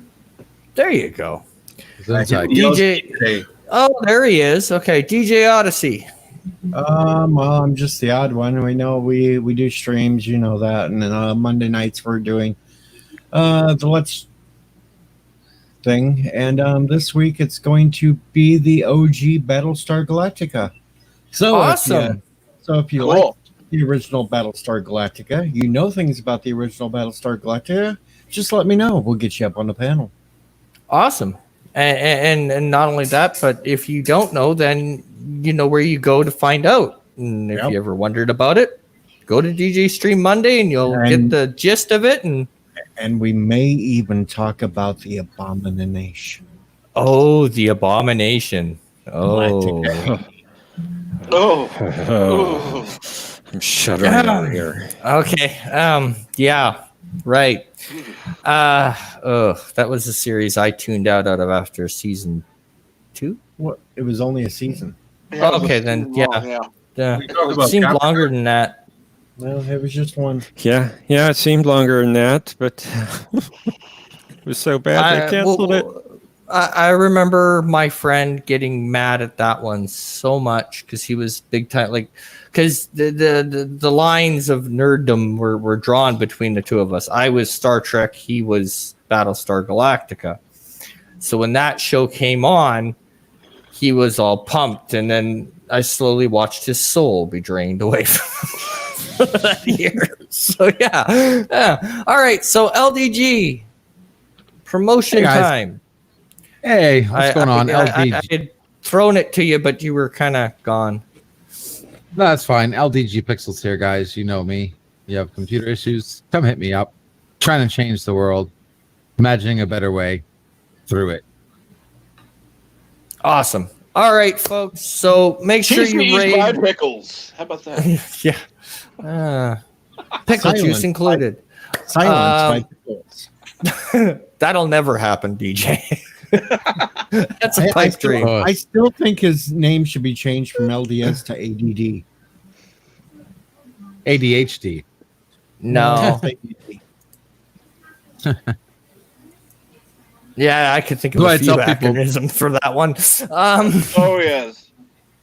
There you go. DJ. Oh, there he is. Okay, DJ Odyssey. Well, I'm just the odd one. We know we do streams, you know that, and then Monday nights we're doing the Let's thing, and this week it's going to be the OG Battlestar Galactica. So awesome. If you like the original Battlestar Galactica, you know things about the original Battlestar Galactica, just let me know. We'll get you up on the panel. Awesome. And not only that, but if you don't know, then you know where you go to find out. And if you ever wondered about it, go to DJ Stream Monday and you'll get the gist of it. And we may even talk about the Abomination. Oh, the Abomination. Oh. I'm shuddering out here. Okay. Yeah. Right. That was a series I tuned out of after season 2. What? It was only a season. Okay, then it seemed longer than that. Well, it was just one. Yeah, it seemed longer than that, but it was so bad they canceled it. I remember my friend getting mad at that one so much because he was big time, because the lines of nerddom were drawn between the two of us. I was Star Trek, he was Battlestar Galactica. So when that show came on, he was all pumped, and then I slowly watched his soul be drained away from that year. So yeah. All right, so LDG promotion time. Hey, what's going on? LDG. I had thrown it to you, but you were kind of gone. No, that's fine. LDG Pixels here, guys. You know me. You have computer issues, come hit me up. Trying to change the world, imagining a better way through it. Awesome. All right, folks. So make sure you raid my pickles. How about that? Yeah. Pickle juice included. Silence by pickles. That'll never happen, DJ. That's a pipe dream. I still think his name should be changed from LDS to ADD. ADHD. No. Yeah, I could think of a few acronyms for that one. Oh, yes.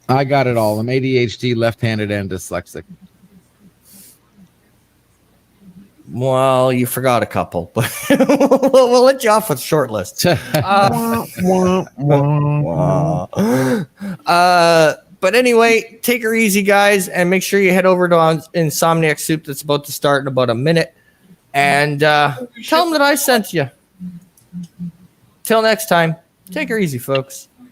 I got it all. I'm ADHD, left-handed, and dyslexic. Well, you forgot a couple, but we'll let you off with a short list. But anyway, take her easy, guys, and make sure you head over to Insomniac Soup that's about to start in about a minute. And tell them that I sent you. Till next time, take her easy, folks.